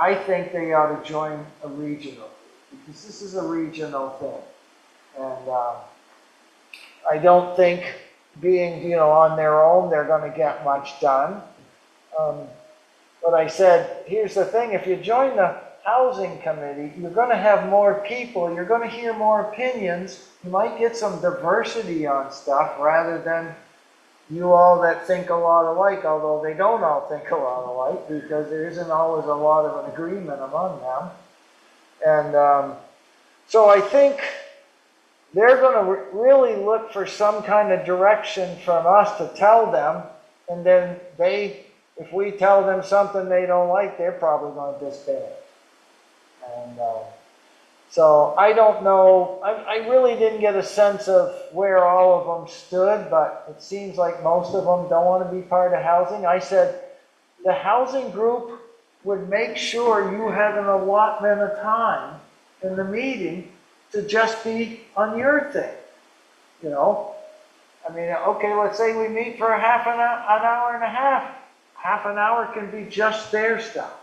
I think they ought to join a regional, because this is a regional thing. And I don't think being, on their own, they're going to get much done. But I said, here's the thing, if you join the housing committee, you're going to have more people, you're going to hear more opinions, you might get some diversity on stuff rather than you all that think a lot alike, although they don't all think a lot alike, because there isn't always a lot of an agreement among them. And so I think they're going to really look for some kind of direction from us to tell them, and then if we tell them something they don't like, they're probably going to disband. And so I don't know, I really didn't get a sense of where all of them stood, but it seems like most of them don't want to be part of housing. I said, the housing group would make sure you had an allotment of time in the meeting to just be on your thing, I mean, okay, let's say we meet for an hour and a half. Half an hour can be just their stuff.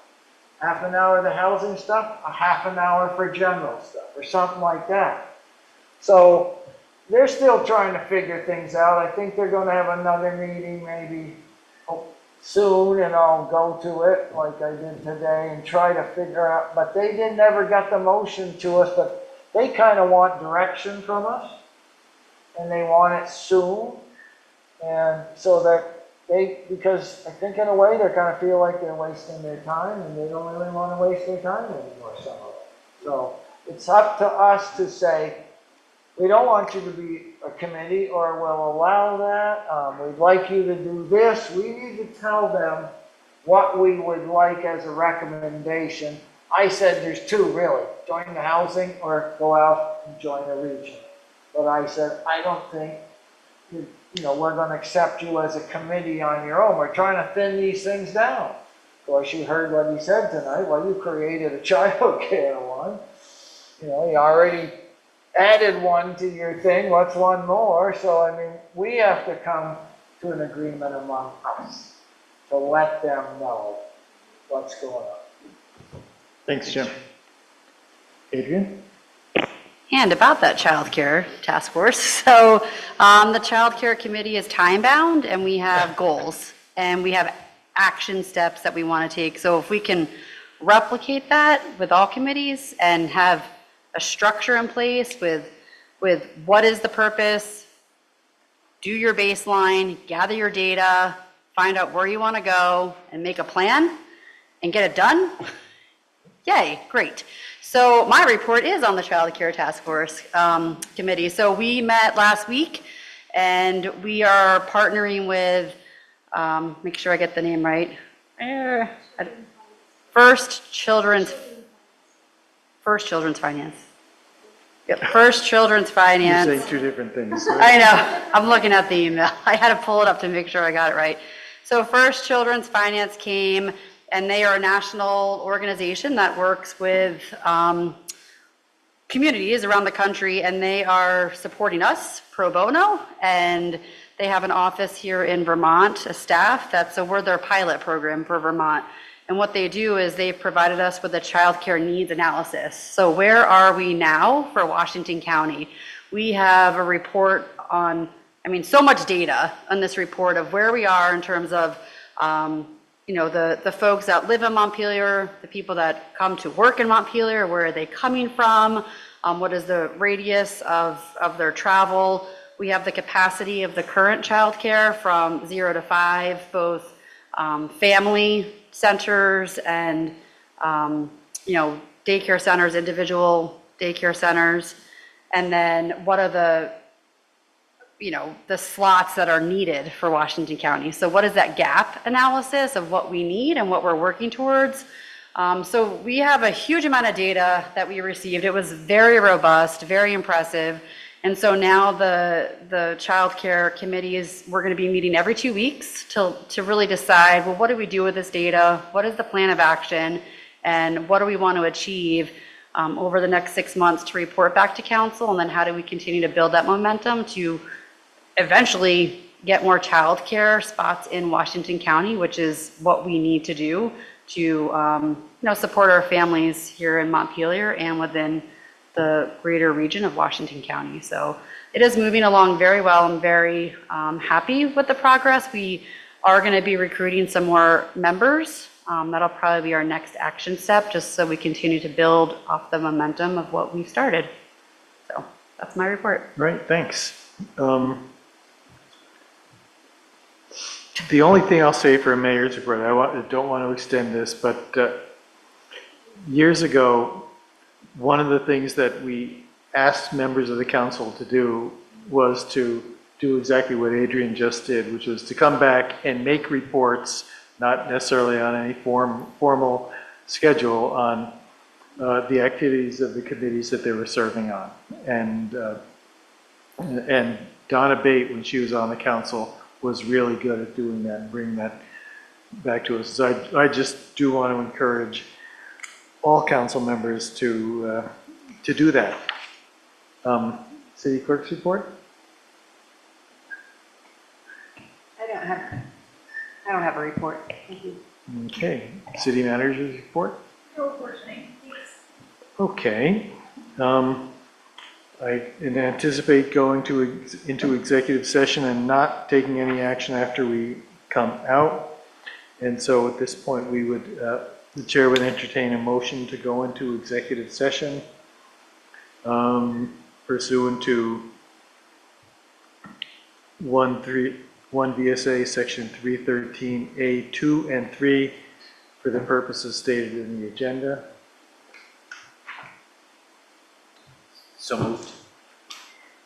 Half an hour of the housing stuff, a half an hour for general stuff, or something like that. So they're still trying to figure things out. I think they're going to have another meeting maybe soon, and I'll go to it like I did today and try to figure out, but they never got the motion to us, but they kind of want direction from us, and they want it soon, and so that because I think in a way they kind of feel like they're wasting their time, and they don't really want to waste their time anymore, some of them. So It's up to us to say, we don't want you to be a committee, or we'll allow that. We'd like you to do this. We need to tell them what we would like as a recommendation. I said there's two really, join the housing or go out and join a region. But I said, I don't think, we're gonna accept you as a committee on your own. We're trying to thin these things down. Of course, you heard what he said tonight. Well, you created a child care one. You already added one to your thing. What's one more? So, I mean, we have to come to an agreement among us to let them know what's going on. Thanks, Jim. Adrian? And about that child care task force. So the child care committee is time bound, and we have goals and we have action steps that we want to take. So if we can replicate that with all committees and have a structure in place with what is the purpose, do your baseline, gather your data, find out where you want to go, and make a plan and get it done, yay, great. So my report is on the Child Care Task Force Committee. So we met last week, and we are partnering with, make sure I get the name right, First Children's Finance. Yep, First Children's Finance. You're saying two different things. I know, I'm looking at the email. I had to pull it up to make sure I got it right. So First Children's Finance came, and they are a national organization that works with communities around the country, and they are supporting us pro bono, and they have an office here in Vermont, a staff, so we're their pilot program for Vermont. And what they do is they've provided us with a child care needs analysis. So where are we now for Washington County? We have a report on, so much data on this report of where we are in terms of the folks that live in Montpelier, the people that come to work in Montpelier, where are they coming from? What is the radius of their travel? We have the capacity of the current childcare from 0 to 5, both family centers and, daycare centers, individual daycare centers. And then what are the slots that are needed for Washington County. So what is that gap analysis of what we need and what we're working towards? So we have a huge amount of data that we received. It was very robust, very impressive. And so now the child care committees, we're going to be meeting every 2 weeks to really decide, well, what do we do with this data? What is the plan of action? And what do we want to achieve over the next 6 months to report back to council? And then how do we continue to build that momentum to eventually get more child care spots in Washington County, which is what we need to do to support our families here in Montpelier and within the greater region of Washington County. So it is moving along very well. I'm very happy with the progress. We are going to be recruiting some more members. That'll probably be our next action step, just so we continue to build off the momentum of what we've started. So that's my report. Right, thanks. The only thing I'll say for a mayor's report, I don't want to extend this, but years ago, one of the things that we asked members of the council to do was to do exactly what Adrian just did, which was to come back and make reports, not necessarily on any formal schedule, on the activities of the committees that they were serving on. And Donna Bate, when she was on the council, was really good at doing that and bringing that back to us. So I just do want to encourage all council members to do that. City clerk's report? I don't have a report. Thank you. Okay. City manager's report? No questioning, please. Okay. I anticipate going into executive session and not taking any action after we come out. And so at this point, we would, the chair would entertain a motion to go into executive session pursuant to 1 VSA section 313A2 and 3 for the purposes stated in the agenda. So moved.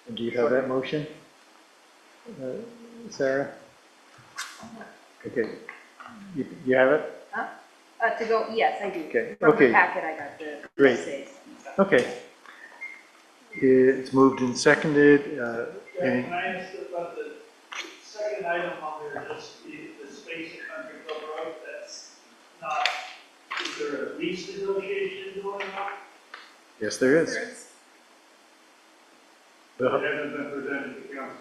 And do you have that motion? Sarah? Okay. You have it? To go, yes, I do. Okay, From okay. the packet, I got the Great. essays. Okay. It's moved and seconded. Any, Can I ask about the second item on there, just the space at Country Club Road, that's not, is there a lease negotiation going on? yes, there is. It hasn't been presented to council.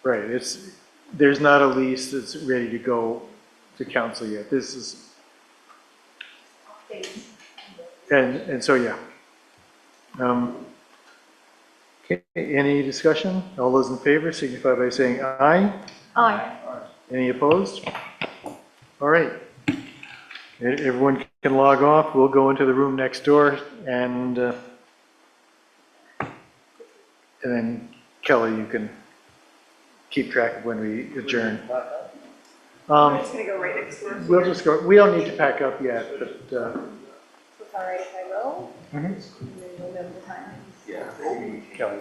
Right, there's not a lease that's ready to go to council yet. This is, and so, yeah. Okay, any discussion? All those in favor signify by saying aye. Aye. Any opposed? All right. Everyone can log off. We'll go into the room next door and then Kelly, you can keep track of when we adjourn. I'm just gonna go right next door. We'll just go, we don't need to pack up yet, but, It's all right if I go? mhm. And then we'll know the time. Yeah, Kelly.